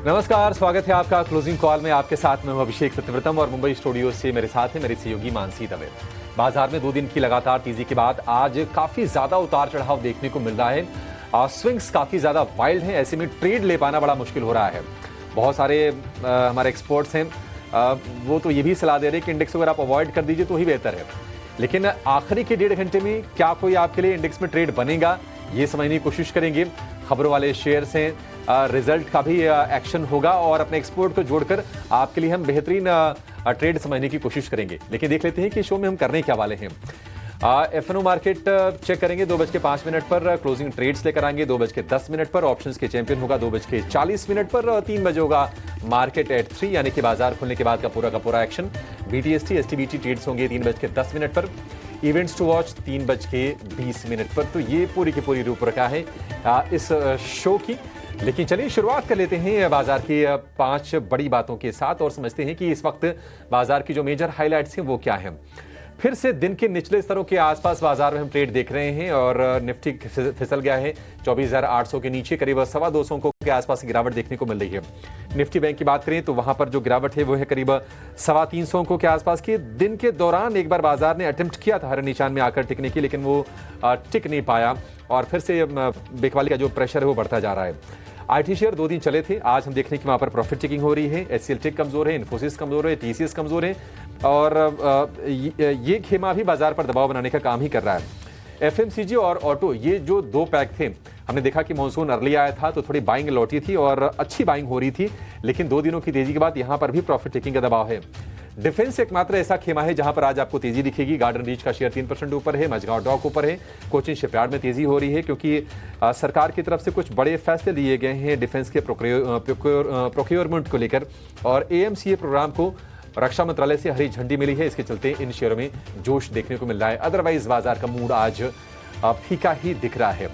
नमस्कार, स्वागत है आपका क्लोजिंग कॉल में। आपके साथ मैं हूं अभिषेक सत्यव्रतम और मुंबई स्टूडियो से मेरे साथ है मेरी सहयोगी मानसी दवे। बाजार में 2 दिन की लगातार तेजी के बाद आज काफी ज्यादा उतार चढ़ाव देखने को मिल रहा है। स्विंग्स काफी ज्यादा वाइल्ड हैं, ऐसे में ट्रेड ले पाना बड़ा मुश्किल हो रहा है। बहुत सारे हमारे एक्सपर्ट्स हैं, वो तो ये भी सलाह दे रहे हैं कि इंडेक्स अगर आप अवॉइड कर दीजिए तो ही बेहतर है। लेकिन आखिरी के 1.5 घंटे में क्या कोई आपके लिए इंडेक्स में ट्रेड बनेगा, ये समझने की कोशिश करेंगे। खबरों वाले शेयर्स हैं, रिजल्ट का भी एक्शन होगा और अपने एक्सपोर्ट को जोड़कर आपके लिए हम बेहतरीन ट्रेड समझने की कोशिश करेंगे। लेकिन देख लेते हैं कि शो में हम करने क्या वाले हैं। एफएनओ मार्केट चेक करेंगे 2:05 पर, क्लोजिंग ट्रेड्स लेकर आएंगे 2:10 पर, ऑप्शंस के चैंपियन होगा 2:40 पर और 3 बजे होगा मार्केट एट 3 यानी कि बाजार खुलने के बाद का पूरा एक्शन। बीटीएसटी एसटीबीटी ट्रेड्स होंगे 3:10 पर, इवेंट्स टू वॉच 3:20 पर। तो ये पूरी की पूरी रूपरेखा है इस शो की। लेकिन चलिए शुरुआत कर लेते हैं बाजार की 5 बड़ी बातों के साथ और समझते हैं कि इस वक्त बाजार की जो मेजर हाइलाइट्स हैं वो क्या हैं। फिर से दिन के निचले स्तरों के आसपास बाजार में हम ट्रेड देख रहे हैं और निफ्टी फिसल गया है 24,800 के नीचे, करीब 225 के आसपास गिरावट देखने को मिल रही है। निफ्टी बैंक की बात करें तो वहां पर जो गिरावट है वो है करीब 325 के आसपास की। दिन के दौरान एक बार बाजार ने अटेम्प्ट किया था हर निशान में आकर टिकने की, लेकिन वो टिक नहीं पाया और फिर से बिकवाली का जो प्रेशर है वो बढ़ता जा रहा है। आईटी शेयर 2 दिन चले थे, आज हम देखने की वहां पर प्रॉफिट चेकिंग हो रही है। एचसीएल टेक कमजोर है, इन्फोसिस कमजोर है, टीसीएस कमजोर है और ये खेमा भी बाजार पर दबाव बनाने का काम ही कर रहा है। एफएमसीजी और ऑटो, ये जो 2 पैक थे, हमने देखा कि मॉनसून अर्ली आया था तो थोड़ी बाइंग लौटी थी और अच्छी बाइंग हो रही थी, लेकिन 2 दिनों की तेजी के बाद यहां पर भी प्रॉफिट टेकिंग का दबाव है। डिफेंस एकमात्र ऐसा खेमा है जहां पर आज आपको तेजी दिखेगी। गार्डन रीच का शेयर 3% ऊपर है, मझगांव डॉक ऊपर है, कोचिन शिपयार्ड में तेजी हो रही है क्योंकि सरकार की तरफ से कुछ बड़े फैसले लिए गए हैं डिफेंस के प्रोक्योरमेंट को लेकर और एएमसीए प्रोग्राम को रक्षा मंत्रालय से हरी झंडी मिली है। इसके चलते इन शेयरों में जोश देखने को मिल रहा है। अदरवाइज बाजार का मूड आज फीका ही दिख रहा है।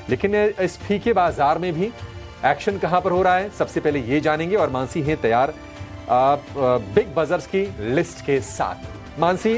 लेकिन इस फीके बाजार में भी एक्शन कहां पर हो रहा है, सबसे पहले ये जानेंगे और मानसी हैं तैयार बिग बजर्स की लिस्ट के साथ। मानसी,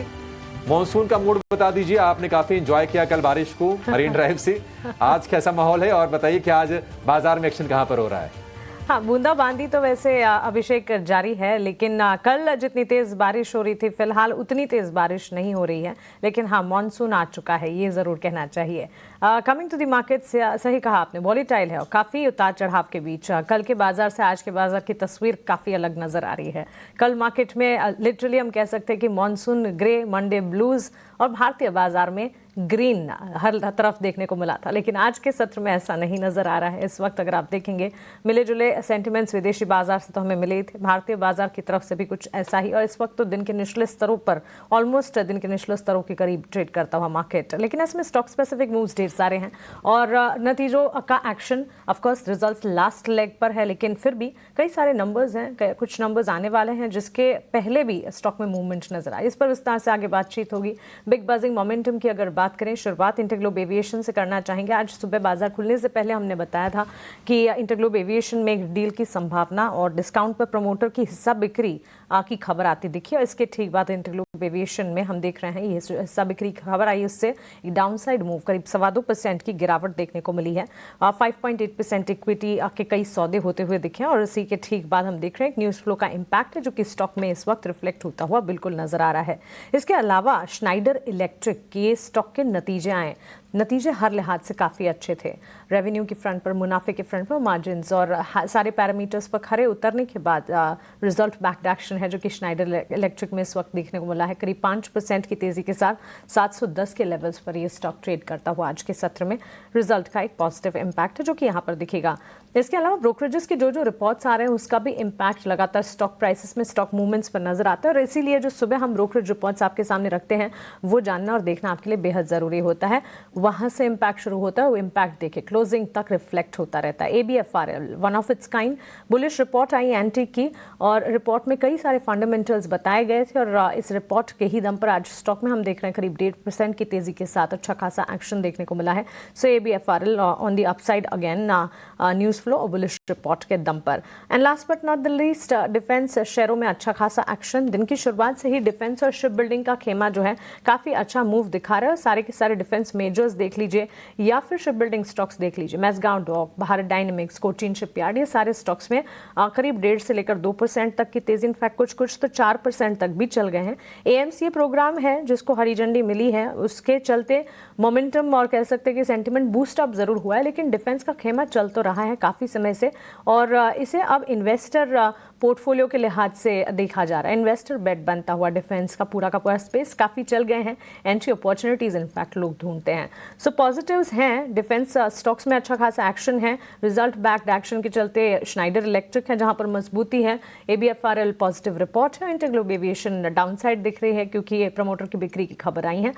मॉनसून का मूड बता दीजिए। आपने काफी एंजॉय किया कल बारिश को मरीन ड्राइव से, आज कैसा माहौल है और बताइए कि आज बाजार में एक्शन कहां पर हो रहा है। हाँ, बूंदाबांदी तो वैसे अभिषेक जारी है, लेकिन कल जितनी तेज बारिश हो रही थी फिलहाल उतनी तेज बारिश नहीं हो रही है। लेकिन हाँ, मॉनसून आ चुका है, ये जरूर कहना चाहिए। कमिंग टू द मार्केट, सही कहा आपने, वॉलीटाइल है और काफी उतार चढ़ाव के बीच कल के बाजार से आज के बाजार की तस्वीर काफी अलग नजर आ रही है। कल मार्केट में लिटरली हम कह सकते हैं कि मॉनसून ग्रे, मंडे ब्लूज और भारतीय बाजार में ग्रीन हर तरफ देखने को मिला था। लेकिन आज के सत्र में ऐसा नहीं नजर आ रहा है। इस वक्त अगर आप देखेंगे मिले जुले सेंटिमेंट्स विदेशी बाजार से तो हमें मिले ही थे, भारतीय बाजार की तरफ से भी कुछ ऐसा ही। और इस वक्त तो दिन के निचले स्तरों पर, ऑलमोस्ट दिन के निचले स्तरों के करीब ट्रेड करता हुआ मार्केट। लेकिन इसमें स्टॉक स्पेसिफिक मूव्स ढेर सारे हैं और नतीजों का action, of course results last leg पर है, लेकिन फिर भी कई सारे नंबर्स हैं, कुछ नंबर्स आने वाले हैं जिसके पहले भी स्टॉक में मूवमेंट नजर आई। इस पर विस्तार से आगे बातचीत होगी। बिग बजिंग मोमेंटम की अगर बात करें, शुरुआत इंटरग्लोब एविएशन से करना चाहेंगे। आज सुबह बाजार खुलने से पहले हमने बताया था कि इंटरग्लोब एविएशन में एक डील की संभावना और डिस्काउंट पर प्रमोटर की हिस्सा बिक्री की खबर आती दिखी और इसके ठीक बाद इंटरग्लोब एविएशन में हम देख रहे हैं ये हिस्सा बिक्री की खबर आई, उससे डाउनसाइड मूव करीब 2.25% की गिरावट देखने को मिली है। 5.8% इक्विटी के कई सौदे होते हुए दिखे और इसी के ठीक बाद हम देख रहे हैं न्यूज फ्लो का इम्पैक्ट है जो कि स्टॉक में इस वक्त रिफ्लेक्ट होता हुआ बिल्कुल नजर आ रहा है। इसके अलावा स्नाइडर इलेक्ट्रिक के स्टॉक के नतीजे हर लिहाज से काफ़ी अच्छे थे। रेवेन्यू के फ्रंट पर, मुनाफे के फ्रंट पर, मार्जिन्स और सारे पैरामीटर्स पर खरे उतरने के बाद रिजल्ट बैक्ड एक्शन है जो कि स्नाइडर इलेक्ट्रिक में इस वक्त देखने को मिला है। करीब 5% की तेजी के साथ 710 के लेवल्स पर ये स्टॉक ट्रेड करता हुआ आज के सत्र में रिजल्ट का एक पॉजिटिव इम्पैक्ट है जो कि यहाँ पर दिखेगा। इसके अलावा ब्रोकरेजेस के जो रिपोर्ट्स आ रहे हैं उसका भी इम्पैक्ट लगातार स्टॉक प्राइसेस में, स्टॉक मूवमेंट्स पर नजर आता है और इसीलिए जो सुबह हम ब्रोकरेज रिपोर्ट्स आपके सामने रखते हैं वो जानना और देखना आपके लिए बेहद जरूरी होता है। वहां से इम्पैक्ट शुरू होता है, वो इम्पैक्ट देखे क्लोजिंग तक रिफ्लेक्ट होता रहता है। ABFRL one of its kind bullish report I anti की और रिपोर्ट में कई सारे फंडामेंटल्स बताए गए थे और इस रिपोर्ट के ही दम पर आज स्टॉक में हम देख रहे हैं करीब 1.5% की तेजी के साथ अच्छा खासा एक्शन देखने को मिला है। सो ABFRL on the upside again, news flow और बुलिश रिपोर्ट के दम पर। And last but not the least, defence शेयरों में अच्छा खासा एक्शन। दिन की शुरुआत से ही डिफेंस और शिप बिल्डिंग का खेमा जो है काफ़ी अच्छा मूव दिखा रहा है। सारे के सारे डिफेंस मेजर्स देख लीजिए या फिर शिप बिल्डिंग स्टॉक्स देख लीजिए, Mazagon Dock, Bharat Dynamics, Cochin Shipyard, ये सारे स्टॉक्स में करीब 1.5 से लेकर 2% तक की तेजी, इनफैक्ट कुछ तो 4% तक भी चल गए हैं। AMCA प्रोग्राम है जिसको हरी झंडी मिली है, उसके चलते मोमेंटम और कह सकते हैं कि सेंटिमेंट बूस्ट अप जरूर हुआ है, लेकिन डिफेंस का खेमा चल तो रहा है काफ़ी समय से और इसे अब इन्वेस्टर पोर्टफोलियो के लिहाज से देखा जा रहा है। इन्वेस्टर बेट बनता हुआ डिफेंस का पूरा स्पेस काफ़ी चल गए हैं। एंट्री अपॉर्चुनिटीज इनफैक्ट लोग ढूंढते हैं। सो पॉजिटिव्स हैं, डिफेंस स्टॉक्स में अच्छा खासा एक्शन है। रिजल्ट बैक्ड एक्शन के चलते स्नाइडर इलेक्ट्रिक है जहां पर मजबूती है। ABFRL पॉजिटिव रिपोर्ट है। इंटरग्लोब एविएशन डाउनसाइड दिख रही है क्योंकि ये प्रमोटर की बिक्री की खबर आई है।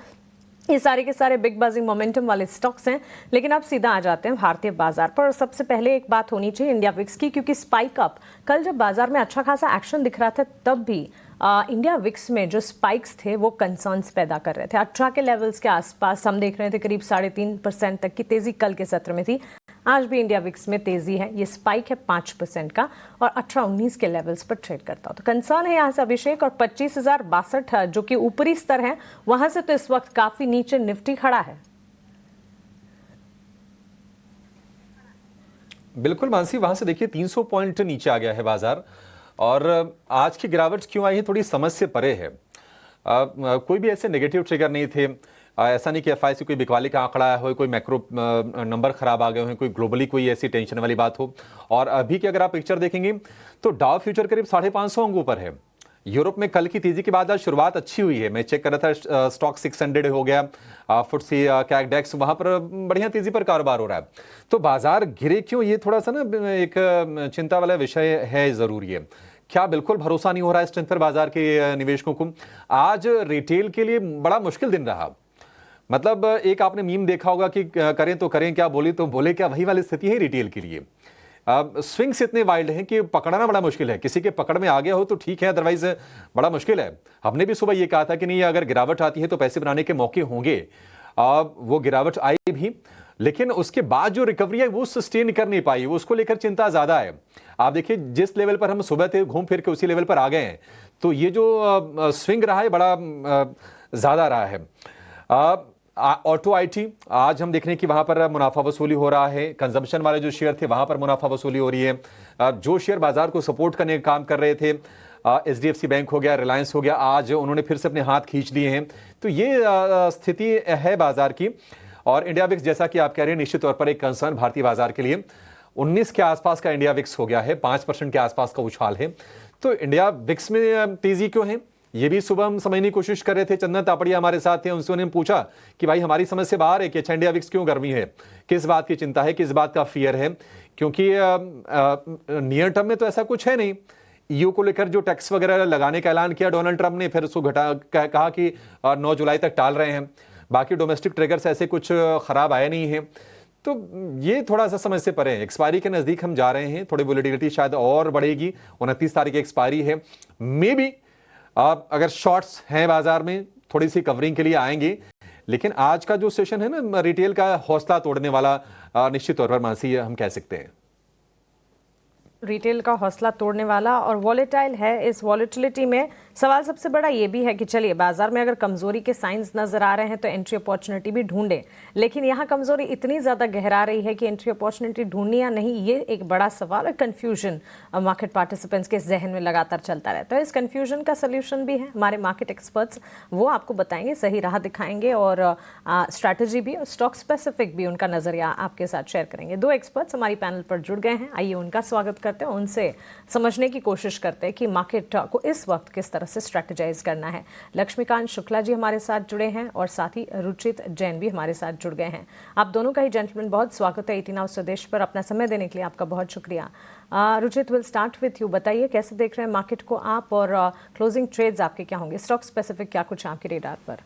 ये सारे के सारे बिग बाजिंग मोमेंटम वाले स्टॉक्स हैं। लेकिन अब सीधा आ जाते हैं भारतीय बाजार पर और सबसे पहले एक बात होनी चाहिए इंडिया विक्स की, क्योंकि स्पाइक अप कल जब बाजार में अच्छा खासा एक्शन दिख रहा था तब भी इंडिया विक्स में जो स्पाइक्स थे वो कंसर्न्स पैदा कर रहे थे। 18 के लेवल्स के आसपास हम देख रहे थे, करीब 3.5% तक की तेजी कल के सत्र में थी। आज भी इंडिया विक्स में तेजी है, ये स्पाइक है 5% का और 18-19 के लेवल्स पर ट्रेड करता हो। तो कंसर्न है यहाँ से अभिषेक, और 25,062 जो कि ऊपरी स्तर है वहां से तो इस वक्त काफी नीचे निफ्टी खड़ा है। बिल्कुल मानसी, वहां से देखिए 300 पॉइंट नीचे आ गया है बाजार और आज की गिरावट क्यों आई है थोड़ी समझ से परे है। कोई भी ऐसे नेगेटिव ट्रिगर नहीं थे। ऐसा नहीं कि FIC कोई बिकवाली का आंकड़ा आया हो, कोई मैक्रो नंबर खराब आ गए हो, कोई ग्लोबली कोई ऐसी टेंशन वाली बात हो। और अभी की अगर आप पिक्चर देखेंगे तो डाउ फ्यूचर करीब 550 अंकों पर है। यूरोप में कल की तेजी के बाद आज शुरुआत अच्छी हुई है। मैं चेक कर रहा था, स्टॉक 600 हो गया, FTSE कैक डेक्स वहां पर बढ़िया तेजी पर कारोबार हो रहा है। तो बाजार गिरे क्यों, ये थोड़ा सा ना एक चिंता वाला विषय है जरूर। ये क्या बिल्कुल भरोसा नहीं हो रहा है स्ट्रेंथ पर बाजार के निवेशकों को। आज रिटेल के लिए बड़ा मुश्किल दिन रहा। मतलब एक आपने मीम देखा होगा कि करें तो करें क्या, बोले तो बोले क्या, वही वाली स्थिति है रिटेल के लिए। स्विंग्स इतने वाइल्ड हैं कि पकड़ना बड़ा मुश्किल है। किसी के पकड़ में आ गया हो तो ठीक है, अदरवाइज बड़ा मुश्किल है। हमने भी सुबह ये कहा था कि नहीं, अगर गिरावट आती है तो पैसे बनाने के मौके होंगे। वो गिरावट आई भी, लेकिन उसके बाद जो रिकवरी है वो सस्टेन कर नहीं पाई, वो उसको लेकर चिंता ज्यादा है। आप देखिए जिस लेवल पर हम सुबह थे घूम फिर के उसी लेवल पर आ गए हैं। तो ये जो स्विंग रहा है बड़ा ज्यादा रहा है। ऑटो IT आज हम देख रहे हैं कि वहां पर मुनाफा वसूली हो रहा है। कंजम्पशन वाले जो शेयर थे वहां पर मुनाफा वसूली हो रही है। जो शेयर बाजार को सपोर्ट करने का काम कर रहे थे, HDFC बैंक हो गया, रिलायंस हो गया, आज उन्होंने फिर से अपने हाथ खींच लिए हैं। तो ये स्थिति है बाजार की। और इंडिया विक्स जैसा कि आप कह रहे हैं निश्चित तौर पर एक कंसर्न भारतीय बाजार के लिए। 19 के आसपास का इंडिया विक्स हो गया है, 5% के आसपास का उछाल है। तो इंडिया विक्स में तेजी क्यों है, ये भी सुबह हम समझने की कोशिश कर रहे थे। चंदन तापड़िया हमारे साथ थे, उनसे उन्हें पूछा कि भाई हमारी समझ से बाहर है कि अच्छा इंडिया विक्स क्यों गर्मी है, किस बात की चिंता है, किस बात का फियर है। क्योंकि नियर टर्म में तो ऐसा कुछ है नहीं। EU को लेकर जो टैक्स वगैरह लगाने का ऐलान किया डोनाल्ड ट्रंप ने, फिर उसको कहा कि 9 जुलाई तक टाल रहे हैं। बाकी डोमेस्टिक ट्रिगर्स ऐसे कुछ खराब आए नहीं है। तो ये थोड़ा सा समझ से परे है। एक्सपायरी के नजदीक हम जा रहे हैं, थोड़ी वोलेटिलिटी शायद और बढ़ेगी। 29 तारीख की एक्सपायरी है। मे बी अगर शॉर्ट्स हैं बाजार में थोड़ी सी कवरिंग के लिए आएंगे। लेकिन आज का जो सेशन है ना रिटेल का हौसला तोड़ने वाला, निश्चित तौर पर मानसी हम कह सकते हैं रिटेल का हौसला तोड़ने वाला और वॉलेटाइल है। इस वॉलेटिलिटी में सवाल सबसे बड़ा ये भी है कि चलिए बाजार में अगर कमजोरी के साइंस नजर आ रहे हैं तो एंट्री अपॉर्चुनिटी भी ढूंढें, लेकिन यहाँ कमजोरी इतनी ज्यादा गहरा रही है कि एंट्री अपॉर्चुनिटी ढूंढनी या नहीं, ये एक बड़ा सवाल और कंफ्यूजन मार्केट पार्टिसिपेंट्स के जहन में लगातार चलता रहता है। इस कंफ्यूजन का सोल्यूशन भी है, हमारे मार्केट एक्सपर्ट्स वो आपको बताएंगे, सही राह दिखाएंगे और स्ट्रैटेजी भी और स्टॉक स्पेसिफिक भी उनका नजरिया आपके साथ शेयर करेंगे। 2 एक्सपर्ट्स हमारी पैनल पर जुड़ गए हैं, आइए उनका स्वागत करते हैं, उनसे समझने की कोशिश करते हैं कि मार्केट को इस वक्त किस तरह से स्ट्रेटेजाइज करना है। लक्ष्मीकांत शुक्ला जी हमारे साथ जुड़े हैं और साथ ही रुचित जैन भी हमारे साथ जुड़ गए हैं। आप दोनों का ही जेंटलमैन बहुत स्वागत है 18 हाउस स्वदेश पर। अपना समय देने के लिए आपका बहुत शुक्रिया। Ruchit, will start with you. बताइए कैसे देख रहे हैं मार्केट को आप और क्लोजिंग ट्रेड्स आपके क्या होंगे, स्टॉक स्पेसिफिक क्या कुछ आपके रेडार पर?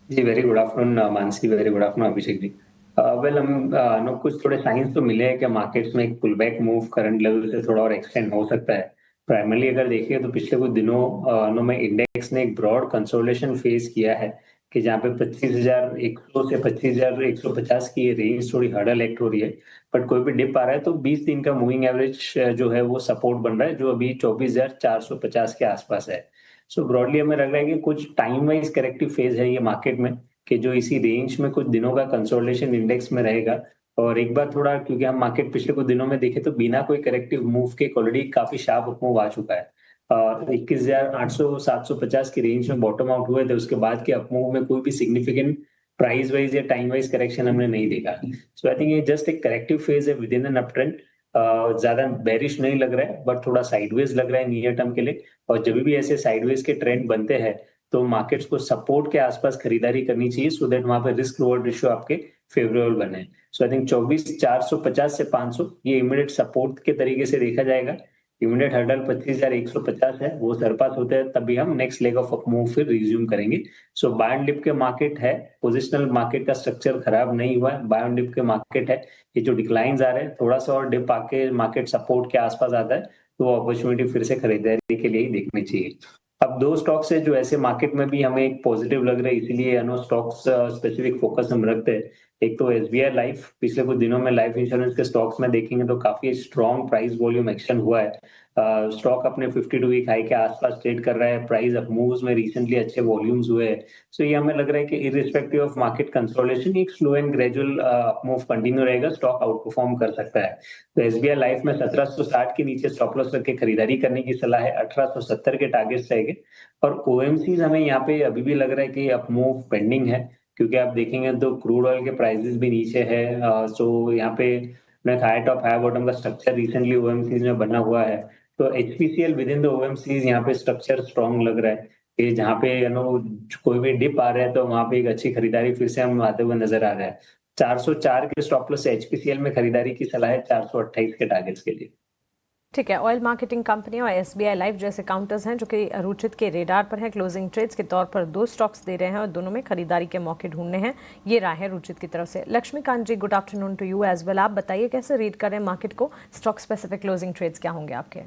जी very good afternoon Mansi, very good afternoon Abhishek ji. Well हम कुछ थोड़े साइंस तो मिले हैं कि मार्केट्स में एक pull back move current level से थोड़ा और एक्सटेंड हो सकता है। प्राइमरली अगर देखिए तो पिछले कुछ दिनों में इंडेक्स ने एक ब्रॉड कंसोलिडेशन फेस किया है कि जहाँ पे 25,100 से 25,150 की ये रेंज थोड़ी हर्डल एक्ट हो रही है, बट कोई भी डिप आ रहा है तो 20 दिन का मूविंग एवरेज जो है वो सपोर्ट बन रहा है, जो अभी 24,450 के आसपास है। सो ब्रॉडली हमें लग रहा है कि कुछ टाइम वाइज करेक्टिव फेज है ये मार्केट में, कि जो इसी रेंज में कुछ दिनों का कंसोलिडेशन इंडेक्स में रहेगा। और एक बार थोड़ा, क्योंकि हम मार्केट पिछले कुछ दिनों में देखे तो बिना कोई करेक्टिव मूव के ऑलरेडी काफी शार्प अप मूव आ चुका है। 21,800 750 की रेंज में बॉटम आउट हुए थे, उसके बाद के अपमूव में कोई भी सिग्निफिकेंट प्राइस वाइज या टाइम वाइज करेक्शन हमने नहीं देखा। सो आई थिंक ये जस्ट एक करेक्टिव फेज है with in an up trend. ज्यादा बेरिश नहीं लग रहा है, बट थोड़ा साइडवेज लग रहा है नियर टर्म के लिए। और जब भी ऐसे साइडवेज के ट्रेंड बनते हैं तो मार्केट्स को सपोर्ट के आसपास खरीदारी करनी चाहिए, सो दैट वहां पे रिस्क रिवॉर्ड रेशियो आपके फेवरेबल बने। सो आई थिंक 24,450 से 500 ये इमीडिएट सपोर्ट के तरीके से देखा जाएगा। इमीडिएट हर्डल 25,150 है, वो सरपास होते हैं तभी हम next leg of up move फिर रिज्यूम करेंगे। सो बाय एंड डिप के मार्केट है, पोजिशनल मार्केट का स्ट्रक्चर खराब नहीं हुआ है, बाय एंड डिप के मार्केट है। ये जो डिक्लाइंस आ रहे हैं, थोड़ा सा और डिप आके मार्केट सपोर्ट के आसपास आता है तो वो अपॉर्चुनिटी फिर से खरीदारी के लिए ही देखनी चाहिए। अब दो स्टॉक्स है जो ऐसे मार्केट में भी हमें एक पॉजिटिव लग रहा है, इसीलिए स्टॉक्स स्पेसिफिक फोकस हम रखते हैं। एक तो एसबीआई लाइफ, पिछले कुछ दिनों में लाइफ इंश्योरेंस के स्टॉक्स में देखेंगे तो काफी स्ट्रॉन्ग प्राइस वॉल्यूम एक्शन हुआ है। स्टॉक अपने 52 वीक हाई के आसपास ट्रेड कर रहा है, प्राइस अप मूव्स में रिसेंटली अच्छे वॉल्यूम्स हुए हैं। सो ये हमें लग रहा है कि इररिस्पेक्टिव ऑफ मार्केट कंसोलिडेशन एक slow and gradual up move continue रहेगा, स्टॉक आउट परफॉर्म कर सकता है। तो एसबीआई लाइफ में 1760 के नीचे स्टॉप लॉस रख के खरीदारी करने की सलाह है, 1870 के टारगेट्स रहेंगे। और ओएमसीज हमें यहाँ पे अभी भी लग रहा है कि अप मूव पेंडिंग है, क्योंकि आप देखेंगे तो क्रूड ऑयल के प्राइसेस भी नीचे है। सो यहाँ पे हाई टॉप हाई बॉटम का स्ट्रक्चर रिसेंटली ओएमसीज में बना हुआ है। तो HPCL with in the OMCs यहाँ पे स्ट्रक्चर स्ट्रॉन्ग लग रहा है कि जहाँ पे कोई भी डिप आ रहा है तो वहां पे एक अच्छी खरीदारी फिर से हम आते हुए नजर आ रहा है। 404 के स्टॉप लॉस से एचपीसीएल में खरीदारी की सलाह है 428 के टारगेट्स के लिए। ठीक है, ऑयल मार्केटिंग कंपनी और एसबीआई लाइफ जैसे काउंटर्स हैं जो कि रुचित के रेडार पर हैं। क्लोजिंग ट्रेड्स के तौर पर दो स्टॉक्स दे रहे हैं और दोनों में खरीदारी के मौके ढूंढने हैं, ये राय है रुचित की तरफ से। Laxmikant ji, good afternoon to you as well. आप बताइए कैसे रीड करें मार्केट को, स्टॉक स्पेसिफिक क्लोजिंग ट्रेड्स क्या होंगे आपके?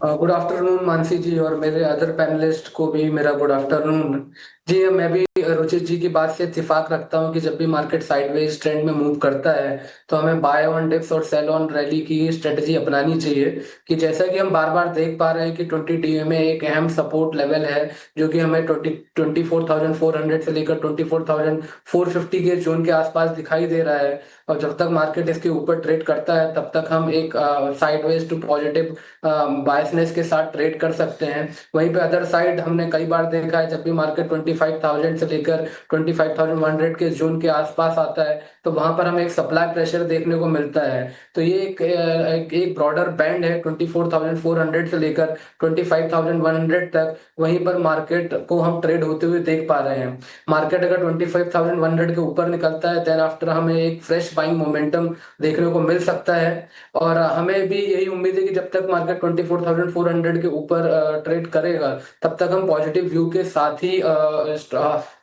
गुड आफ्टरनून मानसी जी, और मेरे अदर पैनलिस्ट को भी मेरा गुड आफ्टरनून जी। मैं भी रुचित जी की बात से इत्तेफाक रखता हूं कि जब भी मार्केट साइडवेज ट्रेंड में मूव करता है तो हमें बाय ऑन डिप्स और सेल ऑन रैली की स्ट्रेटजी अपनानी चाहिए। कि जैसा कि हम बार बार देख पा रहे हैं कि 20 डीए में एक अहम सपोर्ट लेवल है जो कि हमें 24,400 से लेकर 24,450 के जोन के आसपास दिखाई दे रहा है। और जब तक मार्केट इसके ऊपर ट्रेड करता है तब तक हम एक साइडवेज टू पॉजिटिव बायसनेस के साथ ट्रेड कर सकते हैं। वहीं पे अदर साइड हमने कई बार देखा है जब भी मार्केट 25,000 से लेकर 25,100 के जोन के आसपास आता है तो वहां पर हमें एक सप्लाई प्रेशर देखने को मिलता है। तो ये एक ब्रॉडर बैंड है 24,400 से लेकर 25,100 तक, वहीं पर मार्केट को हम ट्रेड होते हुए देख पा रहे हैं। मार्केट अगर 25,100 के ऊपर निकलता है देन आफ्टर हमें एक फ्रेश बाइंग मोमेंटम देखने को मिल सकता है। और हमें भी यही उम्मीद है कि जब तक मार्केट 24,400 के ऊपर ट्रेड करेगा तब तक हम पॉजिटिव व्यू के साथ ही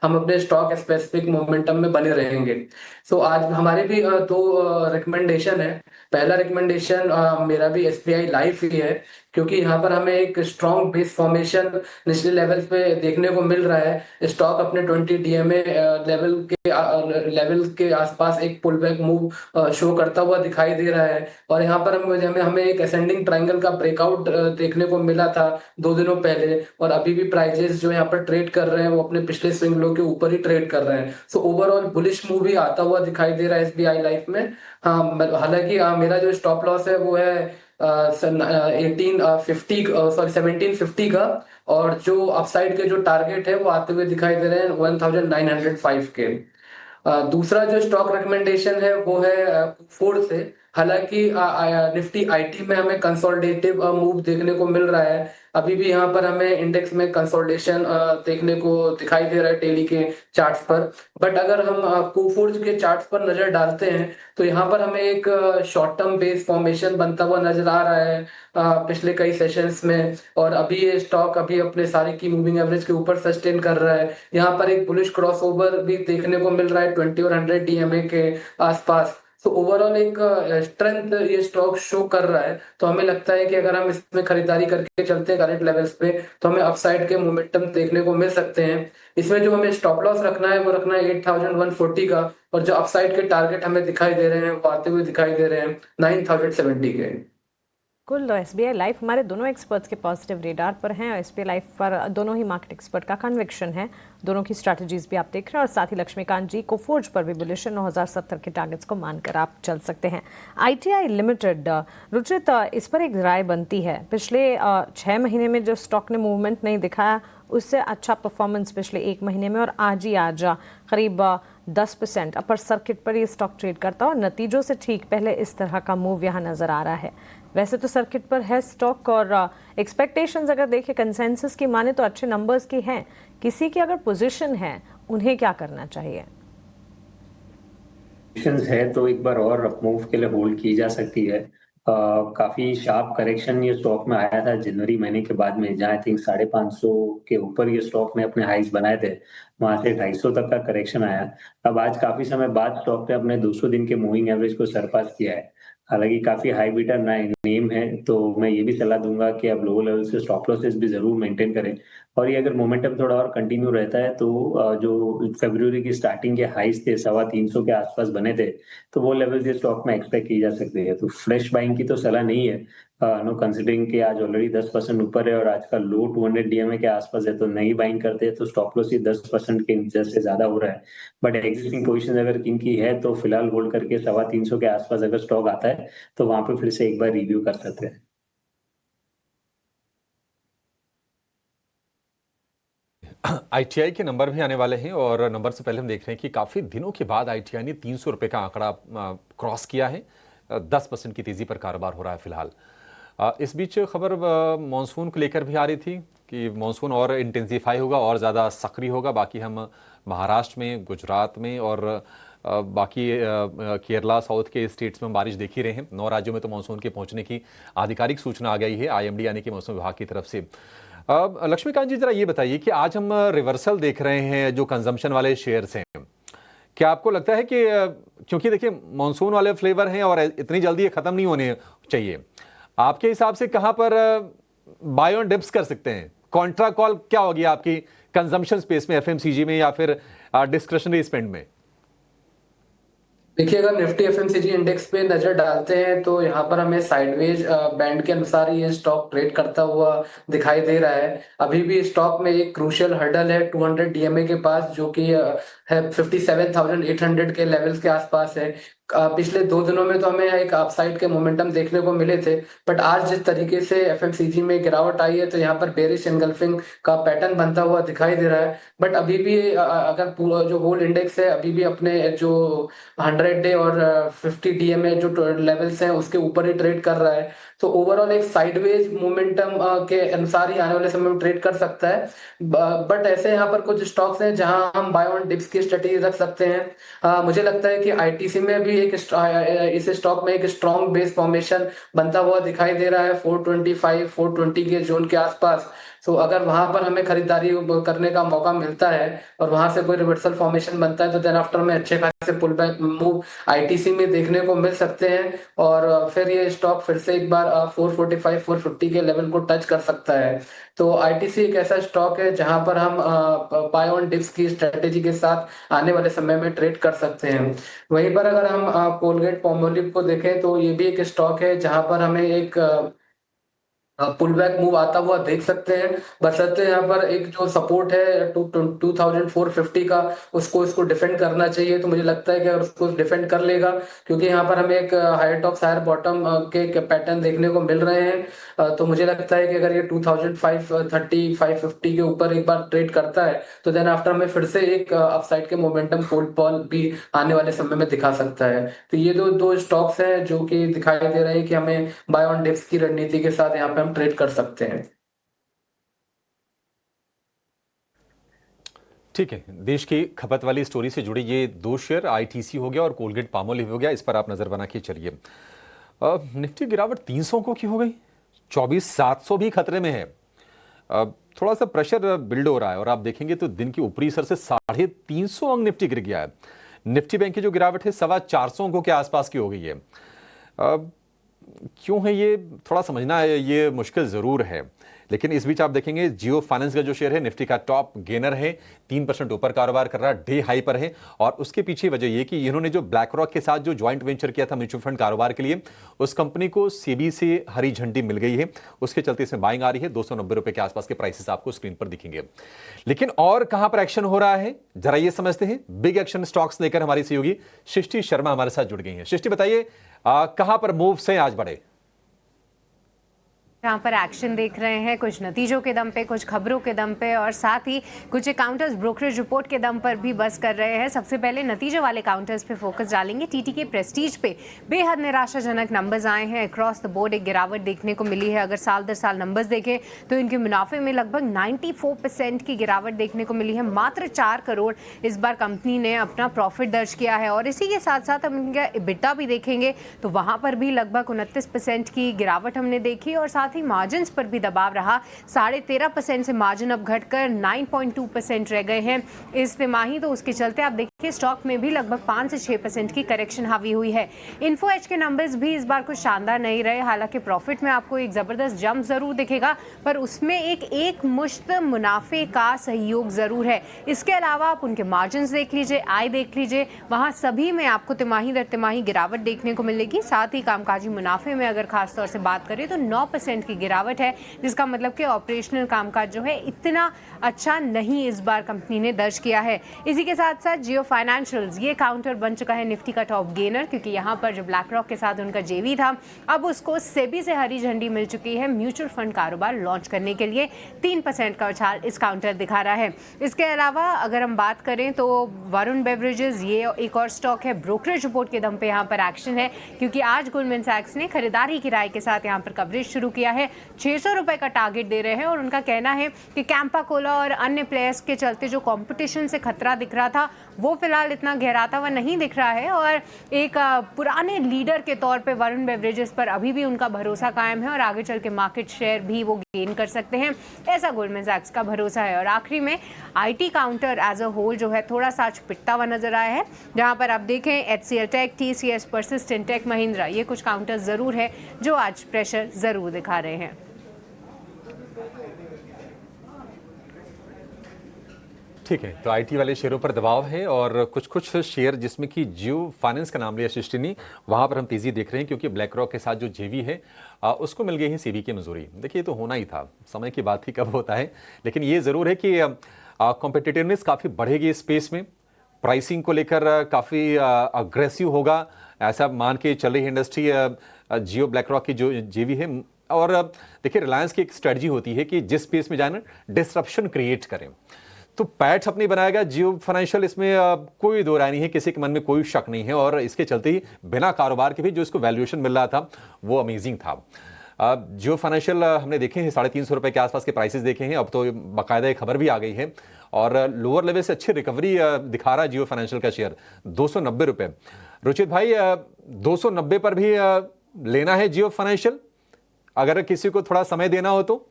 हम अपने स्टॉक स्पेसिफिक मोमेंटम में बने रहेंगे। सो आज हमारे भी दो रिकमेंडेशन है। पहला रिकमेंडेशन मेरा भी एसबीआई लाइफ ही है, क्योंकि यहाँ पर हमें एक स्ट्रॉन्ग बेस फॉर्मेशन निचले लेवल्स पे देखने को मिल रहा है। स्टॉक अपने 20 डीएमए लेवल के आसपास एक पुल बैक मूव शो करता हुआ दिखाई दे रहा है। और यहाँ पर हमें एक असेंडिंग ट्रायंगल का ब्रेकआउट देखने को मिला था 2 दिनों पहले, और अभी भी प्राइजेस जो यहाँ पर ट्रेड कर रहे हैं वो अपने पिछले स्विंग लो के ऊपर ही ट्रेड कर रहे हैं। सो ओवरऑल बुलिश मूव ही आता हुआ दिखाई दे रहा है एसबीआई लाइफ में। हाँ, हालांकि मेरा जो स्टॉप लॉस है वो है 1750 का, और जो अपसाइड के जो टारगेट है वो आते हुए दिखाई दे रहे हैं 1905 के। दूसरा जो स्टॉक रिकमेंडेशन है वो है फोर्ड से। हालांकि निफ्टी आईटी में हमें कंसोलिडेटिव मूव देखने को मिल रहा है। अभी भी यहाँ पर हमें इंडेक्स में कंसोलिडेशन देखने को दिखाई दे रहा है डेली के चार्ट्स पर। बट अगर हम कोफोर्ज के चार्ट्स पर नजर डालते हैं तो यहाँ पर हमें एक शॉर्ट टर्म बेस फॉर्मेशन बनता हुआ नजर आ रहा है पिछले कई सेशंस में। और अभी ये स्टॉक अभी अपने सारे की मूविंग एवरेज के ऊपर सस्टेन कर रहा है। यहाँ पर एक बुलिश क्रॉसओवर भी देखने को मिल रहा है 20 और 100 डीएमए के आसपास। तो ओवरऑल एक स्ट्रेंथ ये स्टॉक शो कर रहा है। तो हमें लगता है कि अगर हम इसमें खरीदारी करके चलते हैं करंट लेवल्स पे, तो हमें अपसाइड के मोमेंटम देखने को मिल सकते हैं। इसमें जो हमें स्टॉप लॉस रखना है वो रखना है 8140 का, और जो अपसाइड के टारगेट हमें दिखाई दे रहे हैं वो आते हुए दिखाई दे रहे हैं 9070 के। कुल एसबीआई लाइफ हमारे दोनों एक्सपर्ट्स के पॉजिटिव रेडार पर हैं और एसबीआई लाइफ पर दोनों ही मार्केट एक्सपर्ट का कन्विक्शन है। दोनों की स्ट्रैटेजीज भी आप देख रहे हैं और साथ ही लक्ष्मीकांत जी को फोर्ज पर भी बुलिश है। 9070 के टारगेट्स को मानकर आप चल सकते हैं। आईटीआई लिमिटेड, रुचित, इस पर एक राय बनती है। पिछले 6 महीने में जो स्टॉक ने मूवमेंट नहीं दिखाया उससे अच्छा परफॉर्मेंस पिछले 1 महीने में, और आज करीब 10% अपर सर्किट पर ये स्टॉक ट्रेड करता है और नतीजों से ठीक पहले इस तरह का मूव यहाँ नजर आ रहा है। वैसे तो सर्किट पर है स्टॉक और एक्सपेक्टेशंस अगर देखें कंसेंसस की माने तो अच्छे नंबर्स की हैं। किसी की अगर पोजीशन है उन्हें क्या करना चाहिए? पोजीशंस है तो एक बार और मूव के लिए होल्ड की जा सकती है। काफी शार्प करेक्शन ये स्टॉक में आया था जनवरी महीने के बाद में, जहाँ आई थिंक 550 के ऊपर ये स्टॉक ने अपने हाइस बनाए थे, वहां से 250 तक का करेक्शन आया। अब आज काफी समय बाद स्टॉक ने अपने 200 दिन के मूविंग एवरेज को सरपास किया है। हालांकि काफी हाई बीटा नेम है, तो मैं ये भी सलाह दूंगा कि आप लो लेवल से स्टॉप लॉसेस भी जरूर मेंटेन करें। और ये अगर मोमेंटम थोड़ा और कंटिन्यू रहता है तो जो फरवरी की स्टार्टिंग के हाइस थे 325 के आसपास बने थे, तो वो लेवल्स ये स्टॉक में एक्सपेक्ट की जा सकती है। तो फ्रेश बाइंग की तो सलाह नहीं है, नो कंसिडरिंग कि आज ऑलरेडी 10% ऊपर है और आज का लो 200 डीएमए के आसपास है, तो नहीं बाइंग करते हैं तो स्टॉप लॉस ही 10% के इंटरेस्ट से ज्यादा हो रहा है। बट एग्जिस्टिंग पोजीशन अगर इनकी है तो फिलहाल होल्ड करके 325 के आसपास अगर स्टॉक आता है तो वहां पे फिर से एक बार रिव्यू कर सकते हैं। आईटीआई के नंबर भी आने वाले हैं और नंबर से पहले हम देख रहे हैं कि काफी दिनों के बाद आईटीआई ने 300 रुपए का आंकड़ा क्रॉस किया है। 10% की तेजी पर कारोबार हो रहा है फिलहाल। इस बीच खबर मॉनसून को लेकर भी आ रही थी कि मॉनसून और इंटेंसिफाई होगा और ज़्यादा सक्रिय होगा। बाकी हम महाराष्ट्र में, गुजरात में और बाकी केरला साउथ के स्टेट्स में बारिश देख ही रहे हैं। 9 राज्यों में तो मानसून के पहुंचने की आधिकारिक सूचना आ गई है आईएमडी यानी कि मौसम विभाग की तरफ से। लक्ष्मीकांत जी, जरा ये बताइए कि आज हम रिवर्सल देख रहे हैं जो कंजम्पशन वाले शेयर्स हैं, क्या आपको लगता है कि क्योंकि देखिए मानसून वाले फ्लेवर हैं और इतनी जल्दी ये खत्म नहीं होने चाहिए, आपके हिसाब से कहां पर बाय ऑन डिप्स कर सकते हैं? कॉन्ट्रा कॉल क्या होगी आपकी कंजम्पशन स्पेस में, एफएमसीजी में या फिर डिस्क्रिशनरी स्पेंड में? देखिए, अगर निफ्टी एफएमसीजी इंडेक्स पे नजर डालते हैं तो यहाँ पर हमें साइडवेज बैंड के अनुसार ये स्टॉक ट्रेड करता हुआ दिखाई दे रहा है। अभी भी स्टॉक में एक क्रूशियल हर्डल है 200 डीएमए के पास, जो कि है 57,800 के लेवल्स के आसपास है। पिछले 2 दिनों में तो हमें एक अपसाइड के मोमेंटम देखने को मिले थे, बट आज जिस तरीके से एफएमसीजी में गिरावट आई है तो यहाँ पर बेरिश एंगल्फिंग का पैटर्न बनता हुआ दिखाई दे रहा है। बट अभी भी अगर पूरा जो होल इंडेक्स है अभी भी अपने जो 100 डे और 50 डीएमए जो लेवल्स हैं उसके ऊपर ही ट्रेड कर रहा है। तो ओवरऑल एक साइडवेज मोमेंटम के अनुसार ही आने वाले समय में ट्रेड कर सकता है। बट ऐसे यहाँ पर कुछ स्टॉक्स हैं जहां हम बाय ऑन डिप्स की स्ट्रेटेजी रख सकते हैं। मुझे लगता है कि आईटीसी में भी इस स्टॉक में एक स्ट्रॉन्ग बेस फॉर्मेशन बनता हुआ दिखाई दे रहा है 425 420 के जोन के आसपास। तो अगर वहां पर हमें खरीदारी करने का मौका मिलता है और वहां से कोई रिवर्सल फॉर्मेशन बनता है तो देन आफ्टर में अच्छे खासे पुल बैक मूव आईटीसी में देखने को मिल सकते हैं और फिर ये स्टॉक फिर से एक बार 445 450 के लेवल को टच कर सकता है। तो आईटीसी एक ऐसा स्टॉक है जहां पर हम बाय ऑन डिप्स की स्ट्रेटेजी के साथ आने वाले समय में ट्रेड कर सकते हैं। वहीं पर अगर हम कोलगेट पॉमोलिव को देखें तो ये भी एक स्टॉक है जहां पर हमें एक पुल बैक मूव आता हुआ देख सकते हैं। बशर्ते यहाँ पर एक जो सपोर्ट है 2450 का उसको इसको डिफेंड करना चाहिए। तो मुझे लगता है कि अगर उसको डिफेंड कर लेगा, क्योंकि यहाँ पर हमें एक हायर टॉप हायर बॉटम के पैटर्न देखने को मिल रहे हैं, तो मुझे लगता है कि अगर ये 2530 550 के ऊपर एक बार ट्रेड करता है तो देन आफ्टर हमें फिर से एक अपसाइड के मोमेंटम कोल्ड पॉल भी आने वाले समय में दिखा सकता है। तो ये दो स्टॉक्स हैं जो कि दिखाई दे रहे हैं कि हमें बाय ऑन डिप्स की रणनीति के साथ यहाँ पे हम ट्रेड कर सकते हैं। ठीक है, देश की खपत वाली स्टोरी से जुड़े ये 2 शेयर आईटीसी हो गया और कोलगेट पामोलिव हो गया, इस पर आप नजर बना के चलिए। निफ्टी गिरावट 300 को की हो गई, 24,700 भी खतरे में है। थोड़ा सा प्रेशर बिल्ड हो रहा है और आप देखेंगे तो दिन की ऊपरी सर से 350 अंक निफ्टी गिर गया है। निफ्टी बैंक की जो गिरावट है 450 अंकों के आसपास की हो गई है। क्यों है ये, थोड़ा समझना है, ये मुश्किल ज़रूर है। लेकिन इस बीच आप देखेंगे जियो फाइनेंस का जो शेयर है निफ्टी का टॉप गेनर है, 3% ऊपर कारोबार कर रहा है, डे हाई पर है। और उसके पीछे वजह ये कि इन्होंने जो ब्लैक रॉक के साथ जो ज्वाइंट वेंचर किया था म्यूचुअल फंड कारोबार के लिए, उस कंपनी को सेबी से हरी झंडी मिल गई है। उसके चलते इसमें बाइंग आ रही है। 290 रुपए के आसपास के प्राइसेस आपको स्क्रीन पर दिखेंगे। लेकिन और कहां पर एक्शन हो रहा है जरा ये समझते हैं। बिग एक्शन स्टॉक्स लेकर हमारी सहयोगी सृष्टि शर्मा हमारे साथ जुड़ गई हैं। सृष्टि बताइए कहां पर मूव्स हैं आज बड़े? यहाँ पर एक्शन देख रहे हैं, कुछ नतीजों के दम पे, कुछ खबरों के दम पे और साथ ही कुछ काउंटर्स ब्रोकरेज रिपोर्ट के दम पर भी बस कर रहे हैं। सबसे पहले नतीजे वाले काउंटर्स पे फोकस डालेंगे। टीटीके प्रेस्टीज पे बेहद निराशाजनक नंबर्स आए हैं। अक्रॉस द बोर्ड एक गिरावट देखने को मिली है। अगर साल दर साल नंबर्स देखें तो इनके मुनाफे में लगभग 94% की गिरावट देखने को मिली है। मात्र 4 करोड़ इस बार कंपनी ने अपना प्रॉफिट दर्ज किया है। और इसी के साथ साथ हम इनका EBITDA भी देखेंगे तो वहां पर भी लगभग 29% की गिरावट हमने देखी और साथ ही मार्जिन्स पर भी दबाव रहा। 13.5% से मार्जिन अब घटकर 9.2% रह गए हैं इस तिमाही। तो उसके चलते आप देखिए स्टॉक में भी लगभग 5 से 6% की करेक्शन हावी हुई है। इन्फो एज के नंबर्स भी इस बार कुछ शानदार नहीं रहे। हालांकि प्रॉफिट में आपको एक जबरदस्त जंप जरूर दिखेगा, पर उसमें एक मुश्त मुनाफे का सहयोग जरूर है। इसके अलावा आप उनके मार्जिन्स देख लीजिए, आय देख लीजिए, वहां सभी में आपको तिमाही दर तिमाही गिरावट देखने को मिलेगी। साथ ही कामकाजी मुनाफे में अगर खासतौर से बात करें तो 9% की गिरावट है, जिसका मतलब कि ऑपरेशनल कामकाज जो है इतना अच्छा नहीं इस बार कंपनी ने दर्ज किया है। इसी के साथ साथ जियो फाइनेंशियल्स ये काउंटर बन चुका है निफ्टी का टॉप गेनर, क्योंकि यहाँ पर जो ब्लैक रॉक के साथ उनका जेवी था अब उसको सेबी से हरी झंडी मिल चुकी है म्यूचुअल फंड कारोबार लॉन्च करने के लिए। 3% का उछाल इस काउंटर दिखा रहा है। इसके अलावा अगर हम बात करें तो वरुण बेवरेजेस ये एक और स्टॉक है। ब्रोकरेज रिपोर्ट के दम पे यहाँ पर एक्शन है, क्योंकि आज गोल्डमैन सैक्स ने खरीदारी की राय के साथ यहाँ पर कवरेज शुरू किया है। 600 रुपए का टारगेट दे रहे हैं और उनका कहना है कि कैंपा कोला और अन्य प्लेयर्स के चलते जो कंपटीशन से खतरा दिख रहा था वो फिलहाल इतना गहराता हुआ नहीं दिख रहा है। और एक पुराने लीडर के तौर पे वरुण बेवरेजेस पर अभी भी उनका भरोसा कायम है और आगे चल के मार्केट शेयर भी वो गेन कर सकते हैं, ऐसा गोल्डमैन सैक्स का भरोसा है। और आखिरी में IT counter as a whole जो है थोड़ा सा आज पिटता हुआ नजर आया है, जहां पर आप देखें HCL take, TCS, persistent take, Mahindra ये कुछ काउंटर जरूर है जो आज प्रेशर जरूर दिखा रहे हैं। ठीक है, तो आईटी वाले शेयरों पर दबाव है और कुछ शेयर जिसमें कि जियो फाइनेंस का नाम लिया सृष्टि ने, वहां पर हम तेजी देख रहे हैं क्योंकि ब्लैक रॉक के साथ जो जेवी है उसको मिल गई है सेबी की मंजूरी। देखिए ये तो होना ही था, समय की बात ही कब होता है। लेकिन ये जरूर है कि कॉम्पिटिटिवनेस काफ़ी बढ़ेगी इस स्पेस में, प्राइसिंग को लेकर काफ़ी अग्रेसिव होगा ऐसा मान के चल रही है इंडस्ट्री। जियो ब्लैक रॉक की जो जेवी है और देखिए रिलायंस की एक स्ट्रेटजी होती है कि जिस स्पेस में जाए ना डिस्ट्रप्शन क्रिएट करें, तो पैठ अपनी बनाएगा जियो फाइनेंशियल, इसमें कोई दो राय नहीं है, किसी के मन में कोई शक नहीं है। और इसके चलते ही बिना कारोबार के भी जो इसको वैल्यूएशन मिल रहा था वो अमेजिंग था। जियो फाइनेंशियल हमने देखे हैं 350 रुपए के आसपास के प्राइसेस देखे हैं, अब तो बाकायदा एक खबर भी आ गई है और लोअर लेवल से अच्छी रिकवरी दिखा रहा है जियो फाइनेंशियल का शेयर 290 रुपए। रुचित भाई 290 पर भी लेना है जियो फाइनेंशियल अगर किसी को थोड़ा समय देना हो तो?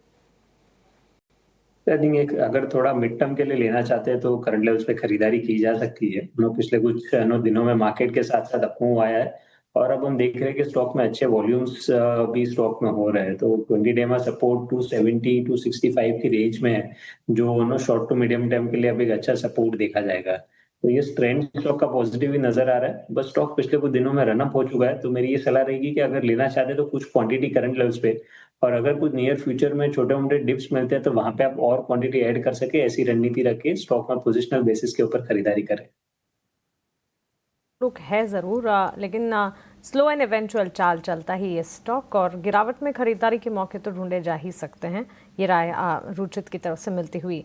आई थिंक अगर थोड़ा मिड टर्म के लिए लेना चाहते हैं तो करंट लेवल्स पे खरीदारी की जा सकती है। पिछले कुछ दिनों में मार्केट के साथ साथ अपमूव आया है और अब हम देख रहे हैं कि स्टॉक में अच्छे वॉल्यूम्स भी स्टॉक में हो रहे हैं। तो 20 डे में सपोर्ट 270 265 की रेंज में है, जो शॉर्ट टू मीडियम टर्म के लिए अब एक अच्छा सपोर्ट देखा जाएगा। तो ये ट्रेंड स्टॉक का पॉजिटिव ही नजर आ रहा है। बस स्टॉक पिछले कुछ दिनों में रनअप हो चुका है, तो मेरी ये सलाह रहेगी कि अगर लेना चाहते हैं तो कुछ क्वांटिटी करंट लेवल्स पे, और अगर कुछ नियर फ्यूचर में छोटे मोटे डिप्स मिलते हैं तो वहां पे आप और क्वांटिटी ऐड कर सके, ऐसी रणनीति रख के स्टॉक में पोजिशनल बेसिस के ऊपर खरीदारी करें। रुक है ज़रूर, लेकिन स्लो एंड इवेंचुअल चाल चलता ही ये स्टॉक और गिरावट में खरीदारी के मौके तो ढूंढे जा ही सकते हैं। ये राय रुचित की तरफ से मिलती हुई।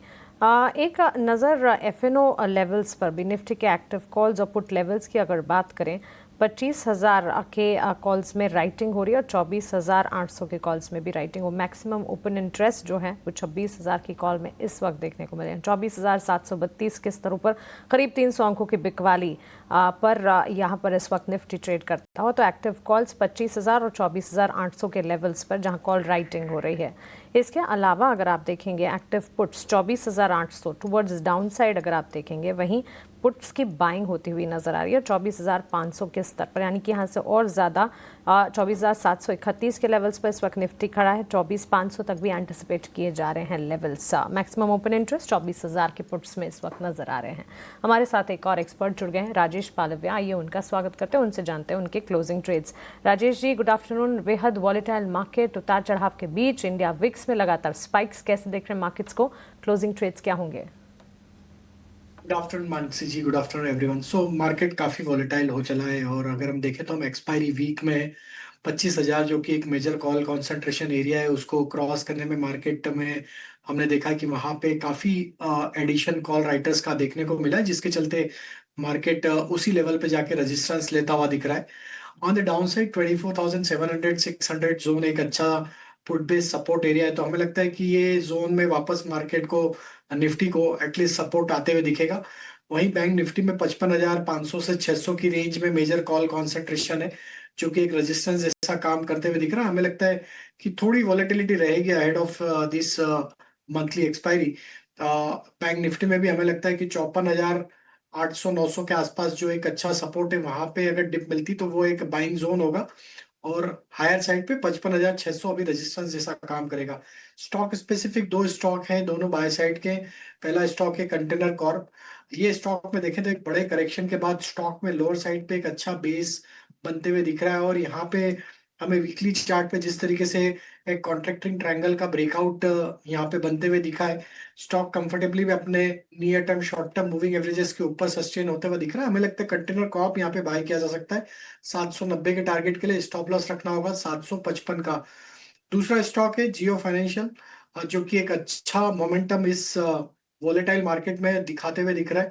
एक नज़र FNO लेवल्स पर भी, निफ्टी के एक्टिव कॉल्स और पुट लेवल्स की अगर बात करें, 25,000 के कॉल्स में राइटिंग हो रही है और 24,800 के कॉल्स में भी राइटिंग हो। मैक्सिमम ओपन इंटरेस्ट जो है वो 26,000 की कॉल में इस वक्त देखने को मिले हैं। 24,732 के स्तरों पर करीब 300 अंकों की बिकवाली पर यहाँ पर इस वक्त निफ्टी ट्रेड करता हो। तो एक्टिव कॉल्स 25,000 और 24,800 के लेवल्स पर जहाँ कॉल राइटिंग हो रही है। इसके अलावा अगर आप देखेंगे active puts 24,800 towards down side अगर आप देखेंगे, वहीं पुट्स की बाइंग होती हुई नजर आ रही है 24,500 के स्तर पर, यानी कि यहाँ से और ज़्यादा 24,731 के लेवल्स पर इस वक्त निफ्टी खड़ा है। 24,500 तक भी एंटिसिपेट किए जा रहे हैं लेवल्स। मैक्सिमम ओपन इंटरेस्ट 24,000 के पुट्स में इस वक्त नजर आ रहे हैं। हमारे साथ एक और एक्सपर्ट जुड़ गए हैं, राजेश पालव्या। आइए उनका स्वागत करते हैं, उनसे जानते हैं उनके closing trades. Rajesh ji, good afternoon. बेहद वॉलेटाइल मार्केट, उतार चढ़ाव के बीच इंडिया विक्स में लगातार स्पाइक्स, कैसे देख रहे हैं मार्केट्स को? क्लोजिंग ट्रेड्स क्या होंगे? Good afternoon Mansi ji, good afternoon everyone. So market काफ़ी वॉलेटाइल हो चला है और अगर हम देखें तो हम एक्सपायरी वीक में 25,000 जो कि एक मेजर कॉल कॉन्सेंट्रेशन एरिया है उसको क्रॉस करने में मार्केट में हमने देखा कि वहाँ पे काफ़ी एडिशन कॉल राइटर्स का देखने को मिला है, जिसके चलते मार्केट उसी लेवल पे जाके रेजिस्टेंस लेता हुआ दिख रहा है। On the down side 24,700 600 zone एक अच्छा पुट बेस सपोर्ट एरिया है, तो हमें लगता है कि ये जोन में वापस मार्केट को निफ्टी को एटलीस्ट सपोर्ट आते हुए दिखेगा। वहीं बैंक निफ्टी में 55,500 से 600 की रेंज में मेजर कॉल कॉन्सेंट्रेशन है, जो कि एक रेजिस्टेंस जैसा काम करते हुए दिख रहा है। हमें लगता है कि थोड़ी वॉलेटिलिटी रहेगी ahead of this monthly expiry. Bank Nifty में भी हमें लगता है कि 54,800 900 के आसपास जो एक अच्छा सपोर्ट है, वहां पे अगर डिप मिलती तो वो एक बाइंग जोन होगा और हायर साइड पे 55,600 अभी रेजिस्टेंस जैसा काम करेगा। स्टॉक स्पेसिफिक दो स्टॉक हैं, दोनों बाय साइड के। पहला स्टॉक है कंटेनर कॉर्प। ये स्टॉक में देखें तो एक बड़े करेक्शन के बाद स्टॉक में लोअर साइड पे एक अच्छा बेस बनते हुए दिख रहा है और यहाँ पे हमें वीकली चार्ट पे जिस तरीके से एक कॉन्ट्रैक्टिंग ट्रायंगल का ब्रेकआउट यहाँ पे बनते हुए दिखा है, स्टॉक कंफर्टेबली भी अपने near term short term moving averages के ऊपर सस्टेन होते हुए दिख रहा है। हमें लगता है कंटेनर कॉर्प यहाँ पे बाय किया जा सकता है। 790 के टारगेट के लिए स्टॉप लॉस रखना होगा 755 का। दूसरा स्टॉक है जियो फाइनेंशियल, जो कि एक अच्छा मोमेंटम इस वोलेटाइल मार्केट में दिखाते हुए दिख रहा है।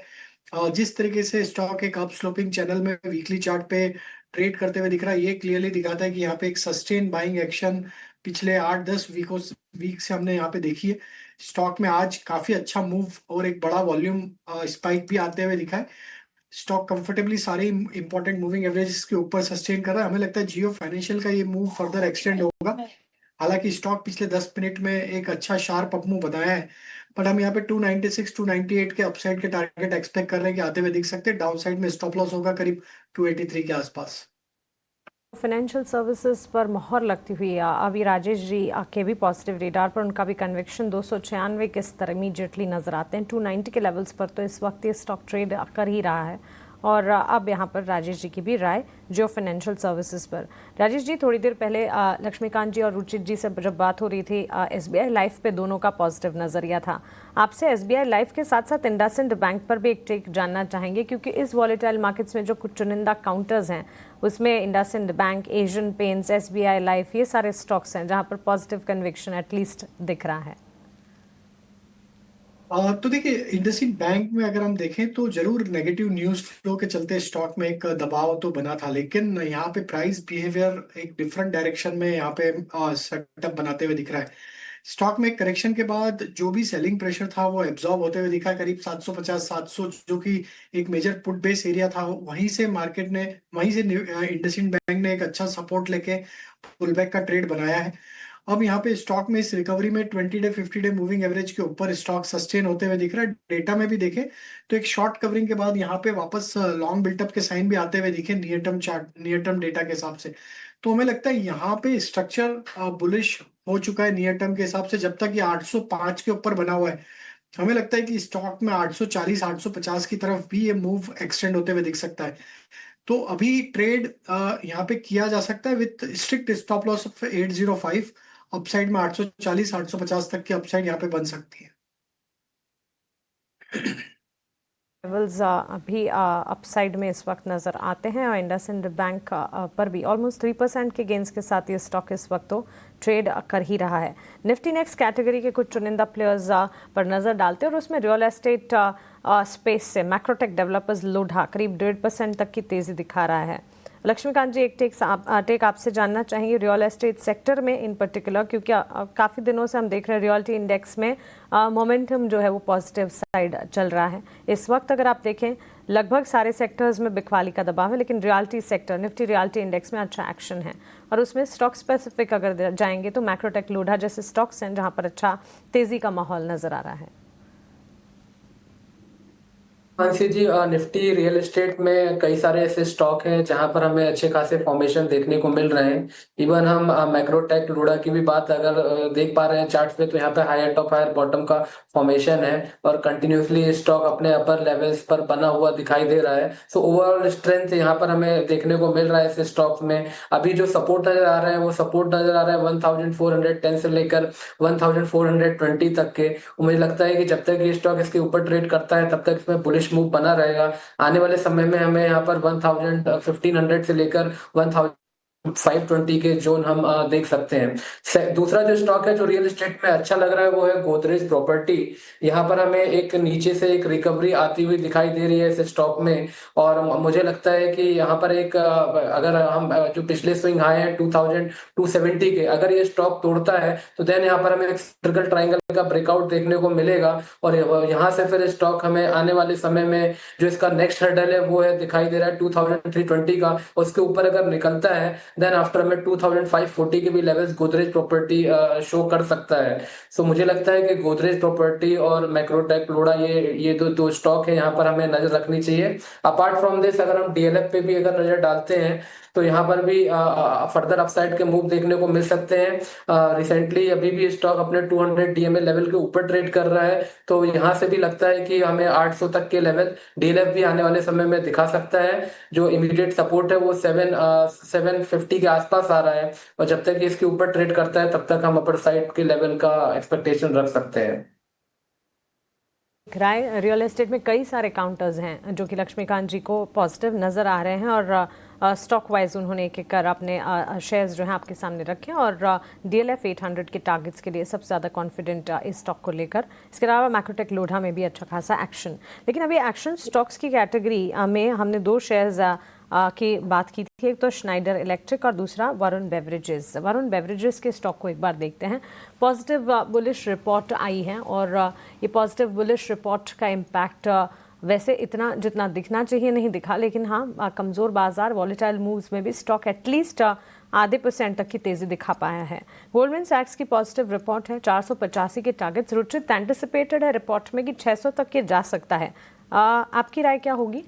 जिस तरीके से स्टॉक एक अप स्लोपिंग चैनल में वीकली चार्ट पे ट्रेड करते हुए दिख रहा है, ये क्लियरली दिखाता है कि यहाँ पे एक सस्टेन बाइंग एक्शन पिछले 8-10 वीक से हमने यहाँ पे देखी है। स्टॉक में आज काफी अच्छा मूव और एक बड़ा वॉल्यूम स्पाइक भी आते हुए दिखा है। स्टॉक कंफर्टेबली सारे इंपॉर्टेंट मूविंग एवरेजेस के ऊपर सस्टेन कर रहा है। हमें लगता है जियो फाइनेंशियल का ये मूव फर्दर एक्सटेंड होगा। हालांकि स्टॉक पिछले 10 मिनट में एक अच्छा शार्प अप मूव बताया है, बट हम यहाँ पे 296 298 के अपसाइड के टारगेट एक्सपेक्ट कर रहे हैं कि आते हुए दिख सकते हैं। डाउन साइड में स्टॉप लॉस होगा करीब 283 के आसपास। फाइनेंशियल सर्विसेज पर मोहर लगती हुई अभी राजेश जी के भी पॉजिटिव रेडार पर, उनका भी कन्विक्शन 296 के स्तर इमीडिएटली नजर आते हैं। 290 के लेवल्स पर तो इस वक्त ये स्टॉक ट्रेड कर ही रहा है। और अब यहाँ पर राजेश जी की भी राय जियो फाइनेंशियल सर्विसेज पर। राजेश जी, थोड़ी देर पहले लक्ष्मीकांत जी और रुचित जी से जब बात हो रही थी, एसबीआई लाइफ पे दोनों का पॉजिटिव नज़रिया था। आपसे एसबीआई लाइफ के साथ साथ इंडसइंड बैंक पर भी एक टेक जानना चाहेंगे, क्योंकि इस वॉलेटाइल मार्केट्स में जो कुछ चुनिंदा काउंटर्स हैं उसमें IndusInd bank, Asian paints, SBI life, ये सारे स्टॉक्स हैं जहाँ पर पॉजिटिव कन्विक्शन एटलीस्ट दिख रहा है। तो देखिए, इंडसइंड बैंक में अगर हम देखें तो जरूर नेगेटिव न्यूज फ्लो के चलते स्टॉक में एक दबाव तो बना था, लेकिन यहाँ पे प्राइस बिहेवियर एक डिफरेंट डायरेक्शन में यहाँ पे सेटअप बनाते हुए दिख रहा है। स्टॉक में करेक्शन के बाद जो भी सेलिंग प्रेशर था वो एब्जॉर्ब होते हुए दिखा है। करीब 750 700 जो कि एक मेजर पुट बेस एरिया था, वहीं से इंडसइंड बैंक ने एक अच्छा सपोर्ट लेके पुल बैक का ट्रेड बनाया है। अब यहाँ पे स्टॉक में इस रिकवरी में 20 डे 50 डे मूविंग एवरेज के ऊपर स्टॉक सस्टेन होते हुए दिख रहा है। डेटा में भी देखें तो एक शॉर्ट कवरिंग के बाद यहाँ पे वापस लॉन्ग बिल्टअप के साइन भी आते हुए दिखे नियर टर्म डेटा के हिसाब से। तो हमें लगता है यहाँ पे स्ट्रक्चर बुलिश हो चुका है नियर टर्म के हिसाब से। जब तक ये 805 के ऊपर बना हुआ है, हमें लगता है कि स्टॉक में 840 850 की तरफ भी ये मूव एक्सटेंड होते हुए दिख सकता है। तो अभी ट्रेड यहाँ पे किया जा सकता है with strict stop loss of 805। Upside में 840 850 तक की अपसाइड यहाँ पे बन सकती है। लेवल्स अभी अपसाइड में इस वक्त नज़र आते हैं और इंडसइंड बैंक पर भी ऑलमोस्ट 3% के गेंस के साथ ये स्टॉक इस वक्त तो ट्रेड कर ही रहा है। निफ्टी नेक्स्ट कैटेगरी के कुछ चुनिंदा प्लेयर्स पर नज़र डालते हैं और उसमें रियल एस्टेट स्पेस से मैक्रोटेक डेवलपर्स लोढ़ा करीब 1.5% तक की तेज़ी दिखा रहा है। लक्ष्मीकांत जी, एक टेक आपसे जानना चाहेंगे रियल एस्टेट सेक्टर में इन पर्टिकुलर, क्योंकि काफ़ी दिनों से हम देख रहे हैं रियल्टी इंडेक्स में मोमेंटम जो है वो पॉजिटिव साइड चल रहा है। इस वक्त अगर आप देखें लगभग सारे सेक्टर्स में बिकवाली का दबाव है, लेकिन realty sector Nifty realty index में अच्छा एक्शन है। और उसमें स्टॉक स्पेसिफिक अगर जाएंगे तो मैक्रोटेक लोढ़ा जैसे स्टॉक्स हैं जहां पर अच्छा तेजी का माहौल नजर आ रहा है। मानसी जी, निफ्टी रियल एस्टेट में कई सारे ऐसे स्टॉक हैं जहां पर हमें अच्छे खासे फॉर्मेशन देखने को मिल रहे हैं। इवन हम मैक्रोटेक लुडा की भी बात अगर देख पा रहे हैं चार्ट्स पे, तो यहाँ पे हायर टॉप हायर बॉटम का फॉर्मेशन है और कंटिन्यूसली स्टॉक अपने अपर लेवल्स पर बना हुआ दिखाई दे रहा है। सो ओवरऑल स्ट्रेंथ यहाँ पर हमें देखने को मिल रहा है इस स्टॉक में। अभी जो सपोर्ट नजर आ रहा है वो सपोर्ट नजर आ रहा है 1410 से लेकर 1420 तक के। मुझे लगता है कि जब तक ये स्टॉक इसके ऊपर ट्रेड करता है तब तक इसमें बुलिश मूव बना रहेगा। आने वाले समय में हमें यहाँ पर 1500 से लेकर 520 के जोन हम देख सकते हैं। दूसरा जो स्टॉक है जो रियल एस्टेट में अच्छा लग रहा है वो है गोदरेज प्रॉपर्टी। यहाँ पर हमें एक नीचे से एक रिकवरी आती हुई दिखाई दे रही है इस स्टॉक में। और मुझे लगता है कि यहाँ पर एक अगर हम जो पिछले स्विंग हाई है 2270 के, अगर ये स्टॉक तोड़ता है तो देन यहाँ पर हमें एक सर्कल ट्रायंगल का ब्रेकआउट देखने को मिलेगा। और यहाँ से फिर स्टॉक हमें आने वाले समय में जो इसका नेक्स्ट हर्डल है वो है दिखाई दे रहा है 2320 का। उसके ऊपर अगर निकलता है देन आफ्टर में 2540 के भी लेवल्स गोदरेज प्रॉपर्टी शो कर सकता है। सो मुझे लगता है कि गोदरेज प्रॉपर्टी और मैक्रोटेक लोड़ा ये दो स्टॉक है यहाँ पर हमें नजर रखनी चाहिए। अपार्ट फ्रॉम दिस अगर हम डीएलएफ पे भी अगर नजर डालते हैं तो यहाँ पर भी फर्दर अपसाइड के मूव देखने को मिल सकते हैं। रिसेंटली अभी भी स्टॉक अपने 200 डीएमए लेवल के ऊपर ट्रेड कर रहा है, तो यहाँ से भी लगता है कि हमें 800 तक के लेवल डीएलएफ भी आने वाले समय में दिखा सकता है। जो इमीडिएट सपोर्ट है वो 750 के आसपास आ रहा है और जब तक ये इसके ऊपर ट्रेड करता है तब तक हम अपर साइड के लेवल का एक्सपेक्टेशन रख सकते हैं। राय रियल एस्टेट में कई सारे काउंटर्स हैं जो कि लक्ष्मीकांत जी को पॉजिटिव नज़र आ रहे हैं और स्टॉक वाइज उन्होंने एक एक कर अपने शेयर्स जो हैं आपके सामने रखे और डीएलएफ 800 के टारगेट्स के लिए सबसे ज़्यादा कॉन्फिडेंट इस स्टॉक को लेकर। इसके अलावा मैक्रोटेक लोढ़ा में भी अच्छा खासा एक्शन। लेकिन अभी एक्शन स्टॉक्स की कैटेगरी में हमने दो शेयर्स की बात की थी, एक तो स्नाइडर इलेक्ट्रिक और दूसरा वरुण बेवरेजेस। वरुण बेवरेजेस के स्टॉक को एक बार देखते हैं। पॉजिटिव बुलिश रिपोर्ट आई है और ये पॉजिटिव बुलिश रिपोर्ट का इम्पैक्ट वैसे इतना जितना दिखना चाहिए नहीं दिखा, लेकिन हाँ कमज़ोर बाजार वॉलेटाइल मूव्स में भी स्टॉक एटलीस्ट आधे % तक की तेज़ी दिखा पाया है। गोल्डमैन सैक्स की पॉजिटिव रिपोर्ट है, 485 के टारगेट्स। रुचित एंटिसिपेटेड है रिपोर्ट में कि 600 तक के जा सकता है। आपकी राय क्या होगी?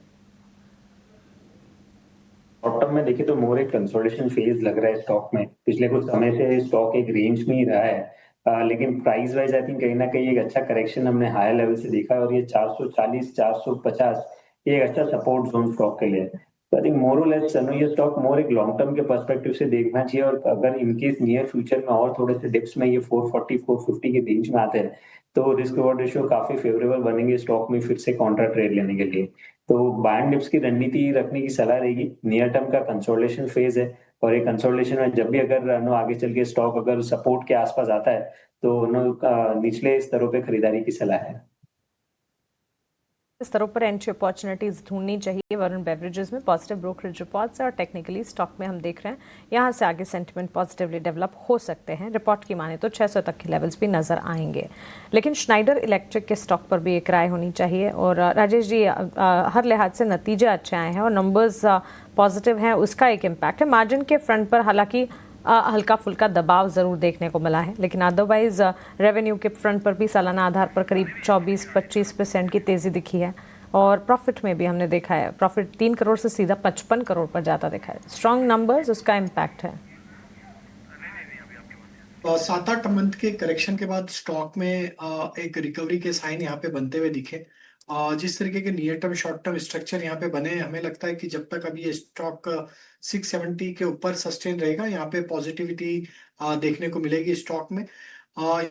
शॉर्ट टर्म में देखें तो मोर एक कंसोलिडेशन फेज लग रहा है स्टॉक में। पिछले कुछ समय से स्टॉक एक रेंज में ही रहा है, लेकिन प्राइस वाइज आई थिंक कहीं ना कहीं एक अच्छा करेक्शन हमने हायर लेवल से देखा है और ये 440 450 ये एक अच्छा सपोर्ट जोन स्टॉक के लिए। तो आई थिंक मोर और लेस चलो ये स्टॉक मोर एक लॉन्ग टर्म के पर्सपेक्टिव से देखना चाहिए और अगर इनकेस नियर फ्यूचर में और थोड़े से डिप्स में ये 440 450 के रेंज में आते हैं तो रिस्क रिवॉर्ड रेशियो काफी फेवरेबल बनेंगे स्टॉक में फिर से काउंटर ट्रेड लेने के लिए। तो बाय एंड डिप्स की रणनीति रखने की सलाह रहेगी। नियर टर्म का कंसोलिडेशन फेज है और ये कंसोलिडेशन में जब भी अगर नो आगे चल के स्टॉक अगर सपोर्ट के आसपास आता है तो नो निचले स्तरों पे खरीदारी की सलाह है। स्तरों पर एंट्री अपॉर्चुनिटीज ढूंढनी चाहिए। वरुण बेवरेजेस में पॉजिटिव ब्रोकरेज रिपोर्ट्स और टेक्निकली स्टॉक में हम देख रहे हैं यहाँ से आगे सेंटिमेंट पॉजिटिवली डेवलप हो सकते हैं। रिपोर्ट की माने तो 600 तक के लेवल्स भी नजर आएंगे। लेकिन स्नाइडर इलेक्ट्रिक के स्टॉक पर भी एक राय होनी चाहिए। और राजेश जी, हर लिहाज से नतीजे अच्छे आए हैं और नंबर्स पॉजिटिव हैं, उसका एक इम्पैक्ट है। मार्जिन के फ्रंट पर हालांकि हल्का फुल्का दबाव ज़रूर देखने को मिला है, लेकिन अदरवाइज रेवेन्यू के फ्रंट पर भी सालाना आधार पर करीब 24-25% की तेज़ी दिखी है। और प्रॉफिट में भी हमने देखा है, प्रॉफिट 3 करोड़ से सीधा 55 करोड़ पर जाता देखा है। स्ट्रॉन्ग नंबर्स, उसका इम्पैक्ट है। 7-8 मंथ के करेक्शन के बाद स्टॉक में एक रिकवरी के साइन यहाँ पे बनते हुए दिखे। जिस तरीके के near term short term structure यहाँ पे बने, हमें लगता है कि जब तक अभी ये स्टॉक 670 के ऊपर सस्टेन रहेगा, यहाँ पे पॉजिटिविटी देखने को मिलेगी स्टॉक में।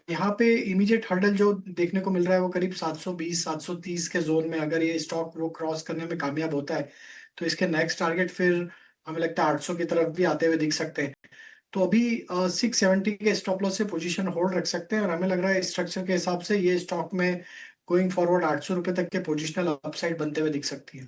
यहाँ पे इमीडिएट हर्डल जो देखने को मिल रहा है वो करीब 720 730 के जोन में। अगर ये स्टॉक वो क्रॉस करने में कामयाब होता है तो इसके नेक्स्ट टारगेट फिर हमें लगता है 800 की तरफ भी आते हुए दिख सकते हैं। तो अभी 670 के स्टॉप लॉस से पोजीशन होल्ड रख सकते हैं और हमें लग रहा है स्ट्रक्चर के हिसाब से ये स्टॉक में गोइंग फॉरवर्ड 800 रुपए तक के पोजिशनल अपसाइड बनते हुए दिख सकती है।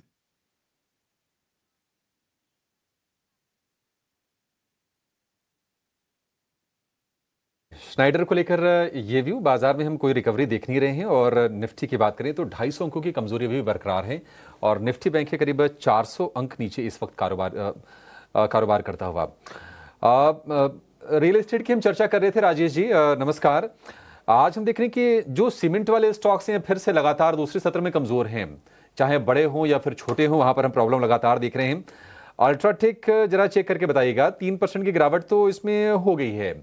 स्नाइडर को लेकर ये व्यू, बाजार में हम कोई रिकवरी देख नहीं रहे हैं। और निफ्टी की बात करें तो 250 अंकों की कमजोरी भी बरकरार है और निफ्टी बैंक के करीब 400 अंक नीचे इस वक्त कारोबार करता हुआ। रियल एस्टेट की हम चर्चा कर रहे थे। राजेश जी नमस्कार। आज हम देख रहे हैं कि जो सीमेंट वाले स्टॉक्स हैं फिर से लगातार दूसरे सत्र में कमजोर हैं, चाहे बड़े हों या फिर छोटे हों, वहां पर हम प्रॉब्लम लगातार देख रहे हैं। अल्ट्राटेक जरा चेक करके बताइएगा, 3% की गिरावट तो इसमें हो गई है,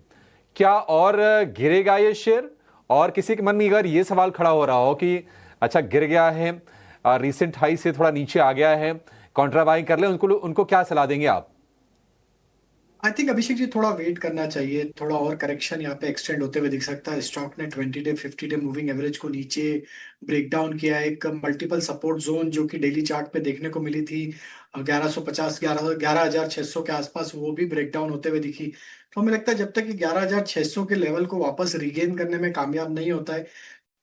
क्या और गिरेगा ये शेयर? और किसी के मन में अगर ये सवाल खड़ा हो रहा हो कि अच्छा गिर गया है, रीसेंट हाई से थोड़ा नीचे आ गया है, कॉन्ट्रा बाइंग कर ले, उनको क्या सलाह देंगे आप? आई थिंक अभिषेक जी थोड़ा वेट करना चाहिए, थोड़ा और करेक्शन यहाँ पे एक्सटेंड होते हुए दिख सकता है। स्टॉक ने 20 डे 50 डे मूविंग एवरेज को नीचे ब्रेक डाउन किया है। एक मल्टीपल सपोर्ट जोन जो कि डेली चार्ट पे देखने को मिली थी 1150 11,600 के आसपास, वो भी ब्रेक डाउन होते हुए दिखी। तो हमें लगता है जब तक कि 11,600 के लेवल को वापस रिगेन करने में कामयाब नहीं होता है,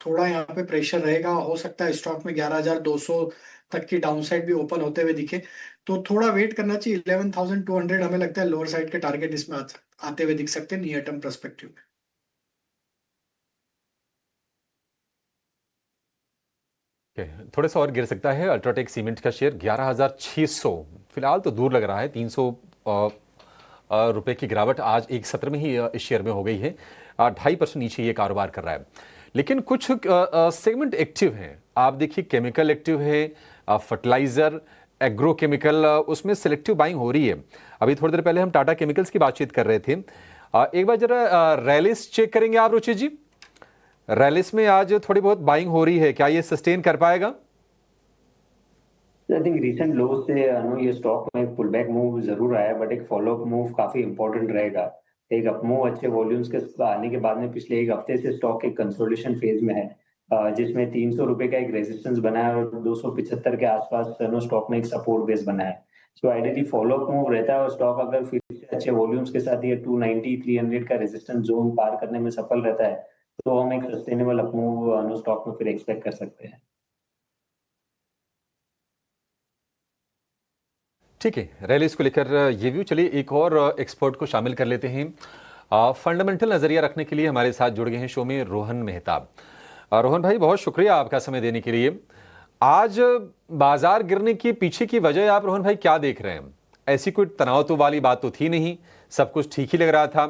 थोड़ा यहाँ पे प्रेशर रहेगा। हो सकता है स्टॉक में 11,200 तक की डाउनसाइड भी ओपन होते हुए दिखे, तो थोड़ा वेट करना चाहिए। 11,200 हमें लगता है लोअर साइड के टारगेट इसमें आते हुए दिख सकते हैं नियर टर्म पर्सपेक्टिव में। थोड़ा सा और गिर सकता है अल्ट्राटेक सीमेंट का शेयर, 11,600 फिलहाल तो दूर लग रहा है। 300 रुपए की गिरावट आज एक सत्र में ही इस शेयर में हो गई है। 2.5% नीचे ये कारोबार कर रहा है। लेकिन कुछ सेगमेंट एक्टिव हैं, आप देखिए केमिकल एक्टिव है, फर्टिलाइजर, एग्रो केमिकल, उसमें सिलेक्टिव बाइंग हो रही है। अभी थोड़ी देर पहले हम टाटा केमिकल्स की बातचीत कर रहे थे। एक बार जरा रैलिस चेक करेंगे आप रुचि जी? रैलिस में आज थोड़ी बहुत बाइंग हो रही है, क्या ये सस्टेन कर पाएगा? आई थिंक रिसेंट लो से ये स्टॉक में पुल बैक मूव जरूर आया, बट एक फॉलो अप मूव काफी इंपॉर्टेंट रहेगा। एक अप मूव अच्छे वॉल्यूम्स के आने के बाद में पिछले एक हफ्ते से स्टॉक एक कंसोलिडेशन फेज में है, जिसमें 300 रुपए का एक रेजिस्टेंस बना है और 275 के आसपास स्टॉक में एक सपोर्ट बेस बना है। So ideally follow up move रहता है और स्टॉक अगर फिर से अच्छे वॉल्यूम्स के साथ ये 290 300 का रेजिस्टेंस जोन पार करने में सफल रहता है, तो हम एक सस्टेनेबल अप मूव स्टॉक में फिर एक्सपेक्ट कर सकते हैं। ठीक है, रैलिस को लेकर ये व्यू। चलिए एक और एक्सपर्ट को शामिल कर लेते हैं। फंडामेंटल नजरिया रखने के लिए हमारे साथ जुड़ गए हैं शो में रोहन मेहता। रोहन भाई बहुत शुक्रिया आपका समय देने के लिए। आज बाजार गिरने के पीछे की वजह आप रोहन भाई क्या देख रहे हैं? ऐसी कोई तनाव तो वाली बात तो थी नहीं, सब कुछ ठीक ही लग रहा था।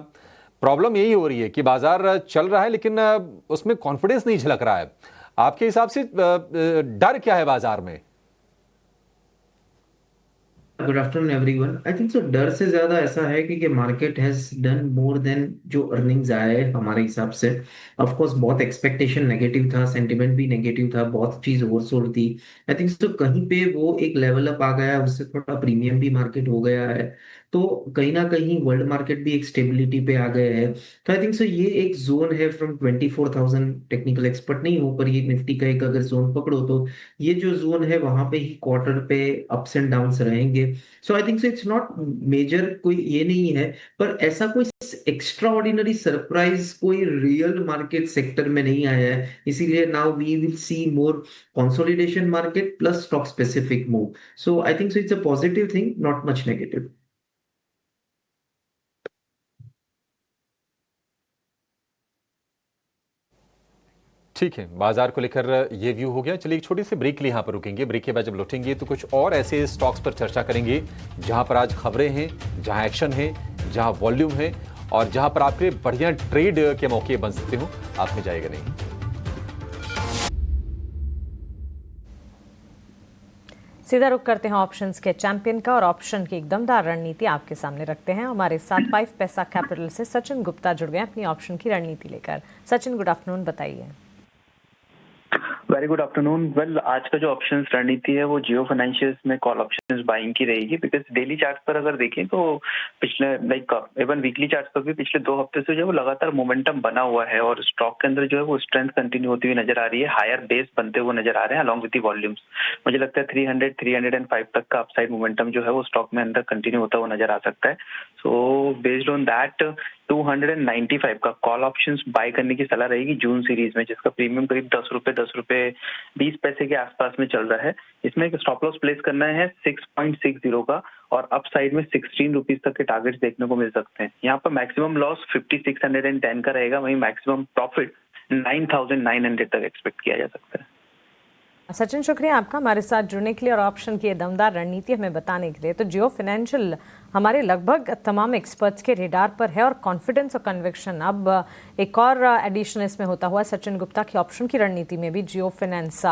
प्रॉब्लम यही हो रही है कि बाजार चल रहा है लेकिन उसमें कॉन्फिडेंस नहीं झलक रहा है। आपके हिसाब से डर क्या है बाजार में? Good afternoon everyone. आई थिंक सो डर से ज्यादा ऐसा है कि market has done more than जो अर्निंग्स आए हमारे हिसाब से। ऑफ कोर्स बहुत एक्सपेक्टेशन नेगेटिव था, सेंटिमेंट भी नेगेटिव था, बहुत चीज ओवरसोल्ड थी। आई थिंक सो कहीं पे वो एक लेवल अप आ गया, उससे थोड़ा प्रीमियम भी मार्केट हो गया है, तो कहीं ना कहीं वर्ल्ड मार्केट भी एक स्टेबिलिटी पे आ गए हैं। तो आई थिंक सो ये एक जोन है फ्रॉम 24,000, टेक्निकल एक्सपर्ट नहीं हो पर ये निफ्टी का एक अगर जोन पकड़ो तो ये जो जोन है वहां पे ही क्वार्टर पे अप्स एंड डाउन्स रहेंगे। So I think so it's not major, कोई ये नहीं है, पर ऐसा कोई एक्स्ट्रा ऑर्डिनरी सरप्राइज कोई रियल मार्केट सेक्टर में नहीं आया है। इसीलिए now we will see more consolidation market plus stock specific move. So I think so it's a positive thing, not much negative. ठीक है, बाजार को लेकर ये व्यू हो गया। चलिए एक छोटी सी ब्रेक के लिए यहाँ पर रुकेंगे। ब्रेक के बाद जब लौटेंगे तो कुछ और ऐसे स्टॉक्स पर चर्चा करेंगे जहां पर आज खबरें हैं, जहां एक्शन है, जहां वॉल्यूम है और जहां पर आपके बढ़िया ट्रेड के मौके बन सकते हो। आपने जाएगा नहीं। सीधा रुख करते हैं ऑप्शंस के चैंपियन का और ऑप्शन की एक दमदार रणनीति आपके सामने रखते हैं। हमारे साथ 5 पैसा कैपिटल से सचिन गुप्ता जुड़ गए अपनी ऑप्शन की रणनीति लेकर। सचिन गुड आफ्टरनून, बताइए। Very good afternoon. वेल, आज का जो ऑप्शंस रणनीति है वो जियो फाइनेंशियल्स में कॉल ऑप्शंस बाइंग की रहेगी, बिकॉज डेली चार्ट पर अगर देखें तो पिछले इवन वीकली चार्ट पर भी पिछले 2 हफ्ते से जो है वो लगातार मोमेंटम बना हुआ है और स्टॉक के अंदर जो है वो स्ट्रेंथ कंटिन्यू होती हुई नजर आ रही है, हायर बेस बनते हुए नजर आ रहे हैं अलॉन्ग विद द वॉल्यूम्स। मुझे लगता है 300 305 तक का अपसाइड मोमेंटम जो है वो स्टॉक में अंदर कंटिन्यू होता हुआ नजर आ सकता है। सो बेस्ड ऑन दैट 295 का कॉल ऑप्शंस बाय करने की सलाह रहेगी जून सीरीज में, जिसका प्रीमियम करीब 10 रुपए 20 पैसे के आसपास में चल रहा है। इसमें एक स्टॉप लॉस प्लेस करना है 6.60 का और अप साइड में 16 रुपीज तक के टारगेट्स देखने को मिल सकते हैं। यहाँ पर मैक्सिमम लॉस 5610 का रहेगा, वहीं मैक्सिमम प्रॉफिट 9900 तक एक्सपेक्ट किया जा सकता है। सचिन, शुक्रिया आपका हमारे साथ जुड़ने के लिए और ऑप्शन की ये दमदार रणनीति हमें बताने के लिए। तो जियो फाइनेंशियल हमारे लगभग तमाम एक्सपर्ट्स के रेडार पर है और कॉन्फिडेंस और कन्विक्शन। अब एक और एडिशन इसमें होता हुआ सचिन गुप्ता की ऑप्शन की रणनीति में भी जियो फाइनेंस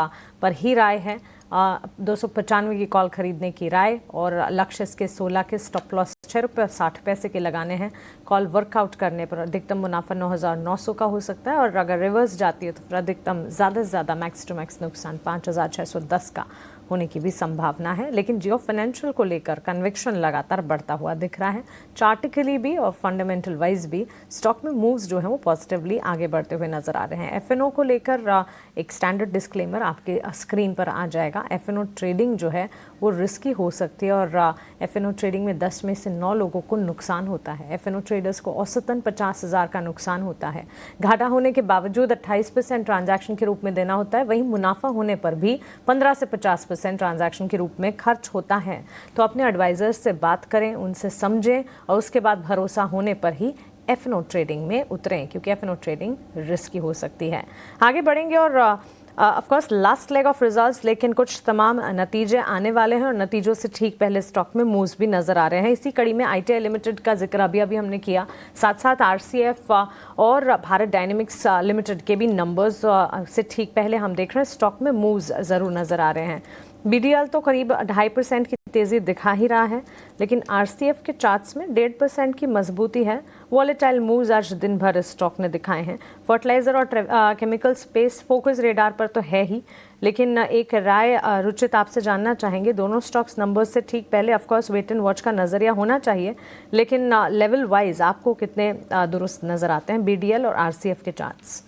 पर ही राय है। 295 की कॉल खरीदने की राय और लक्ष्य इसके 16 के, स्टॉप लॉस 6 रुपये और 60 पैसे के लगाने हैं। कॉल वर्कआउट करने पर अधिकतम मुनाफा 9,900 का हो सकता है और अगर रिवर्स जाती है तो फिर अधिकतम ज़्यादा से ज़्यादा मैक्स टू मैक्स नुकसान 5,610 का होने की भी संभावना है। लेकिन जियो फाइनेंशियल को लेकर कन्विक्शन लगातार बढ़ता हुआ दिख रहा है। चार्टिकली भी और फंडामेंटल वाइज भी स्टॉक में मूव्स जो हैं वो पॉजिटिवली आगे बढ़ते हुए नजर आ रहे हैं। एफएनओ को लेकर एक स्टैंडर्ड डिस्क्लेमर आपके स्क्रीन पर आ जाएगा। एफएनओ ट्रेडिंग जो है वो रिस्की हो सकती है और एफएनओ ट्रेडिंग में 10 में से 9 लोगों को नुकसान होता है। एफएनओ ट्रेडर्स को औसतन 50,000 का नुकसान होता है। घाटा होने के बावजूद 28% ट्रांजैक्शन के रूप में देना होता है, वहीं मुनाफा होने पर भी 15 से 50% ट्रांजैक्शन के रूप में खर्च होता है। तो अपने एडवाइजर्स से बात करें, उनसे समझें और उसके बाद भरोसा होने पर ही एफएनओ ट्रेडिंग में उतरें, क्योंकि एफएनओ ट्रेडिंग रिस्की हो सकती है। आगे बढ़ेंगे और of course last leg of results, लेकिन कुछ तमाम नतीजे आने वाले हैं और नतीजों से ठीक पहले स्टॉक में मूव्स भी नजर आ रहे हैं। इसी कड़ी में आईटीआई लिमिटेड का जिक्र अभी हमने किया, साथ साथ आरसीएफ और भारत डायनेमिक्स लिमिटेड के भी नंबर्स से ठीक पहले हम देख रहे हैं स्टॉक में मूव्स ज़रूर नजर आ रहे हैं। बीडीएल तो करीब 2.5% की तेज़ी दिखा ही रहा है, लेकिन आरसीएफ के चार्ट्स में 1.5% की मजबूती है। वॉलेटाइल मूव्स आज दिन भर स्टॉक ने दिखाए हैं। फर्टिलाइजर और केमिकल स्पेस फोकस रेडार पर तो है ही, लेकिन एक राय रुचित आपसे जानना चाहेंगे। दोनों स्टॉक्स नंबर्स से ठीक पहले ऑफकोर्स वेट एंड वॉच का नज़रिया होना चाहिए, लेकिन लेवल वाइज आपको कितने दुरुस्त नज़र आते हैं बीडीएल और आरसीएफ के चार्ट्स?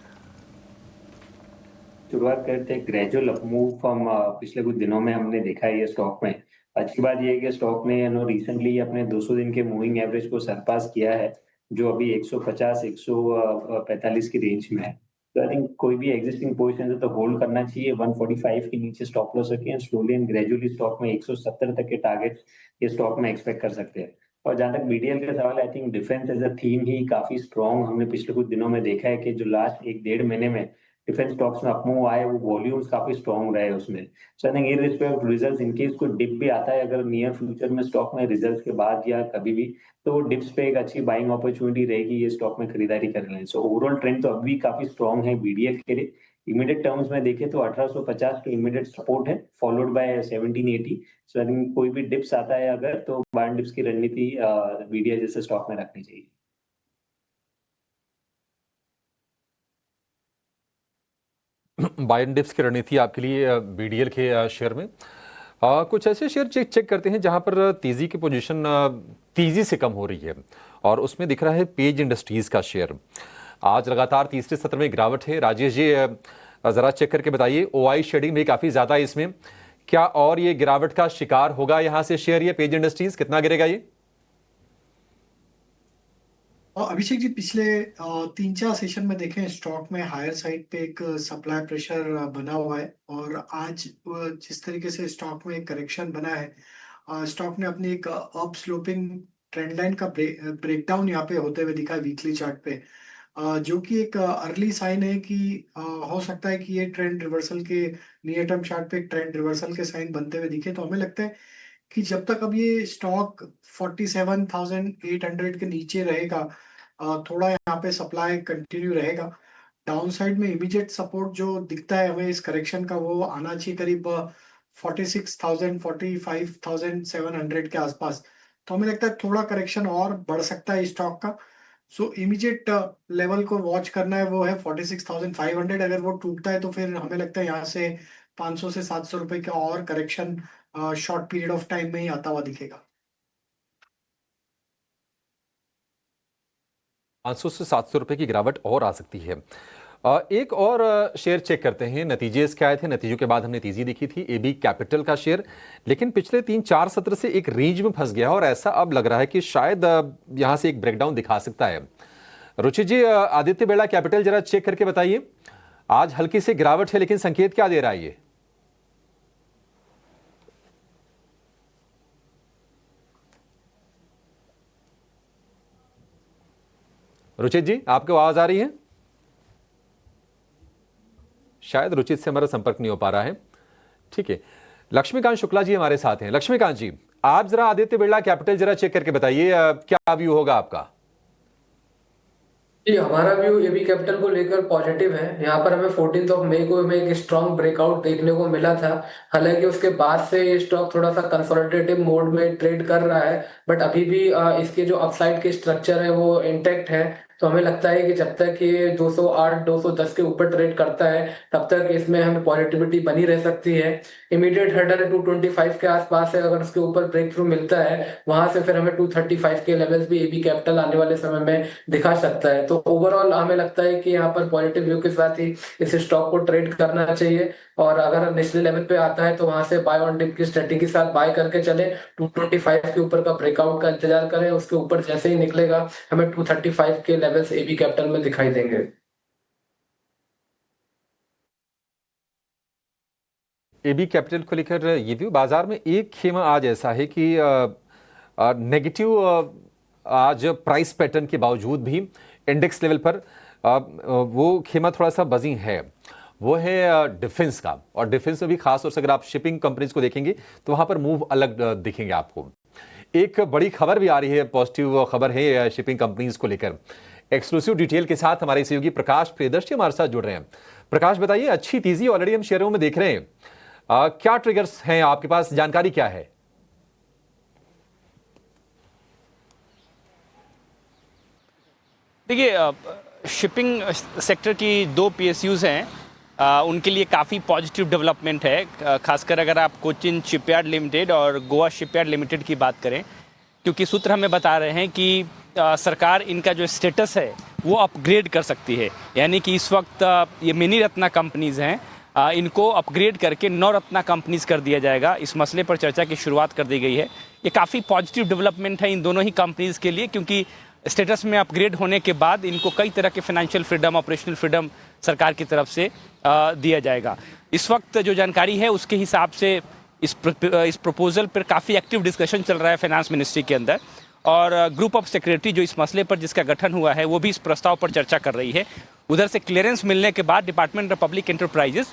शुरुआत करते हैं ग्रेजुअल अपमूव हम पिछले कुछ दिनों में हमने देखा है ये स्टॉक में। अच्छी बात ये है कि स्टॉक ने रिसेंटली अपने 200 दिन के मूविंग एवरेज को सरपास किया है, जो अभी 150-145 की रेंज में है। तो आई थिंक कोई भी एग्जिस्टिंग पोजीशन है तो होल्ड करना चाहिए। 145 के नीचे स्टॉप लॉस रखें and slowly and gradually stock में 170 तक के टारगेट्स ये स्टॉक में एक्सपेक्ट कर सकते हैं। और जहां तक बीडीएल का सवाल, I think defence as a theme ही काफी स्ट्रॉन्ग हमने पिछले कुछ दिनों में देखा है कि जो लास्ट 1-1.5 महीने में डिफेंस स्टॉक्स में अपमूव आए, वो वॉल्यूम्स काफी स्ट्रॉन्ग रहे उसमें। So I think irrespective of results, in case कोई डिप भी आता है अगर नियर फ्यूचर में स्टॉक में रिजल्ट्स के बाद या कभी भी, तो वो डिप्स पे एक अच्छी बाइंग अपॉर्चुनिटी रहेगी ये स्टॉक में खरीदारी कर लें। सो ओवरऑल ट्रेंड तो अभी काफी स्ट्रॉन्ग है बीडीएल के लिए। इमीडिएट टर्म्स में देखें तो 1850 तो इमीडिएट सपोर्ट है, followed by 1780। So I think कोई भी डिप्स आता है अगर, तो बाय डिप्स की रणनीति बीडीएल जैसे स्टॉक में रखनी चाहिए। बाय एंड डिप्स की रणनीति आपके लिए बीडीएल के शेयर में कुछ ऐसे शेयर चेक करते हैं जहां पर तेजी की पोजीशन तेजी से कम हो रही है, और उसमें दिख रहा है पेज इंडस्ट्रीज का शेयर। आज लगातार तीसरे सत्र में गिरावट है। राजेश जी जरा चेक करके बताइए, ओआई शेडिंग भी काफी ज्यादा है इसमें, क्या और ये गिरावट का शिकार होगा यहां से शेयर, ये पेज इंडस्ट्रीज कितना गिरेगा ये? अभिषेक जी, पिछले 3-4 सेशन में देखें स्टॉक में हायर साइड पे एक सप्लाई प्रेशर बना हुआ है, और आज जिस तरीके से स्टॉक में एक करेक्शन बना है, स्टॉक ने अपनी एक अप स्लोपिंग ट्रेंड लाइन का ब्रेकडाउन यहाँ पे होते हुए दिखा है वीकली चार्ट पे, जो कि एक अर्ली साइन है कि हो सकता है कि ये ट्रेंड रिवर्सल के नियर टर्म चार्ट पे एक ट्रेंड रिवर्सल के साइन बनते हुए दिखे। तो हमें लगता है कि जब तक अब ये स्टॉक 47,800 के नीचे रहेगा, थोड़ा यहाँ पे सप्लाई कंटिन्यू रहेगा। डाउन साइड में इमीडिएट सपोर्ट जो दिखता है हमें इस करेक्शन का, वो आना चाहिए करीब 46,000 45,700 के आसपास। तो हमें लगता है थोड़ा करेक्शन और बढ़ सकता है स्टॉक का। सो इमीडिएट लेवल को वॉच करना है, वो है 46,500। अगर वो टूटता है तो फिर हमें लगता है यहाँ से 500 से 700 रुपए का और correction short period of time में ही आता हुआ दिखेगा। 500 से 700 रुपए की गिरावट और आ सकती है। एक और शेयर चेक करते हैं, नतीजे इसके आए थे, नतीजों के बाद हमने तेजी देखी थी एबी कैपिटल का शेयर, लेकिन पिछले 3-4 सत्र से एक रेंज में फंस गया और ऐसा अब लग रहा है कि शायद यहां से एक ब्रेकडाउन दिखा सकता है। रुचि जी, आदित्य बिरला कैपिटल जरा चेक करके बताइए, आज हल्की सी गिरावट है लेकिन संकेत क्या दे रहा है ये? रुचित जी, आपको आवाज आ रही है? शायद रुचित से हमारा संपर्क नहीं हो पा रहा है। ठीक है, लक्ष्मीकांत शुक्ला जी हमारे साथ हैं। लक्ष्मीकांत जी, आप जरा आदित्य बिरला कैपिटल जरा चेक करके बताइए क्या व्यू होगा आपका? जी, हमारा व्यू एबी कैपिटल को लेकर पॉजिटिव है। यहाँ पर हमें 14 मई को हमें एक स्ट्रॉन्ग ब्रेकआउट देखने को मिला था। हालांकि उसके बाद से ये स्टॉक थोड़ा सा कंसोलिडेटिव मोड में ट्रेड कर रहा है, बट अभी भी इसके जो अपसाइड के स्ट्रक्चर है वो इंटेक्ट है। तो हमें लगता है कि जब तक ये 208 210 के ऊपर ट्रेड करता है तब तक इसमें हमें पॉजिटिविटी बनी रह सकती है। इमीडिएट हर्डल 225 के आसपास है, अगर उसके ऊपर ब्रेक थ्रू मिलता है वहां से फिर हमें 235 के लेवल्स भी एबी कैपिटल आने वाले समय में दिखा सकता है। तो ओवरऑल हमें लगता है कि यहाँ पर पॉजिटिव व्यू के साथ ही इस स्टॉक को ट्रेड करना चाहिए, और अगर निचले लेवल पे आता है तो वहां से बाय ऑन डिप की स्ट्रेटेजी के साथ बाय करके चले। 225 के ऊपर का ब्रेकआउट का इंतजार करें, उसके ऊपर जैसे ही निकलेगा हमें 235 के लेवल्स एबी कैपिटल में दिखाई देंगे। एबी कैपिटल को लेकर ये व्यू, बाजार में एक खेमा आज ऐसा है कि नेगेटिव आज प्राइस पैटर्न के बावजूद भी इंडेक्स लेवल पर वो खेमा थोड़ा सा बजी है, वो है डिफेंस का। और डिफेंस में भी खास तौर से अगर आप शिपिंग कंपनीज को देखेंगे तो वहां पर मूव अलग दिखेंगे आपको। एक बड़ी खबर भी आ रही है, पॉजिटिव खबर है शिपिंग कंपनीज को लेकर। एक्सक्लूसिव डिटेल के साथ हमारे सहयोगी प्रकाश प्रियदर्शी हमारे साथ जुड़ रहे हैं। प्रकाश, बताइए, अच्छी तेजी ऑलरेडी हम शेयरों में देख रहे हैं, क्या ट्रिगर्स हैं आपके पास, जानकारी क्या है? देखिए, शिपिंग सेक्टर की दो पीएसयूज हैं, उनके लिए काफ़ी पॉजिटिव डेवलपमेंट है। खासकर अगर आप कोचिन शिपयार्ड लिमिटेड और गोवा शिपयार्ड लिमिटेड की बात करें, क्योंकि सूत्र हमें बता रहे हैं कि सरकार इनका जो स्टेटस है वो अपग्रेड कर सकती है। यानी कि इस वक्त ये मिनी रत्ना कंपनीज हैं, इनको अपग्रेड करके नवरत्ना कंपनीज कर दिया जाएगा। इस मसले पर चर्चा की शुरुआत कर दी गई है। ये काफ़ी पॉजिटिव डेवलपमेंट है इन दोनों ही कंपनीज के लिए, क्योंकि स्टेटस में अपग्रेड होने के बाद इनको कई तरह के फाइनेंशियल फ्रीडम, ऑपरेशनल फ्रीडम सरकार की तरफ से दिया जाएगा। इस वक्त जो जानकारी है उसके हिसाब से इस प्रपोजल पर काफ़ी एक्टिव डिस्कशन चल रहा है फाइनेंस मिनिस्ट्री के अंदर, और ग्रुप ऑफ सेक्रेटरी जो इस मसले पर जिसका गठन हुआ है वो भी इस प्रस्ताव पर चर्चा कर रही है। उधर से क्लियरेंस मिलने के बाद डिपार्टमेंट ऑफ पब्लिक एंटरप्राइजेस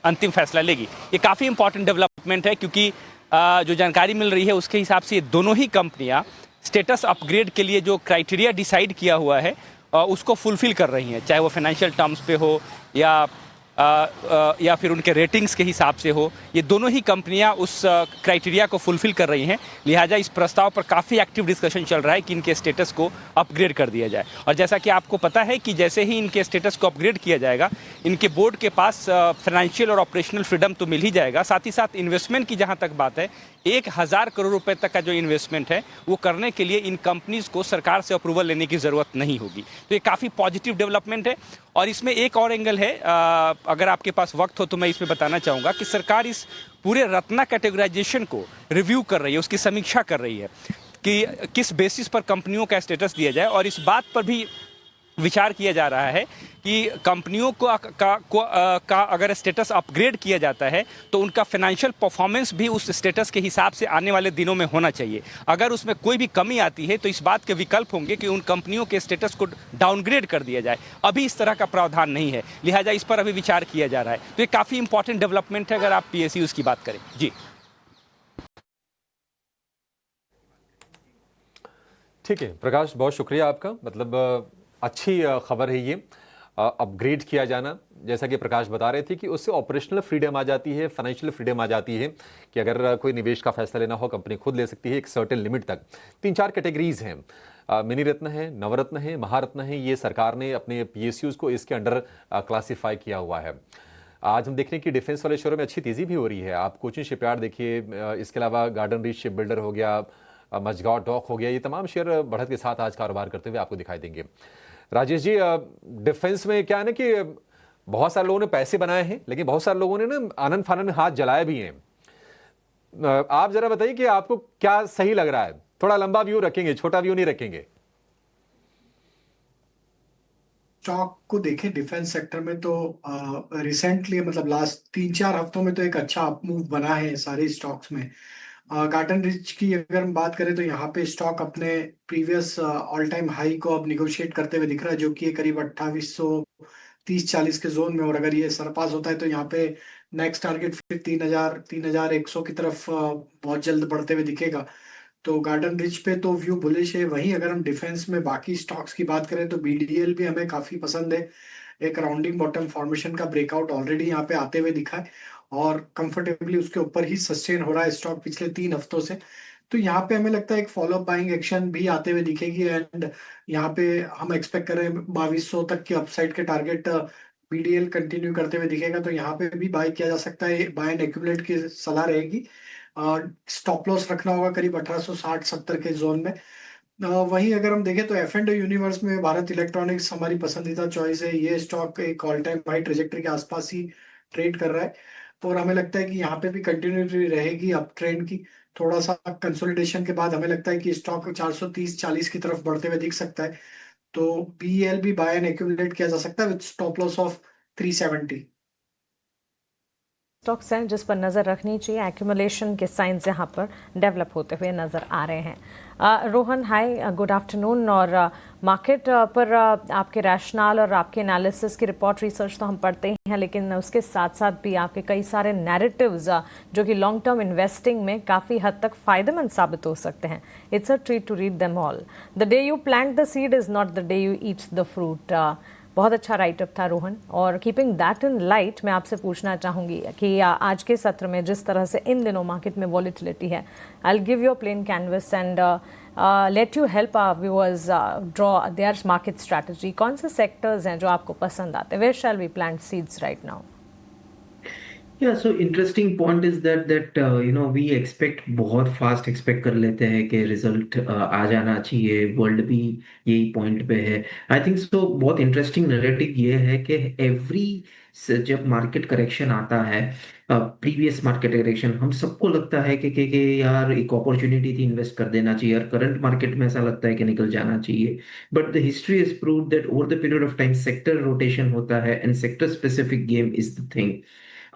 अंतिम फैसला लेगी। ये काफ़ी इंपॉर्टेंट डेवलपमेंट है, क्योंकि जो जानकारी मिल रही है उसके हिसाब से ये दोनों ही कंपनियां स्टेटस अपग्रेड के लिए जो क्राइटेरिया डिसाइड किया हुआ है उसको फुलफिल कर रही हैं, चाहे वो फाइनेंशियल टर्म्स पे हो या फिर उनके रेटिंग्स के हिसाब से हो। ये दोनों ही कंपनियां उस क्राइटेरिया को फुलफिल कर रही हैं। लिहाजा इस प्रस्ताव पर काफ़ी एक्टिव डिस्कशन चल रहा है कि इनके स्टेटस को अपग्रेड कर दिया जाए। और जैसा कि आपको पता है कि जैसे ही इनके स्टेटस को अपग्रेड किया जाएगा, इनके बोर्ड के पास फाइनेंशियल और ऑपरेशनल फ्रीडम तो मिल ही जाएगा, साथ ही साथ इन्वेस्टमेंट की जहाँ तक बात है, 1000 करोड़ रुपए तक का जो इन्वेस्टमेंट है वो करने के लिए इन कंपनीज को सरकार से अप्रूवल लेने की ज़रूरत नहीं होगी। तो ये काफ़ी पॉजिटिव डेवलपमेंट है। और इसमें एक और एंगल है, अगर आपके पास वक्त हो तो मैं इसमें बताना चाहूँगा कि सरकार इस पूरे रत्ना कैटेगराइजेशन को रिव्यू कर रही है, उसकी समीक्षा कर रही है कि किस बेसिस पर कंपनियों का स्टेटस दिया जाए। और इस बात पर भी विचार किया जा रहा है कि कंपनियों का अगर स्टेटस अपग्रेड किया जाता है तो उनका फाइनेंशियल परफॉर्मेंस भी उस स्टेटस के हिसाब से आने वाले दिनों में होना चाहिए। अगर उसमें कोई भी कमी आती है तो इस बात के विकल्प होंगे कि उन कंपनियों के स्टेटस को डाउनग्रेड कर दिया जाए। अभी इस तरह का प्रावधान नहीं है, लिहाजा इस पर अभी विचार किया जा रहा है। तो ये काफ़ी इंपॉर्टेंट डेवलपमेंट है अगर आप पीएसयूज की बात करें। जी ठीक है प्रकाश, बहुत शुक्रिया आपका। मतलब अच्छी खबर है ये अपग्रेड किया जाना। जैसा कि प्रकाश बता रहे थे कि उससे ऑपरेशनल फ्रीडम आ जाती है, फाइनेंशियल फ्रीडम आ जाती है कि अगर कोई निवेश का फैसला लेना हो कंपनी खुद ले सकती है एक सर्टेन लिमिट तक। 3-4 कैटेगरीज हैं, मिनी रत्न है, नवरत्न है, महारत्न है, ये सरकार ने अपने पीएसयूज को इसके अंडर क्लासीफाई किया हुआ है। आज हम देख रहे हैं कि डिफेंस वाले शेयरों में अच्छी तेजी भी हो रही है। आप कोचिन शिपयार्ड देखिए, इसके अलावा गार्डन रीच शिप बिल्डर हो गया, मझगांव डॉक हो गया, ये तमाम शेयर बढ़त के साथ आज कारोबार करते हुए आपको दिखाई देंगे। राजेश जी, डिफेंस में क्या है ना कि बहुत सारे लोगों ने पैसे बनाए हैं, लेकिन बहुत सारे लोगों ने ना आनंद फानंद में हाथ जलाए भी हैं। आप जरा बताइए कि आपको क्या सही लग रहा है? थोड़ा लंबा व्यू रखेंगे, छोटा व्यू नहीं रखेंगे। स्टॉक को देखें डिफेंस सेक्टर में तो रिसेंटली मतलब लास्ट 3-4 हफ्तों में तो एक अच्छा अप मूव बना है सारे स्टॉक्स में। गार्डन रिच की अगर हम बात करें तो यहाँ पे स्टॉक अपने प्रीवियस ऑल टाइम हाई को अब निगोशिएट करते हुए दिख रहा है, जो कि करीब 2830-40 के जोन में, और अगर ये सरपास होता है तो यहाँ पे नेक्स्ट टारगेट फिर 3100 की तरफ बहुत जल्द बढ़ते हुए दिखेगा। तो गार्डन रिच पे तो व्यू बुलिश है। वहीं अगर हम डिफेंस में बाकी स्टॉक्स की बात करें तो बीडीएल भी हमें काफी पसंद है। एक राउंडिंग बॉटम फॉर्मेशन का ब्रेकआउट ऑलरेडी यहाँ पे आते हुए दिखा है और कंफर्टेबली उसके ऊपर ही सस्टेन हो रहा है स्टॉक पिछले 3 हफ्तों से। तो यहाँ पे हमें लगता है एक फॉलो अप बाइंग एक्शन भी आते हुए दिखेगी, एंड यहाँ पे हम एक्सपेक्ट कर रहे हैं 2200 तक के अपसाइड के टारगेट बीडीएल कंटिन्यू करते हुए दिखेगा। तो यहाँ पे भी बाय किया जा सकता है, बाय एंड एक्यूमुलेट की सलाह रहेगी। स्टॉप लॉस रखना होगा करीब 1860-70 के जोन में। वहीं अगर हम देखें तो एफ एंड यूनिवर्स में भारत इलेक्ट्रॉनिक्स हमारी पसंदीदा चॉइस है। ये स्टॉक एक ऑल टाइम हाई ट्रेजेक्टरी के आसपास ही ट्रेड कर रहा है और हमें लगता है कि यहाँ पे भी कंटिन्यूटी रहेगी अप ट्रेंड की। थोड़ा सा कंसोलिडेशन के बाद हमें लगता है कि स्टॉक 430-40 की तरफ बढ़ते हुए दिख सकता है। तो बीएल भी बाय एंड एक्यूमुलेट किया जा सकता है with stop loss of 370। Stocks हैं जिस पर नज़र रखनी चाहिए, एक्यूमुलेशन के साइंस यहाँ पर डेवलप होते हुए नज़र आ रहे हैं। रोहन हाय, गुड आफ्टरनून। और मार्केट पर आपके रैशनल और आपके एनालिसिस की रिपोर्ट रिसर्च तो हम पढ़ते ही हैं, लेकिन उसके साथ साथ भी आपके कई सारे नैरेटिव्स जो कि लॉन्ग टर्म इन्वेस्टिंग में काफ़ी हद तक फ़ायदेमंद साबित हो सकते हैं। It's a treat to read them all. The day you plant the seed is not the day you eat the fruit. बहुत अच्छा राइटअप था रोहन। और कीपिंग दैट इन लाइट, मैं आपसे पूछना चाहूँगी कि आज के सत्र में जिस तरह से इन दिनों मार्केट में वॉलिटिलिटी है, I will give you a plain canvas and let you help our viewers draw their market strategy. कौन से सेक्टर्स हैं जो आपको पसंद आते हैं? Where shall we plant seeds right now? Yeah, so interesting point is that we expect बहुत fast expect कर लेते हैं कि रिजल्ट आ जाना चाहिए, वर्ल्ड भी यही पॉइंट पे है। आई थिंक सो बहुत इंटरेस्टिंग नैरेटिव ये है कि जब मार्केट करेक्शन आता है, प्रीवियस मार्केट करेक्शन, हम सबको लगता है कि यार एक अपॉर्चुनिटी थी, इन्वेस्ट कर देना चाहिए, और करंट मार्केट में ऐसा लगता है कि निकल जाना चाहिए। But the history is prove that over the period of time sector rotation होता है and sector specific game is the thing.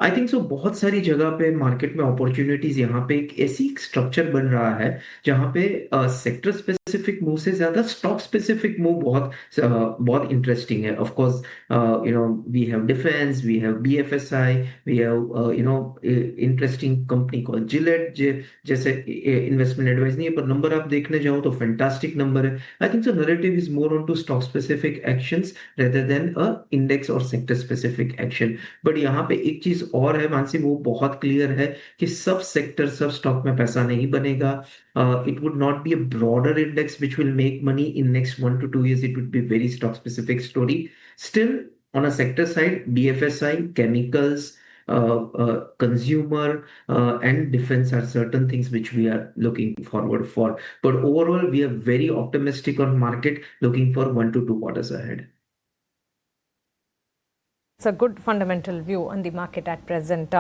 I think सो बहुत सारी जगह पे मार्केट में अपॉर्चुनिटीज, यहाँ पे एक ऐसी स्ट्रक्चर बन रहा है जहाँ पे सेक्टर स्पेसिफिक मूव से ज्यादा स्टॉक स्पेसिफिक मूव बहुत इंटरेस्टिंग है। Of course we have defence, we have BFSI, we have interesting company called Gillette, जैसे इन्वेस्टमेंट एडवाइस नहीं है पर नंबर आप देखने जाओ तो फैंटास्टिक नंबर है। I think so narrative is more on to stock specific actions rather than a index और सेक्टर स्पेसिफिक एक्शन। बट यहाँ पे एक चीज और है मानसी, वो बहुत क्लियर है कि सब सेक्टर सब स्टॉक में पैसा नहीं बनेगा। It would not be a broader index which will make money in next 1 to 2 years. It would be very stock specific story. Still on a sector side, BFSI, chemicals, consumer, and defense are certain things which we are looking forward for. But overall, we are very optimistic on market, looking for 1 to 2 quarters ahead. It's a good fundamental view on the market at present.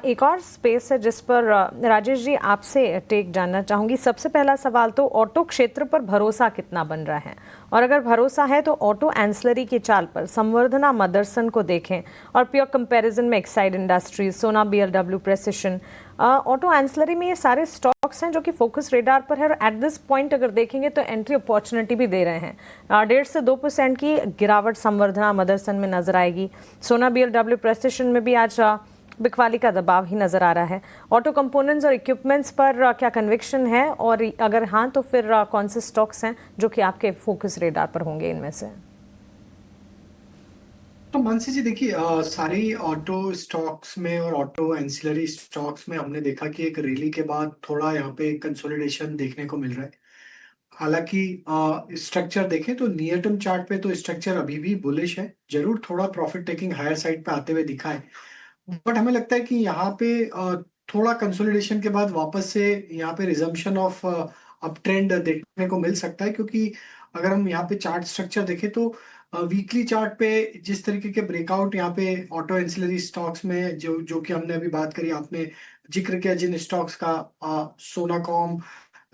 एक और space है जिस पर राजेश जी आपसे take जानना चाहूँगी। सबसे पहला सवाल तो ऑटो क्षेत्र पर भरोसा कितना बन रहा है, और अगर भरोसा है तो ऑटो एंसलरी की चाल पर संवर्धना मदरसन को देखें, और प्योर कंपैरिजन में एक्साइड इंडस्ट्रीज, सोना बीएलडब्ल्यू, प्रेसिशन, ऑटो एंसलरी में ये सारे स्टॉक्स हैं जो कि फोकस रेडार पर है। और एट दिस पॉइंट अगर देखेंगे तो एंट्री अपॉर्चुनिटी भी दे रहे हैं। 1.5 से 2% की गिरावट संवर्धना मदरसन में नजर आएगी। सोना बीएलडब्ल्यू, प्रेसिशन में भी आज बिकवाली का दबाव ही नजर आ रहा है। ऑटो कंपोनेंट्स और इक्विपमेंट्स पर क्या कन्विक्शन है, और अगर हाँ तो फिर कौन से स्टॉक्स हैं जो कि आपके फोकस रेडार पर होंगे इनमें से? तो मानसी जी देखिए, सारी ऑटो स्टॉक्स में और ऑटो एंसिलरी स्टॉक्स में हमने देखा कि एक रैली के बाद थोड़ा यहाँ पे कंसोलिडेशन देखने को मिल रहा है। हालांकि स्ट्रक्चर देखें तो नियर टर्म चार्ट पे तो स्ट्रक्चर अभी भी बुलिश है, जरूर थोड़ा प्रॉफिट टेकिंग हायर साइड पे आते हुए दिखा है। बट हमें लगता है कि यहाँ पे थोड़ा कंसोलिडेशन के बाद वापस से यहाँ पे रिजम्पशन ऑफ अप ट्रेंड देखने को मिल सकता है, क्योंकि अगर हम यहाँ पे चार्ट स्ट्रक्चर देखें तो वीकली चार्ट पे जिस तरीके के ब्रेकआउट यहाँ पे ऑटो एंसिलरी स्टॉक्स में जो कि हमने अभी बात करी, आपने जिक्र किया जिन स्टॉक्स का, सोनाकॉम,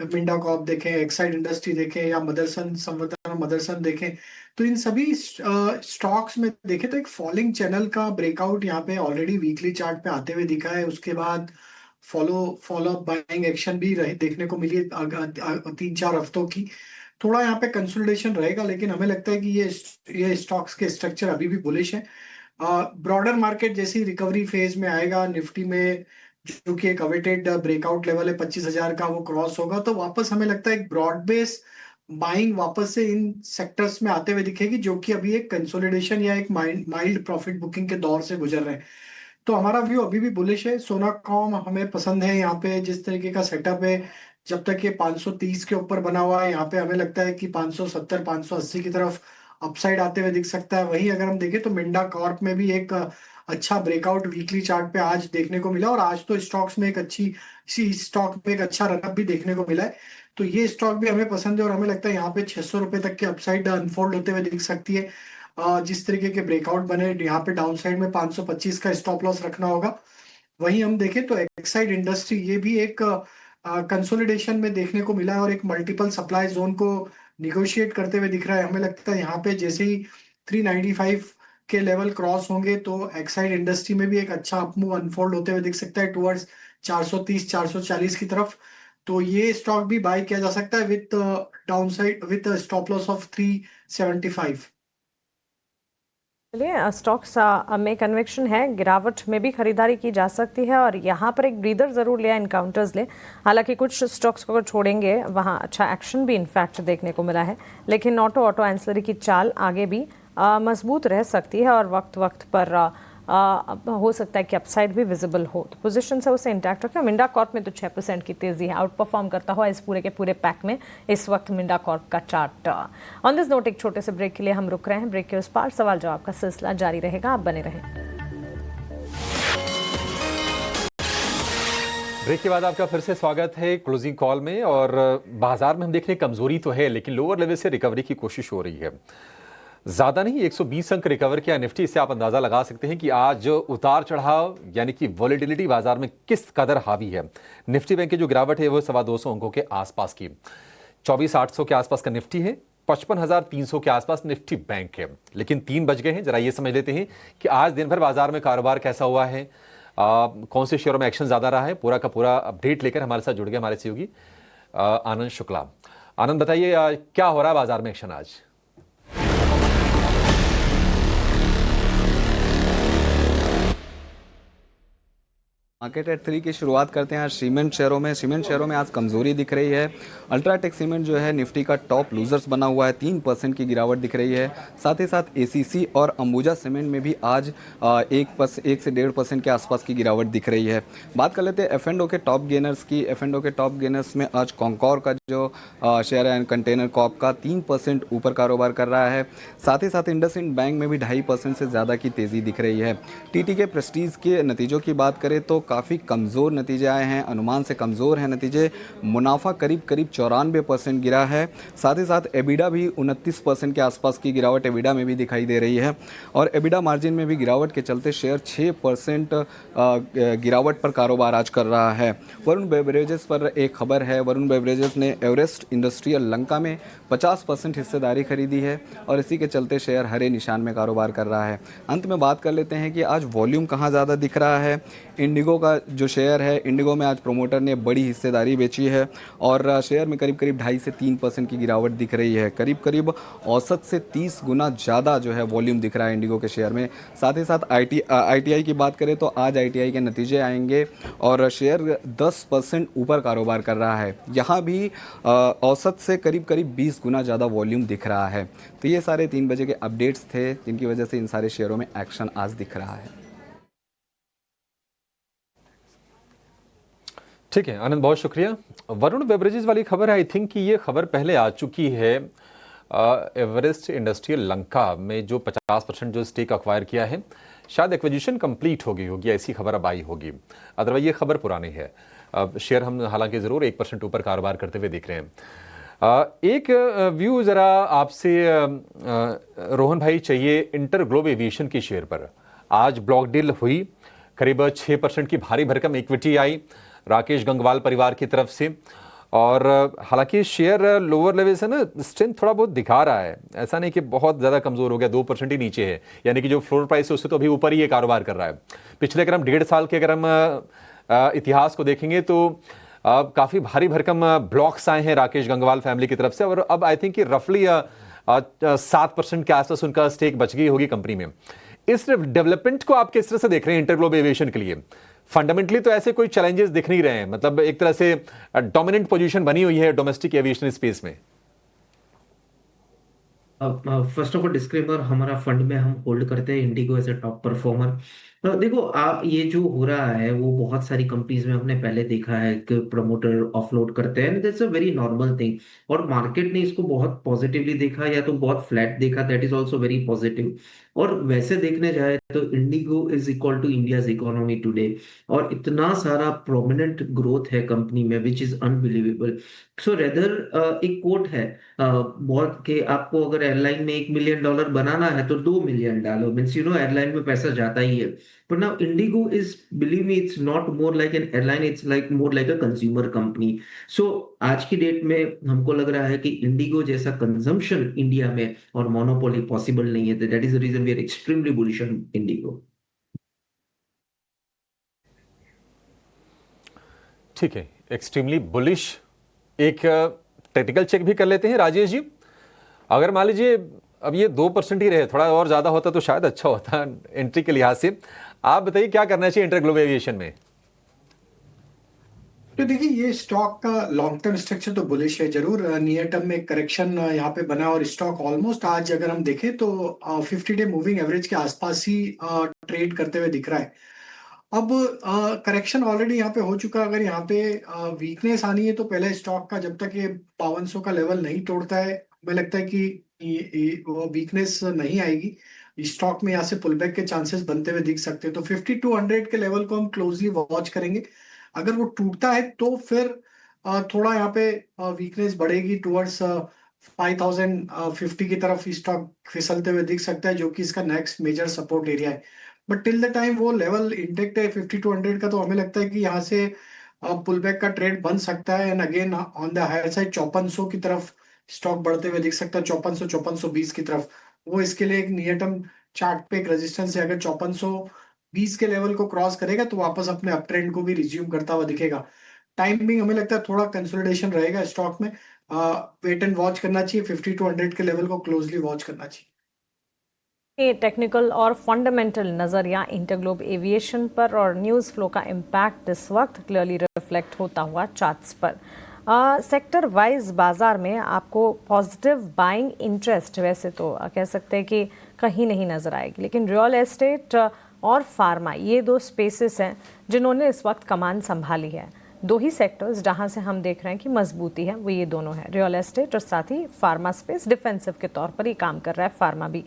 मिंडा कॉप देखें, एक्साइड इंडस्ट्री देखें, या मदरसन, संवर्धना मदरसन देखें, तो इन सभी स्टॉक्स में देखें तो एक फॉलिंग चैनल का ब्रेकआउट यहाँ पे ऑलरेडी वीकली चार्ट पे आते हुए दिखा है। उसके बाद फॉलो अप बाइंग एक्शन भी रहे देखने को मिली 3-4 हफ्तों की। थोड़ा यहाँ पे कंसोलिडेशन रहेगा, लेकिन हमें लगता है कि ये स्टॉक्स के स्ट्रक्चर अभी भी बुलिश है। ब्रॉडर मार्केट जैसी रिकवरी फेज में आएगा, निफ्टी में जो कि एक अवेटेड ब्रेकआउट लेवल है 25,000 का, वो क्रॉस होगा तो वापस हमें लगता है एक ब्रॉड बेस बाइंग वापस से इन सेक्टर्स में आते हुए दिखेगी, जो कि अभी एक कंसोलिडेशन या एक माइल्ड प्रॉफिट बुकिंग के दौर से गुजर रहे हैं। तो हमारा व्यू अभी भी बुलिश है। सोना कॉम हमें पसंद है, यहाँ पे जिस तरीके का सेटअप है, जब तक ये 530 के ऊपर बना हुआ है, यहाँ पे हमें लगता है कि 570 580 की तरफ अपसाइड आते हुए दिख सकता है। वहीं अगर हम देखें तो मिंडा कॉर्प में भी एक अच्छा ब्रेकआउट वीकली चार्ट पे आज देखने को मिला, और आज तो स्टॉक्स में एक स्टॉक में एक अच्छा रनअप भी देखने को मिला है। तो ये स्टॉक भी हमें पसंद है और हमें लगता है यहाँ पे 600 रुपए तक के अपसाइड अनफोल्ड होते हुए दिख सकती है। जिस तरीके के ब्रेकआउट बने, यहाँ पे डाउन साइड में 525 का स्टॉप लॉस रखना होगा। वहीं हम देखें तो एक्साइड इंडस्ट्री ये भी एक कंसोलिडेशन में देखने को मिला है और एक मल्टीपल सप्लाई जोन को निगोशिएट करते हुए दिख रहा है। हमें लगता है यहाँ पे जैसे ही 395 के लेवल क्रॉस होंगे तो एक्साइड इंडस्ट्री में भी एक अच्छा अपमूव अनफोल्ड होते हुए दिख सकता है टुवर्ड्स 430 440 की तरफ। तो ये स्टॉक भी बाय किया जा सकता है with downside with stop loss of 375। चलिए, स्टॉक्स में कन्विक्शन है, गिरावट में भी खरीदारी की जा सकती है और यहाँ पर एक ब्रीदर ज़रूर लिया इनकाउंटर्स ले। हालांकि कुछ स्टॉक्स को अगर छोड़ेंगे वहाँ अच्छा एक्शन भी इनफैक्ट देखने को मिला है, लेकिन ऑटो एंसिलरी की चाल आगे भी मजबूत रह सकती है और वक्त पर हो सकता है कि अपसाइड भी विजिबल हो। तो पोजीशन से उसे इंटैक्ट रखें। मिंडा कॉर्प में तो 6% की तेजी है, आउट परफॉर्म करता हुआ इस पूरे के पूरे पैक में इस वक्त मिंडा कॉर्प का चार्ट। ऑन दिस नोट एक छोटे से ब्रेक के लिए हम रुक रहे हैं। ब्रेक के उस पार सवाल जवाब का सिलसिला जारी रहेगा, आप बने रहें। ब्रेक के बाद आपका फिर से स्वागत है क्लोजिंग कॉल में। और बाजार में हम देख रहे हैं कमजोरी तो है, लेकिन लोअर लेवल से रिकवरी की कोशिश हो रही है। ज्यादा नहीं, 120 अंक रिकवर किया निफ्टी। से आप अंदाजा लगा सकते हैं कि आज उतार चढ़ाव यानी कि वॉलेटिलिटी बाजार में किस कदर हावी है। निफ्टी बैंक की जो गिरावट है वो 250 अंकों के आसपास की, 24,800 के आसपास का निफ्टी है, 55,300 के आसपास निफ्टी बैंक है। लेकिन 3 बज गए हैं, जरा ये समझ लेते हैं कि आज दिन भर बाजार में कारोबार कैसा हुआ है, कौन से शेयरों में एक्शन ज्यादा रहा है। पूरा का पूरा अपडेट लेकर हमारे साथ जुड़ गए हमारे सहयोगी आनंद शुक्ला। आनंद, बताइए क्या हो रहा है बाजार में एक्शन आज? मार्केट एट 3 की शुरुआत करते हैं सीमेंट शेयरों में आज कमजोरी दिख रही है। अल्ट्राटेक सीमेंट जो है निफ्टी का टॉप लूजर्स बना हुआ है, 3% की गिरावट दिख रही है। साथ ही साथ एसीसी और अंबुजा सीमेंट में भी आज 1 से 1.5% के आसपास की गिरावट दिख रही है। बात कर लेते हैं F&O के टॉप गेनर्स की। F&O के टॉप गेनर्स में आज कॉन्कोर का जो शेयर है कंटेनर कॉर्प का 3% ऊपर कारोबार कर रहा है। साथ ही साथ इंडसइंड बैंक में भी 2.5% से ज़्यादा की तेज़ी दिख रही है। टीटीके प्रेस्टीज के नतीजों की बात करें तो काफ़ी कमज़ोर नतीजे आए हैं, अनुमान से कमज़ोर हैं नतीजे। मुनाफा करीब 94% गिरा है। साथ ही साथ एबिडा भी 29% के आसपास की गिरावट एबिडा में भी दिखाई दे रही है और एबिडा मार्जिन में भी गिरावट के चलते शेयर 6% गिरावट पर कारोबार आज कर रहा है। वरुण बेवरेजेस पर एक खबर है। वरुण बेवरेजेस ने एवरेस्ट इंडस्ट्रियल लंका में 50% हिस्सेदारी खरीदी है और इसी के चलते शेयर हरे निशान में कारोबार कर रहा है। अंत में बात कर लेते हैं कि आज वॉल्यूम कहाँ ज़्यादा दिख रहा है। इंडिगो का जो शेयर है, इंडिगो में आज प्रोमोटर ने बड़ी हिस्सेदारी बेची है और शेयर में करीब 2.5 से 3% की गिरावट दिख रही है। करीब औसत से 30 गुना ज़्यादा जो है वॉल्यूम दिख रहा है इंडिगो के शेयर में। साथ ही साथ ITI की बात करें तो आज ITI के नतीजे आएंगे और शेयर 10% ऊपर कारोबार कर रहा है। यहाँ भी औसत से करीब 20 गुना ज़्यादा वॉल्यूम दिख रहा है। तो ये सारे 3 बजे के अपडेट्स थे जिनकी वजह से इन सारे शेयरों में एक्शन आज दिख रहा है। ठीक है आनंद, बहुत शुक्रिया। वरुण बेवरेजेस वाली खबर है, आई थिंक कि ये खबर पहले आ चुकी है। एवरेस्ट इंडस्ट्रियल लंका में जो 50% जो स्टेक अक्वायर किया है, शायद एक्विजिशन कंप्लीट हो गई होगी, ऐसी खबर अब आई होगी। अदरवाइज ये खबर पुरानी है। शेयर हम हालांकि ज़रूर 1% ऊपर कारोबार करते हुए दिख रहे हैं। एक व्यू ज़रा आपसे रोहन भाई चाहिए इंटर ग्लोब एविएशन की शेयर पर। आज ब्लॉक डील हुई, करीब 6% की भारी भरकम इक्विटी आई राकेश गंगवाल परिवार की तरफ से। और हालांकि शेयर लोअर लेवल से ना स्ट्रेंथ थोड़ा बहुत दिखा रहा है, ऐसा नहीं कि बहुत ज़्यादा कमज़ोर हो गया, 2% ही नीचे है। यानी कि जो फ्लोर प्राइस है उससे तो अभी ऊपर ही ये कारोबार कर रहा है। पिछले अगर हम 1.5 साल के अगर हम इतिहास को देखेंगे तो काफ़ी भारी भरकम ब्लॉक्स आए हैं राकेश गंगवाल फैमिली की तरफ से, और अब आई थिंक कि रफली 7% के आसपास उनका स्टेक बच गई होगी कंपनी में। इस डेवलपमेंट को आप किस तरह से देख रहे हैं इंटरग्लोब एविएशन के लिए? फंडामेंटली तो ऐसे कोई चैलेंजेस दिख नहीं रहे हैं, मतलब एक तरह से डोमिनेंट पोजीशन बनी हुई है डोमेस्टिक एविएशन स्पेस में। फर्स्ट ऑफ ऑल डिस्क्लेमर, हमारा फंड में हम होल्ड करते हैं IndiGo as a top performer. देखो आप, ये जो हो रहा है वो बहुत सारी कंपनीज में हमने पहले देखा है कि प्रमोटर ऑफलोड करते हैं, that's a very normal thing. और मार्केट ने इसको बहुत पॉजिटिवली देखा या तो बहुत फ्लैट देखा, that is also very positive. और वैसे देखने जाए तो IndiGo is equal to India's economy today, और इतना सारा प्रोमिनेंट ग्रोथ है कंपनी में which is unbelievable. So rather एक कोट है बहुत कि आपको अगर एयरलाइन में $1 मिलियन बनाना है तो 2 मिलियन डालो, मीन्स यू नो एयरलाइन में पैसा जाता ही है। But now Indigo is, believe me, it's not more like an airline, it's like more like a consumer company. So आज की डेट में हमको लग रहा है कि Indigo जैसा कंजम्पशन इंडिया में और मोनोपोली पॉसिबल नहीं है। That is the reason we are extremely bullish on Indigo. ठीक है, एक्सट्रीमली बुलिश। एक टेक्निकल चेक भी कर लेते हैं राजेश जी। अगर मान लीजिए अब ये 2% ही रहे, थोड़ा और ज्यादा होता तो शायद अच्छा होता एंट्री के लिहाज से। आप बताइए क्या करना चाहिए इंटरग्लोब एविएशन में? तो देखिए, ये स्टॉक का लॉन्ग टर्म स्ट्रक्चर तो बुलिश है जरूर। नियर टर्म में करेक्शन यहाँ पे बना और स्टॉक ऑलमोस्ट आज अगर हम देखें तो 50-डे मूविंग एवरेज के आसपास ही ट्रेड करते हुए दिख रहा है। अब करेक्शन ऑलरेडी यहाँ पे हो चुका है। अगर यहाँ पे वीकनेस आनी है तो पहले स्टॉक का जब तक ये 5200 का लेवल नहीं तोड़ता है, हमें लगता है कि वो वीकनेस नहीं आएगी। स्टॉक में यहाँ से पुल बैक के चांसेस बनते हुए दिख सकते हैं। तो 5200 के लेवल को हम क्लोजली वॉच करेंगे। अगर वो टूटता है तो फिर थोड़ा यहाँ पे वीकनेस बढ़ेगी टुवर्ड्स 5050 की तरफ स्टॉक फिसलते हुए दिख सकता है, जो कि इसका नेक्स्ट मेजर सपोर्ट एरिया है। बट टिल द टाइम वो लेवल इंटेक्ट है 5200 का, तो हमें लगता है कि यहाँ से पुल बैक का ट्रेड बन सकता है। And again on the higher side 5400 की तरफ स्टॉक बढ़ते हुए दिख सकता है, 5400-5420 की तरफ। वो इसके लिए एक नियर टर्म चार्ट पे एक रेजिस्टेंस है। अगर 5420 के लेवल को क्रॉस करेगा तो वापस अपने अप ट्रेंड को भी रिज्यूम करता हुआ दिखेगा। टाइमिंग हमें लगता है थोड़ा कंसोलिडेशन रहेगा स्टॉक में। वेट एंड वॉच करना चाहिए, 5200 के लेवल को क्लोजली वॉच करना चाहिए। टेक्निकल और फंडामेंटल नज़रिया इंटरग्लोब एविएशन पर और न्यूज़ फ्लो का इम्पैक्ट इस वक्त क्लियरली रिफ्लेक्ट होता हुआ चार्ट्स पर। सेक्टर वाइज बाजार में आपको पॉजिटिव बाइंग इंटरेस्ट वैसे तो कह सकते हैं कि कहीं नहीं नज़र आएगी, लेकिन रियल एस्टेट और फार्मा ये दो स्पेसेस हैं जिन्होंने इस वक्त कमान संभाली है। दो ही सेक्टर्स जहां से हम देख रहे हैं कि मजबूती है वो ये दोनों है, रियल एस्टेट और साथ ही फार्मा स्पेस। डिफेंसिव के तौर पर ही काम कर रहा है फार्मा भी।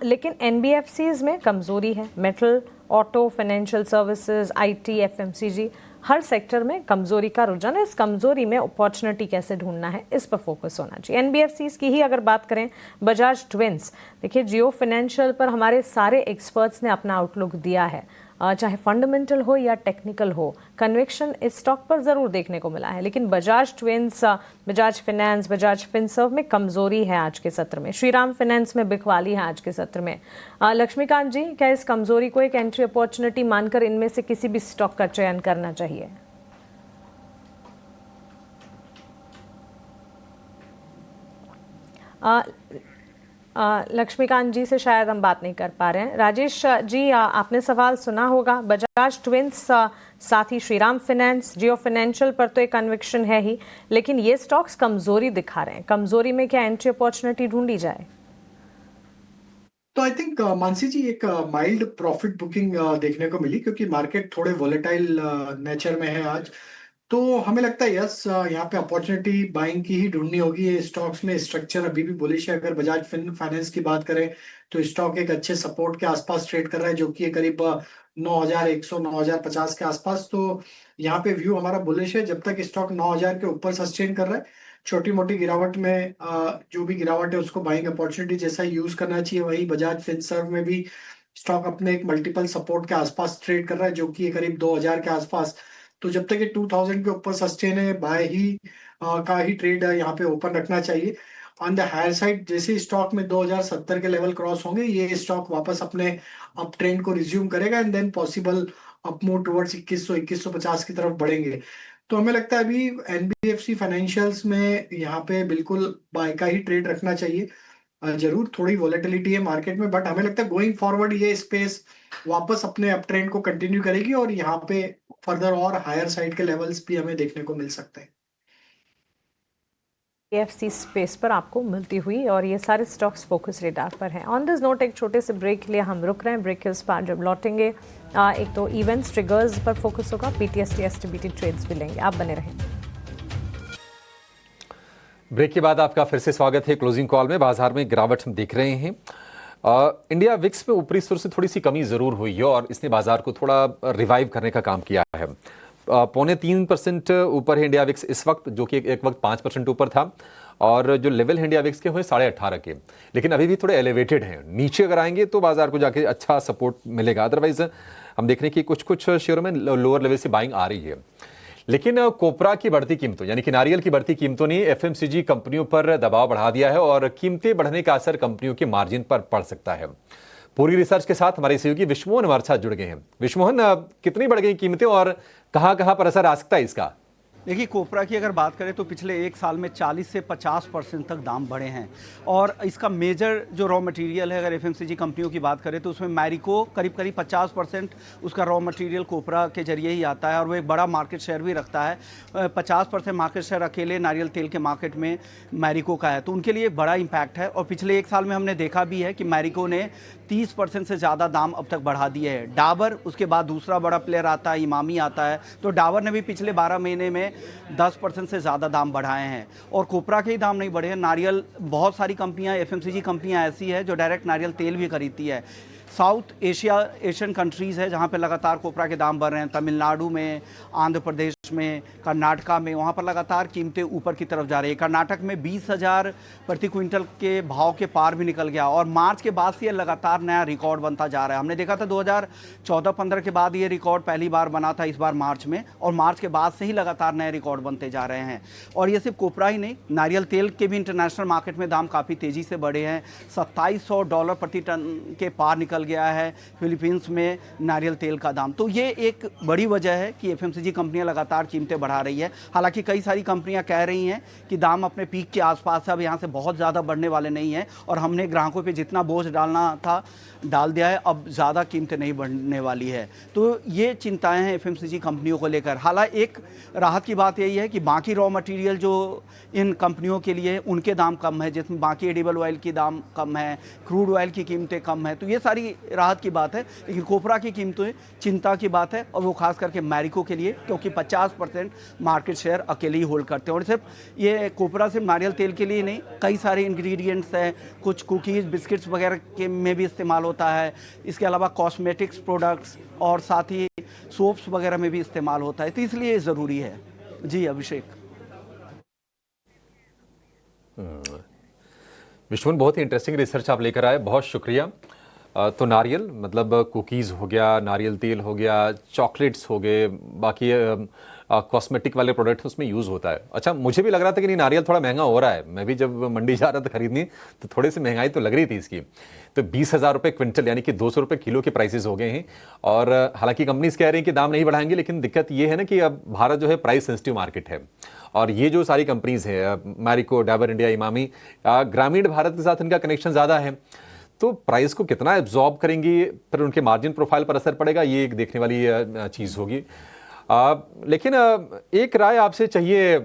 लेकिन एनबीएफसीज में कमज़ोरी है। Metal, auto, financial services, IT, FMCG, her sector में कमजोरी का रुझान है। इस कमजोरी में अपॉर्चुनिटी कैसे ढूंढना है इस पर फोकस होना चाहिए। एनबीएफसीज की ही अगर बात करें, बजाज ट्विंस, देखिए जियो फाइनेंशियल पर हमारे सारे एक्सपर्ट्स ने अपना आउटलुक दिया है, चाहे फंडामेंटल हो या टेक्निकल हो। कन्विक्शन इस स्टॉक पर ज़रूर देखने को मिला है, लेकिन Bajaj twins, Bajaj finance, Bajaj Finserv में कमज़ोरी है आज के सत्र में। श्रीराम फाइनेंस में बिकवाली है आज के सत्र में। लक्ष्मीकांत जी, क्या इस कमज़ोरी को एक एंट्री अपॉर्चुनिटी मानकर इनमें से किसी भी स्टॉक का चयन करना चाहिए? लक्ष्मीकांत जी से शायद हम बात नहीं कर पा रहे हैं। राजेश जी, आपने सवाल सुना होगा। बजाज ट्विंस, साथ ही श्रीराम फाइनेंस, जियो फाइनेंशियल पर तो एक कन्विक्शन है ही, लेकिन ये स्टॉक्स कमजोरी दिखा रहे हैं। कमजोरी में क्या एंट्री अपॉर्चुनिटी ढूंढी जाए? तो आई थिंक मानसी जी, एक माइल्ड प्रॉफिट बुकिंग देखने को मिली, क्योंकि मार्केट थोड़े वोलेटाइल नेचर में है आज। तो हमें लगता है यस, यहाँ पे अपॉर्चुनिटी बाइंग की ही ढूंढनी होगी। ये स्टॉक्स में स्ट्रक्चर अभी भी बुलिश है। अगर बजाज फाइनेंस की बात करें तो स्टॉक एक अच्छे सपोर्ट के आसपास ट्रेड कर रहा है, जो कि करीब 9100 9050 के आसपास। तो यहाँ पे व्यू हमारा बुलिश है जब तक स्टॉक 9000 के ऊपर सस्टेन कर रहा है। छोटी मोटी गिरावट में जो भी गिरावट है उसको बाइंग अपॉर्चुनिटी जैसा यूज करना चाहिए। वही बजाज फिनसर्व में भी स्टॉक अपने एक मल्टीपल सपोर्ट के आसपास ट्रेड कर रहा है, जो कि करीब 2000 के आसपास। तो जब तक ये 2000 के ऊपर सस्टेन है, बाय ही का ही ट्रेड यहाँ पे ओपन रखना चाहिए। ऑन द हायर साइड जैसे स्टॉक में 2070 के लेवल क्रॉस होंगे, ये स्टॉक वापस अपने अप ट्रेंड को रिज्यूम करेगा and then possible up move towards 2150 की तरफ बढ़ेंगे। तो हमें लगता है अभी एनबीएफसी फाइनेंशियल्स में यहाँ पे बिल्कुल बाय का ही ट्रेड रखना चाहिए। जरूर थोड़ी वॉलेटिलिटी है मार्केट में, बट हमें लगता है गोइंग फॉरवर्ड ये स्पेस वापस अपने अप ट्रेंड को कंटिन्यू करेगी और यहाँ पे फर्दर और हायर साइड के लेवल्स भी हमें देखने को मिल सकते हैं। एएफसी स्पेस पर आपको मिलती हुई, और ये सारे स्टॉक्स फोकस रेडार पर हैं। ऑन दिस नोट एक छोटे से ब्रेक के लिए हम रुक रहे हैं। ब्रेक के उस पार जब लौटेंगे एक तो इवेंट्स ट्रिगर्स पर फोकस होगा, पीटीएसटी एसटीबीटी ट्रेड्स भी लेंगे। आप बने रहें। ब्रेक के बाद आपका फिर से स्वागत है क्लोजिंग कॉल में। बाजार में गिरावट हम देख रहे हैं। इंडिया विक्स में ऊपरी स्तर से थोड़ी सी कमी जरूर हुई है और इसने बाजार को थोड़ा रिवाइव करने का काम किया है। 0.25% ऊपर है इंडिया विक्स इस वक्त, जो कि एक वक्त 5% ऊपर था, और जो लेवल है इंडिया विक्स के हुए 18.5 के, लेकिन अभी भी थोड़े एलिवेटेड हैं। नीचे अगर आएंगे तो बाजार को जाके अच्छा सपोर्ट मिलेगा, अदरवाइज हम देख रहे हैं कि कुछ शेयरों में लोअर लेवल से बाइंग आ रही है। लेकिन कोपरा की बढ़ती कीमतों यानी कि नारियल की बढ़ती कीमतों ने एफएमसीजी कंपनियों पर दबाव बढ़ा दिया है और कीमतें बढ़ने का असर कंपनियों के मार्जिन पर पड़ सकता है। पूरी रिसर्च के साथ हमारे सहयोगी विश्वमोहन हमारे साथ जुड़ गए हैं। विश्वमोहन, कितनी बढ़ गई कीमतें और कहां पर असर आ सकता है इसका? देखिए, कोपरा की अगर बात करें तो पिछले एक साल में 40 से 50% तक दाम बढ़े हैं और इसका मेजर जो रॉ मटेरियल है, अगर एफएमसीजी कंपनियों की बात करें तो उसमें मैरिको करीब 50% उसका रॉ मटेरियल कोपरा के जरिए ही आता है और वो एक बड़ा मार्केट शेयर भी रखता है। 50% मार्केट शेयर अकेले नारियल तेल के मार्केट में मैरिको का है, तो उनके लिए एक बड़ा इम्पैक्ट है। और पिछले एक साल में हमने देखा भी है कि मैरिको ने 30% से ज़्यादा दाम अब तक बढ़ा दिए हैं। डाबर उसके बाद दूसरा बड़ा प्लेयर आता है, इमामी आता है, तो डाबर ने भी पिछले 12 महीने में 10% से ज़्यादा दाम बढ़ाए हैं और कोपरा के ही दाम नहीं बढ़े हैं। नारियल, बहुत सारी कंपनियां, एफएमसीजी कंपनियां ऐसी है जो डायरेक्ट नारियल तेल भी खरीदती है। साउथ एशियन कंट्रीज़ है जहाँ पे लगातार कोपरा के दाम बढ़ रहे हैं। तमिलनाडु में, आंध्र प्रदेश में, कर्नाटका में, वहाँ पर लगातार कीमतें ऊपर की तरफ जा रही है। कर्नाटक में 20,000 प्रति क्विंटल के भाव के पार भी निकल गया और मार्च के बाद से ये लगातार नया रिकॉर्ड बनता जा रहा है। हमने देखा था 2014-15 के बाद ये रिकॉर्ड पहली बार बना था, इस बार मार्च में, और मार्च के बाद से ही लगातार नए रिकॉर्ड बनते जा रहे हैं। और ये सिर्फ कोपरा ही नहीं, नारियल तेल के भी इंटरनेशनल मार्केट में दाम काफ़ी तेज़ी से बढ़े हैं। $2700 प्रति टन के पार निकल गया है फिलीपींस में नारियल तेल का दाम। तो ये एक बड़ी वजह है कि एफएमसीजी कंपनियां लगातार कीमतें बढ़ा रही है। हालांकि कई सारी कंपनियां कह रही हैं कि दाम अपने पीक के आसपास है, अब यहाँ से बहुत ज़्यादा बढ़ने वाले नहीं हैं और हमने ग्राहकों पे जितना बोझ डालना था डाल दिया है, अब ज़्यादा कीमतें नहीं बढ़ने वाली है। तो ये चिंताएं हैं एफएमसीजी कंपनियों को लेकर। हालांकि एक राहत की बात यही है कि बाकी रॉ मटेरियल जो इन कंपनियों के लिए उनके दाम कम है, जिसमें बाकी एडिबल ऑयल की दाम कम है, क्रूड ऑयल की कीमतें कम है, तो ये सारी राहत की बात है। लेकिन कोपरा की कीमतें चिंता की बात है और वो खास करके मैरिको के लिए, क्योंकि 50% मार्केट शेयर अकेले ही होल्ड करते हैं। और सिर्फ ये कोपरा सिर्फ नारियल तेल के लिए नहीं, कई सारे इंग्रेडिएंट्स हैं, कुछ कुकीज़ बिस्किट्स वगैरह के में भी इस्तेमाल होता है। इसके अलावा कॉस्मेटिक्स प्रोडक्ट्स और साथ ही सोप्स वगैरह में भी इस्तेमाल होता है, तो इसलिए ज़रूरी है। जी अभिषेक। विश्वन, बहुत ही इंटरेस्टिंग रिसर्च आप लेकर आए, बहुत शुक्रिया। तो नारियल मतलब कुकीज़ हो गया, नारियल तेल हो गया, चॉकलेट्स हो गए, बाकी कॉस्मेटिक वाले प्रोडक्ट उसमें यूज़ होता है। अच्छा, मुझे भी लग रहा था कि नहीं नारियल थोड़ा महंगा हो रहा है। मैं भी जब मंडी जा रहा था खरीदने तो थोड़ी सी महंगाई तो लग रही थी इसकी। तो 20,000 रुपये क्विंटल यानी कि 200 रुपये किलो के प्राइसेस हो गए हैं। और हालांकि कंपनीज कह रही हैं कि दाम नहीं बढ़ाएंगे, लेकिन दिक्कत ये है ना कि अब भारत जो है प्राइस सेंसिटिव मार्केट है और ये जो सारी कंपनीज है, मैरिको, डाबर इंडिया, इमामी, ग्रामीण भारत के साथ इनका कनेक्शन ज़्यादा है, तो प्राइस को कितना एब्जॉर्ब करेंगी, फिर उनके मार्जिन प्रोफाइल पर असर पड़ेगा, ये एक देखने वाली चीज़ होगी। लेकिन एक राय आपसे चाहिए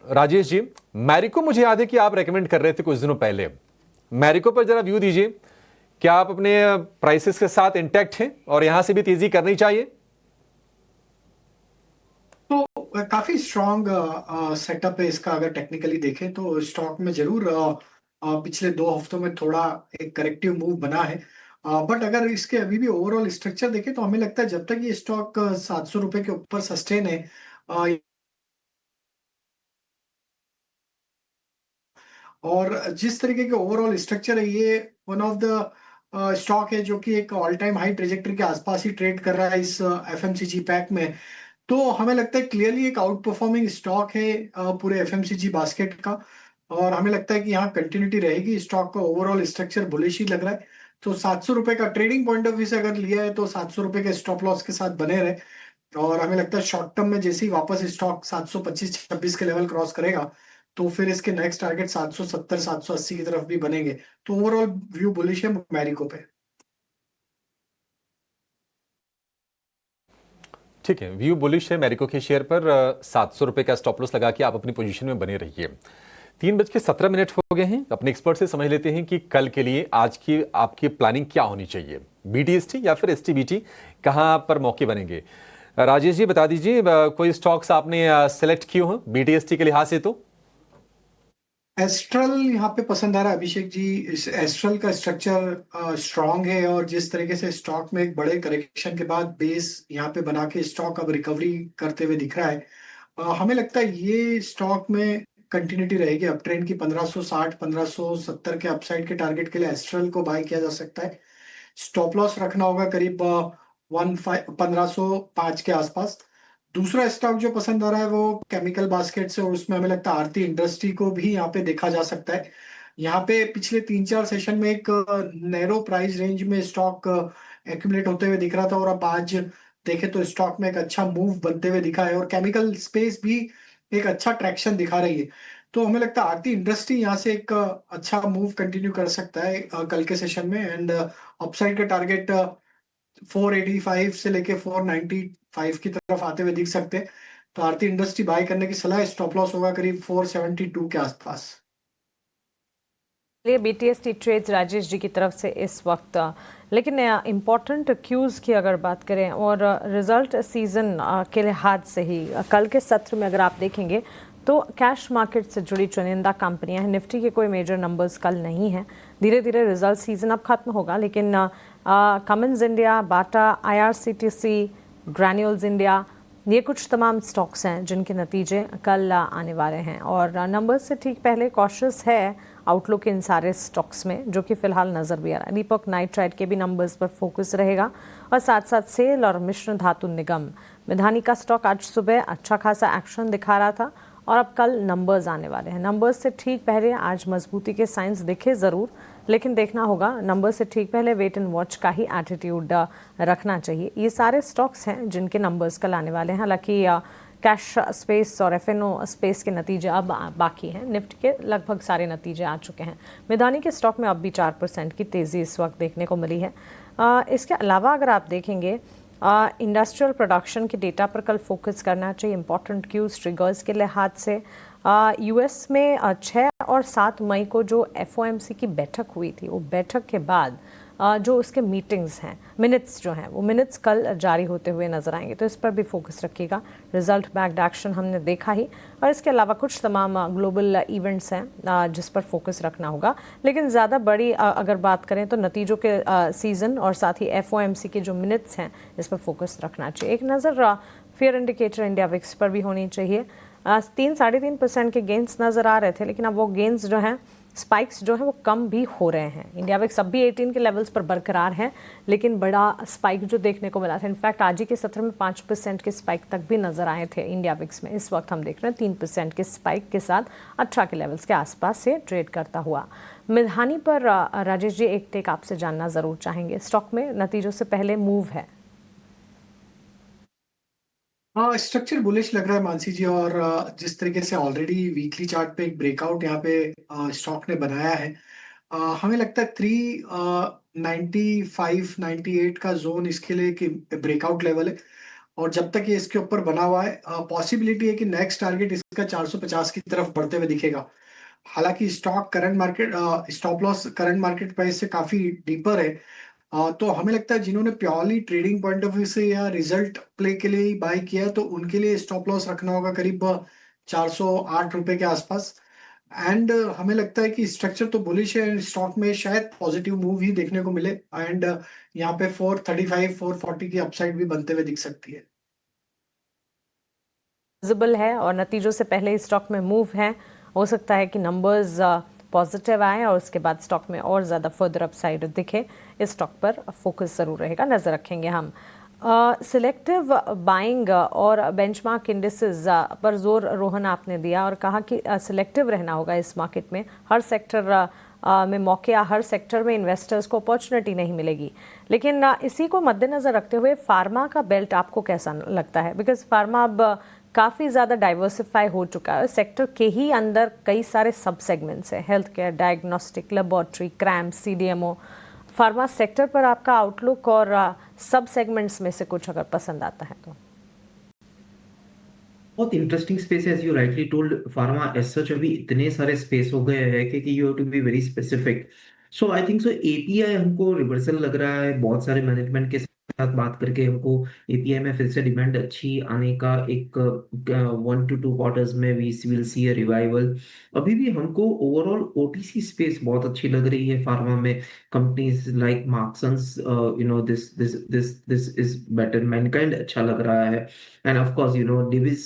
राजेश जी। मैरिको मुझे याद है कि आप रेकमेंड कर रहे थे कुछ दिनों पहले, मैरिको पर जरा व्यू दीजिए। क्या आप अपने प्राइसेस के साथ इंटैक्ट हैं और यहां से भी तेजी करनी चाहिए? तो काफी स्ट्रॉन्ग सेटअप है इसका। अगर टेक्निकली देखें तो स्टॉक में जरूर पिछले 2 हफ्तों में थोड़ा एक करेक्टिव मूव बना है, बट अगर इसके अभी भी ओवरऑल स्ट्रक्चर देखें तो हमें लगता है जब तक ये स्टॉक 700 रुपए के ऊपर सस्टेन है, और जिस तरीके के ओवरऑल स्ट्रक्चर है, ये वन ऑफ द स्टॉक है जो कि एक ऑल टाइम हाई ट्रेजेक्टरी के आसपास ही ट्रेड कर रहा है इस एफएमसीजी पैक में। तो हमें लगता है क्लियरली एक आउट परफॉर्मिंग स्टॉक है पूरे एफएमसीजी बास्केट का, और हमें लगता है कि यहाँ कंटिन्यूटी रहेगी। स्टॉक का ओवरऑल स्ट्रक्चर बुलिश ही लग रहा है। तो 700 रुपए का ट्रेडिंग पॉइंट ऑफ व्यू से अगर लिया है तो 700 रुपए के स्टॉप लॉस के साथ बने रहे, और हमें लगता है शॉर्ट टर्म में जैसे ही वापस स्टॉक 725-26 के लेवल क्रॉस करेगा तो फिर इसके नेक्स्ट टारगेट 770 780 की तरफ भी बनेंगे। तो ओवरऑल व्यू बुलिश है मैरिको पे। ठीक है, व्यू बुलिश है मैरिको के शेयर पर। 700 रुपए का स्टॉप लॉस लगा के आप अपनी पोजीशन में बने रहिए। 3:17 हो गए हैं। अपने एक्सपर्ट से समझ लेते हैं कि कल के लिए आज की आपकी प्लानिंग क्या होनी चाहिए, BTST या फिर STBT, कहां पर मौके बनेंगे? राजेश जी बता दीजिए, कोई स्टॉक्स आपने सेलेक्ट किए हो BTST के लिहाज से? तो एस्ट्रल यहाँ पे पसंद आ रहा है अभिषेक जी। इस एस्ट्रल का स्ट्रक्चर स्ट्रांग है, और जिस तरीके से स्टॉक में एक बड़े करेक्शन के बाद बेस यहाँ पे बना के स्टॉक अब रिकवरी करते हुए दिख रहा है, हमें लगता है ये स्टॉक में कंटिन्यूटी रहेगी अप ट्रेंड की। 1560 1570 के अपसाइड के टारगेट के लिए एस्ट्रल को बाय किया जा सकता है। स्टॉप लॉस रखना होगा करीब 1505 के आसपास। दूसरा स्टॉक जो पसंद आ रहा है वो केमिकल बास्केट से, और उसमें हमें लगता है आरती इंडस्ट्री को भी यहाँ पे देखा जा सकता है। यहाँ पे पिछले 3-4 सेशन में एक नैरो प्राइस रेंज में स्टॉक एक्यूमुलेट होते हुए दिख रहा था, और अब आज देखे तो स्टॉक में एक अच्छा मूव बनते हुए दिखा है, और केमिकल स्पेस भी एक अच्छा ट्रैक्शन दिखा रही है। तो हमें लगता है आरती इंडस्ट्री यहाँ से एक अच्छा मूव कंटिन्यू कर सकता है कल के सेशन में, एंड अपसाइड का टारगेट 485 से लेके 495 की तरफ आते हुए दिख सकते हैं। तो आरती इंडस्ट्री बाय करने की सलाह है। स्टॉप लॉस होगा करीब 472 के आसपास। ये BTST ट्रेड्स राजेश जी की तरफ से इस वक्त। लेकिन इम्पॉर्टेंट क्यूज़ की अगर बात करें और रिजल्ट सीज़न के लिहाज से ही कल के सत्र में अगर आप देखेंगे तो कैश मार्केट से जुड़ी चुनिंदा कंपनियां हैं। निफ्टी के कोई मेजर नंबर्स कल नहीं हैं। धीरे धीरे रिजल्ट सीज़न अब खत्म होगा, लेकिन कमिंस इंडिया, बाटा, IRCTC, ग्रैन्यूल्स इंडिया, ये कुछ तमाम स्टॉक्स हैं जिनके नतीजे कल आने वाले हैं, और नंबर्स से ठीक पहले कॉशियस है आउटलुक इन सारे स्टॉक्स में, जो कि फिलहाल नज़र भी आ रहा है। दीपक नाइट्राइट के भी नंबर्स पर फोकस रहेगा, और साथ साथ सेल और मिश्र धातु निगम मिधानी का स्टॉक आज सुबह अच्छा खासा एक्शन दिखा रहा था, और अब कल नंबर्स आने वाले हैं। नंबर्स से ठीक पहले आज मजबूती के साइंस दिखे ज़रूर, लेकिन देखना होगा नंबर्स से ठीक पहले वेट एंड वॉच का ही एटीट्यूड रखना चाहिए। ये सारे स्टॉक्स हैं जिनके नंबर्स कल आने वाले हैं। हालांकि कैश स्पेस और FNO स्पेस के नतीजे अब बाकी हैं। निफ्टी के लगभग सारे नतीजे आ चुके हैं। मिधानी के स्टॉक में अब भी 4% की तेज़ी इस वक्त देखने को मिली है। इसके अलावा अगर आप देखेंगे इंडस्ट्रियल प्रोडक्शन के डेटा पर कल फोकस करना चाहिए। इंपॉर्टेंट क्यूज ट्रिगर्स के लिहाज से US में 6 और 7 मई को जो FOMC की बैठक हुई थी, वो बैठक के बाद जो उसके मीटिंग्स हैं, मिनट्स जो हैं, वो मिनट्स कल जारी होते हुए नजर आएंगे, तो इस पर भी फोकस रखिएगा। रिजल्ट बैक्ड एक्शन हमने देखा ही, और इसके अलावा कुछ तमाम ग्लोबल इवेंट्स हैं जिस पर फोकस रखना होगा। लेकिन ज़्यादा बड़ी अगर बात करें तो नतीजों के सीज़न और साथ ही FOMC के जो मिनट्स हैं, इस पर फोकस रखना चाहिए। एक नज़र फेयर इंडिकेटर इंडिया विक्स पर भी होनी चाहिए। 3-3.5% के गेंस नज़र आ रहे थे, लेकिन अब वो गेंस जो हैं, स्पाइक्स जो है वो कम भी हो रहे हैं। इंडिया विक्स अब भी 18 के लेवल्स पर बरकरार है, लेकिन बड़ा स्पाइक जो देखने को मिला था, इनफैक्ट आज ही के सत्र में 5% के स्पाइक तक भी नजर आए थे इंडिया विक्स में। इस वक्त हम देख रहे हैं 3% के स्पाइक के साथ 18 के लेवल्स के आसपास से ट्रेड करता हुआ। मिधानी पर राजेश जी एक टेक आपसे जानना ज़रूर चाहेंगे। स्टॉक में नतीजों से पहले मूव है। हाँ, स्ट्रक्चर बुलिश लग रहा है मानसी जी, और जिस तरीके से ऑलरेडी वीकली चार्ट पे एक ब्रेकआउट यहाँ पे स्टॉक ने बनाया है, हमें लगता है 395-98 का जोन इसके लिए एक ब्रेकआउट लेवल है, और जब तक ये इसके ऊपर बना हुआ है पॉसिबिलिटी है कि नेक्स्ट टारगेट इसका 450 की तरफ बढ़ते हुए दिखेगा। हालांकि stock current market stop loss current market price से काफी डीपर है, तो हमें लगता है जिन्होंने purely trading point of view से या रिजल्ट प्ले के लिए ही बाय किया है, तो उनके लिए स्टॉप लॉस रखना होगा करीब 408 रुपए के आसपास। एंड हमें लगता है कि स्ट्रक्चर तो बुलिश है, स्टॉक में शायद पॉजिटिव मूव ही देखने को मिले, एंड यहाँ पे 435 440 की अपसाइड भी बनते हुए दिख सकती है। विजिबल है, और नतीजों से पहले ही स्टॉक में मूव है। हो सकता है कि नंबर्स पॉजिटिव आए और उसके बाद स्टॉक में और ज़्यादा फर्दर अपसाइड दिखे। इस स्टॉक पर फोकस ज़रूर रहेगा, नज़र रखेंगे हम। सिलेक्टिव बाइंग और बेंचमार्क इंडिसेस पर जोर रोहन आपने दिया और कहा कि सिलेक्टिव रहना होगा इस मार्केट में। हर सेक्टर में मौके या हर सेक्टर में इन्वेस्टर्स को अपॉर्चुनिटी नहीं मिलेगी, लेकिन इसी को मद्देनज़र रखते हुए फार्मा का बेल्ट आपको कैसा लगता है? बिकॉज फार्मा अब काफ़ी ज़्यादा डाइवर्सिफाई हो चुका है। सेक्टर के ही अंदर कई सारे सब सेगमेंट्स हैं, health care, diagnostic, laboratory, CRAMS, CDMO। Pharma sector पर आपका आउटलुक और सब सेगमेंट्स में से कुछ अगर पसंद आता है तो। बहुत इंटरेस्टिंग स्पेस है, as you rightly told. Pharma as such अभी इतने सारे स्पेस हो गए हैं कि you have to be very specific. So I think so API हमको रिवर्सल लग रहा है। बहुत सारे मैनेजमेंट के साथ बात करके हमको API में फिर से डिमांड अच्छी आने का एक 1 to 2 क्वार्टर्स में we will see a revival. अभी भी हमको ओवरऑल OTC स्पेस बहुत अच्छी लग रही है फार्मा में। Companies like Marksans, this is better, Mankind अच्छा लग रहा है। And of course, Divis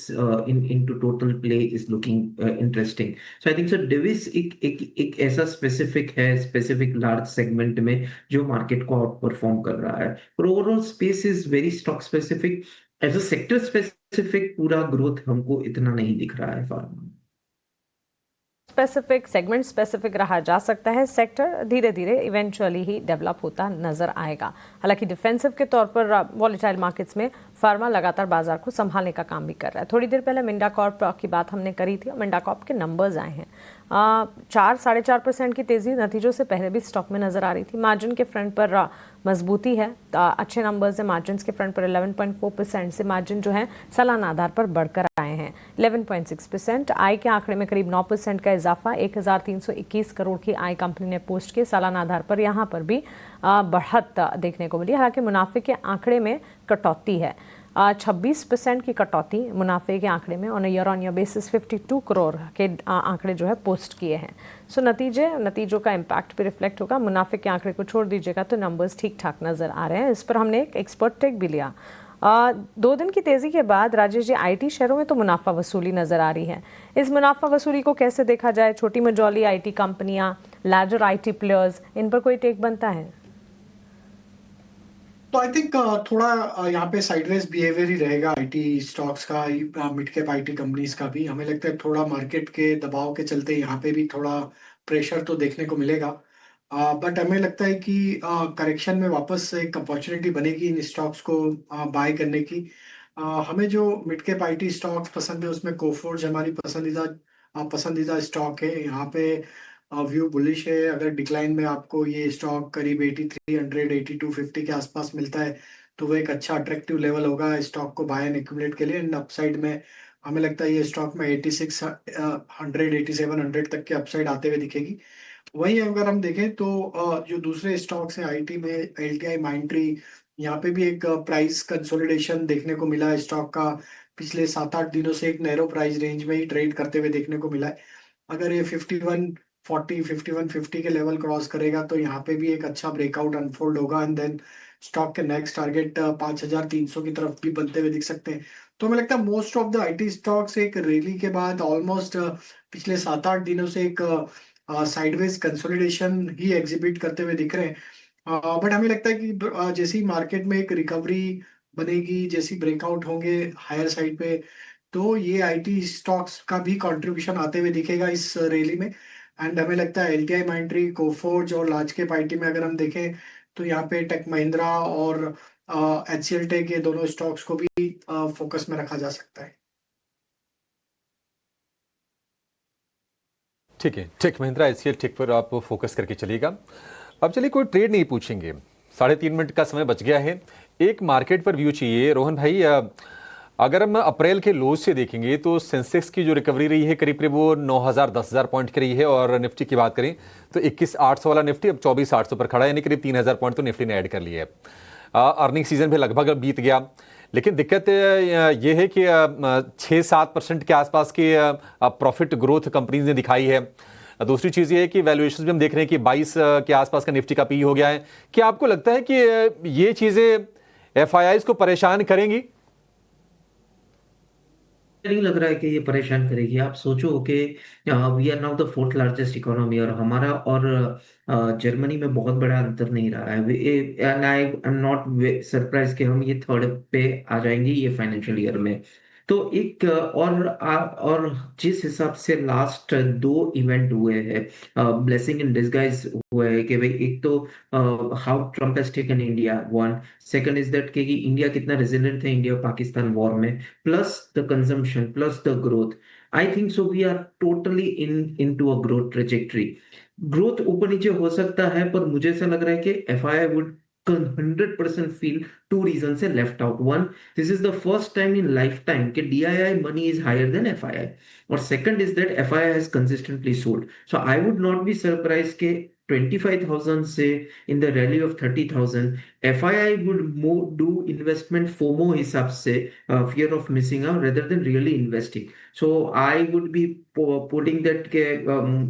into total play is looking interesting. So I think so Divis एक ऐसा स्पेसिफिक है, स्पेसिफिक लार्ज सेगमेंट में जो मार्केट को आउट परफॉर्म कर रहा है। पर overall space is very stock specific. As a sector specific पूरा ग्रोथ हमको इतना नहीं दिख रहा है फार्मा। स्पेसिफिक, सेगमेंट स्पेसिफिक रहा जा सकता है। सेक्टर धीरे धीरे इवेंचुअली ही डेवलप होता नजर आएगा। हालांकि डिफेंसिव के तौर पर वॉलेटाइल मार्केट्स में फार्मा लगातार बाजार को संभालने का काम भी कर रहा है। थोड़ी देर पहले मिंडा कॉर्प की बात हमने करी थी और मिंडा कॉर्प के नंबर्स आए हैं। 4-4.5% की तेजी नतीजों से पहले भी स्टॉक में नजर आ रही थी। मार्जिन के फ्रंट पर मजबूती है, अच्छे नंबर्स हैं। मार्जिन के फ्रंट पर 11.4% से मार्जिन जो है सालाना आधार पर बढ़कर आए हैं 11.6%। आय के आंकड़े में करीब 9% का इजाफा, 1321 करोड़ की आय कंपनी ने पोस्ट की। सालाना आधार पर यहाँ पर भी बढ़त देखने को मिली। हालांकि मुनाफे के आंकड़े में कटौती है, 26% की कटौती मुनाफे के आंकड़े में। On year on year basis 52 crore के आंकड़े जो है पोस्ट किए हैं। सो नतीजों का इम्पैक्ट भी रिफ्लेक्ट होगा। मुनाफे के आंकड़े को छोड़ दीजिएगा तो नंबर्स ठीक ठाक नजर आ रहे हैं। इस पर हमने एक एक्सपर्ट टेक भी लिया। 2 दिन की तेजी के बाद राजेश जी, IT शेयरों में तो मुनाफा वसूली नजर आ रही है। इस मुनाफा वसूली को कैसे देखा जाए? छोटी मझौली IT कंपनियां, लार्जर IT प्लेयर्स, इन पर कोई टेक बनता है? तो आई थिंक थोड़ा यहाँ पे साइडवेज बिहेवियर ही रहेगा IT स्टॉक्स का, मिड कैप IT कंपनीज का भी। हमें लगता है थोड़ा मार्केट के दबाव के चलते यहाँ पे भी थोड़ा प्रेशर तो देखने को मिलेगा। बट हमें लगता है कि करेक्शन में वापस एक अपॉर्चुनिटी बनेगी इन स्टॉक्स को बाय करने की। हमें जो मिड कैप IT स्टॉक्स पसंद है उसमें कोफोर्ज हमारी पसंदीदा स्टॉक है। यहाँ पे व्यू बुलिश है। अगर डिक्लाइन में आपको ये स्टॉक करीब 8300 8250 के आसपास मिलता है तो वो एक अच्छा अट्रैक्टिव लेवल होगा स्टॉक को बाय एंड एक्यूमुलेट के लिए। एंड अपसाइड में हमें लगता है ये स्टॉक में 8600 8700 तक के अपसाइड आते हुए दिखेगी। वहीं अगर हम देखें तो जो दूसरे स्टॉक्स हैं IT में, LTI माइंट्री, यहाँ पे भी एक प्राइस कंसोलिडेशन देखने को मिला है। स्टॉक का पिछले 7-8 दिनों से एक नैरो प्राइस रेंज में ही ट्रेड करते हुए देखने को मिला है। अगर ये 5140 5150 के लेवल क्रॉस करेगा तो यहाँ पे भी एक अच्छा ब्रेकआउट अनफोल्ड होगा एंड देन स्टॉक के नेक्स्ट टारगेट 5300 की तरफ भी बनते हुए दिख सकते हैं। तो हमें लगता है most of the IT stocks एक रैली के बाद ऑलमोस्ट पिछले 7-8 दिनों से एक साइडवेज कंसोलिडेशन ही एग्जिबिट करते हुए दिख रहे हैं। बट हमें लगता है कि जैसी मार्केट में एक रिकवरी बनेगी, जैसी ब्रेकआउट होंगे हायर साइड पे, तो ये IT स्टॉक्स का भी कंट्रीब्यूशन आते हुए दिखेगा इस रैली में। एंड हमें लगता है LTI माइंट्री, कोफोर्ज और लार्ज कैप IT में अगर हम देखें तो यहाँ पे टेक महिंद्रा और HCL टेक, ये दोनों स्टॉक्स को भी फोकस में रखा जा सकता है। ठीक है, टेक महिंद्रा, HCL टेक पर आप फोकस करके चलिएगा। अब चलिए, कोई ट्रेड नहीं पूछेंगे, 3.5 मिनट का समय बच गया है। एक मार्केट पर व्यू चाहिए रोहन भाई। अगर हम अप्रैल के लोज से देखेंगे तो सेंसेक्स की जो रिकवरी रही है करीब वो 9000 10,000 पॉइंट की रही है। और निफ्टी की बात करें तो 21,800 वाला निफ्टी अब 24,800 पर खड़ा है, यानी करीब 3000 पॉइंट तो निफ्टी ने ऐड कर लिया है। अर्निंग सीजन भी लगभग बीत गया, लेकिन दिक्कत ये है कि 6-7% के आसपास की प्रॉफिट ग्रोथ कंपनीज ने दिखाई है। दूसरी चीज़ ये है कि वैल्यूएशन भी हम देख रहे हैं कि 22 के आसपास का निफ्टी का पी हो गया है। क्या आपको लगता है कि ये चीज़ें FIIs को परेशान करेंगी? नहीं लग रहा है कि ये परेशान करेगी। आप सोचो कि we are now the fourth largest economy, और हमारा और जर्मनी में बहुत बड़ा अंतर नहीं रहा है। And I am not surprise कि हम ये थर्ड पे आ जाएंगे ये फाइनेंशियल ईयर में। तो एक और जिस हिसाब से लास्ट दो इवेंट हुए हैं, ब्लेसिंग इन डिसगाइज हुआ है कि भाई एक तो how Trump has taken India one, second is that कि इंडिया कितना रेजिलिएंट है इंडिया पाकिस्तान वॉर में, plus the consumption, plus the growth. I think so we are totally into a growth trajectory. Growth ऊपर नीचे हो सकता है, पर मुझे ऐसा लग रहा है कि FII would 100% feel two reasons are left out. One, this is the first time in lifetime कि DII money is higher than FII. और second is that FII has consistently sold. So I would not be surprised कि 25,000 से in the rally of 30,000, FII would more do investment FOMO हिसाब से, fear of missing out rather than really investing. So I would be putting that के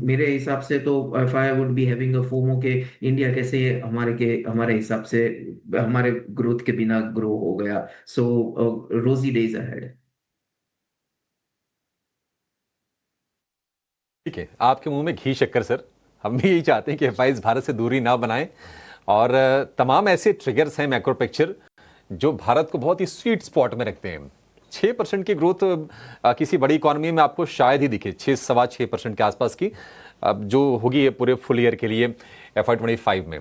मेरे हिसाब से तो FII would be having a FOMO के इंडिया कैसे हमारे हिसाब से हमारे ग्रोथ के बिना ग्रो हो गया। So rosy days ahead. ठीक है, आपके मुंह में घी शक्कर सर। हम भी यही चाहते हैं कि एफआईज भारत से दूरी ना बनाएं, और तमाम ऐसे ट्रिगर्स हैं मैक्रो पिक्चर जो भारत को बहुत ही स्वीट स्पॉट में रखते हैं। 6% की ग्रोथ किसी बड़ी इकॉनमी में आपको शायद ही दिखे, 6-6.25% के आसपास की जो होगी पूरे फुल ईयर के लिए FY25 में,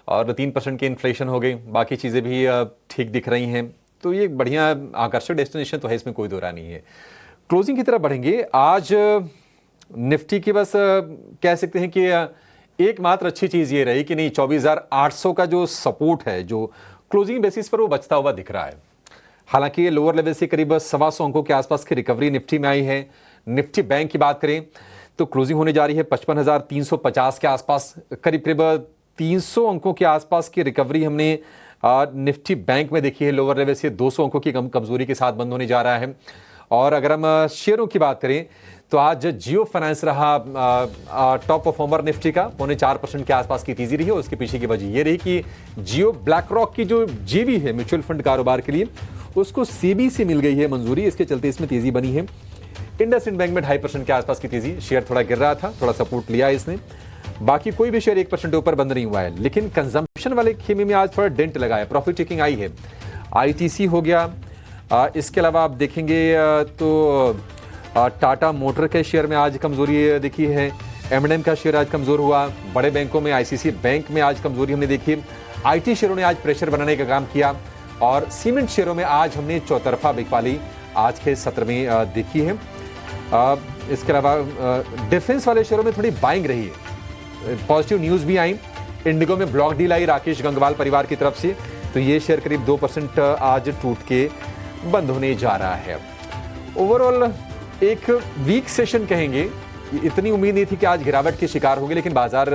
और 3% की इन्फ्लेशन हो गई, बाकी चीज़ें भी ठीक दिख रही हैं। तो ये बढ़िया आकर्षक डेस्टिनेशन तो है, इसमें कोई दो राय नहीं है। क्लोजिंग की तरफ बढ़ेंगे। आज निफ्टी की बस कह सकते हैं कि एकमात्र अच्छी चीज़ ये रही कि नहीं, 24,800 का जो सपोर्ट है जो क्लोजिंग बेसिस पर वो बचता हुआ दिख रहा है। हालांकि ये लोअर लेवल से करीब 125 अंकों के आसपास की रिकवरी निफ्टी में आई है। निफ्टी बैंक की बात करें तो क्लोजिंग होने जा रही है 55,350 के आसपास, करीब करीब 300 अंकों के आसपास की रिकवरी हमने निफ्टी बैंक में देखी है। लोअर लेवल से 200 अंकों की कमजोरी के साथ बंद होने जा रहा है। और अगर हम शेयरों की बात करें तो आज जियो फाइनेंस रहा टॉप परफॉर्मर निफ्टी का, 4.25% के आसपास की तेजी रही है। उसके पीछे की वजह ये रही कि जियो ब्लैक रॉक की जो जेवी है म्यूचुअल फंड कारोबार के लिए, उसको सेबी से मिल गई है मंजूरी, इसके चलते इसमें तेजी बनी है। इंडसइंड बैंक में 2.5% के आसपास की तेजी, शेयर थोड़ा गिर रहा था, थोड़ा सपोर्ट लिया इसने। बाकी कोई भी शेयर 1% ऊपर बंद नहीं हुआ है, लेकिन कंजम्पशन वाले खेमे में आज थोड़ा डेंट लगा है, प्रॉफिट टेकिंग आई है। ITC हो गया, इसके अलावा आप देखेंगे तो टाटा मोटर के शेयर में आज कमजोरी दिखी है। M&M का शेयर आज कमजोर हुआ। बड़े बैंकों में ICICI बैंक में आज कमजोरी हमने देखी। IT शेयरों ने आज प्रेशर बनाने का काम किया, और सीमेंट शेयरों में आज हमने चौतरफा बिकवाली आज के सत्र में देखी है। इसके अलावा डिफेंस वाले शेयरों में थोड़ी बाइंग रही है, पॉजिटिव न्यूज़ भी आई। इंडिगो में block deal I Rakesh Gangwal परिवार की तरफ से, तो ये शेयर करीब 2% आज टूट के बंद होने जा रहा है। ओवरऑल एक वीक सेशन कहेंगे, इतनी उम्मीद नहीं थी कि आज गिरावट के शिकार होगी, लेकिन बाजार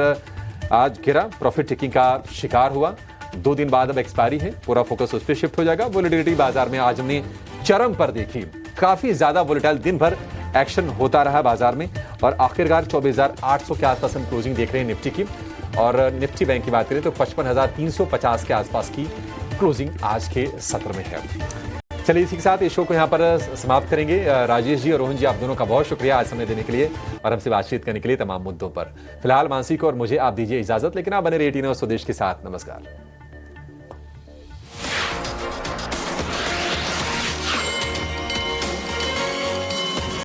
आज गिरा, प्रॉफिट टेकिंग का शिकार हुआ। 2 दिन बाद अब एक्सपायरी है, पूरा फोकस उस पर शिफ्ट हो जाएगा। वोलेटिलिटी बाजार में आज हमने चरम पर देखी, काफी ज्यादा वोलेटाइल दिन भर एक्शन होता रहा बाजार में, और आखिरकार 24,800 के आसपास हम क्लोजिंग देख रहे हैं निफ्टी की। और निफ्टी बैंक की बात करें तो 55,350 के आसपास की क्लोजिंग आज के सत्र में है। चलिए इसी के साथ इस शो को यहाँ पर समाप्त करेंगे। राजेश जी और रोहन जी, आप दोनों का बहुत शुक्रिया आज समय देने के लिए और हमसे बातचीत करने के लिए तमाम मुद्दों पर। फिलहाल मानसी को और मुझे आप दीजिए इजाजत, लेकिन आप बने रहिए टीवी न्यूज़ स्वदेश के साथ। नमस्कार।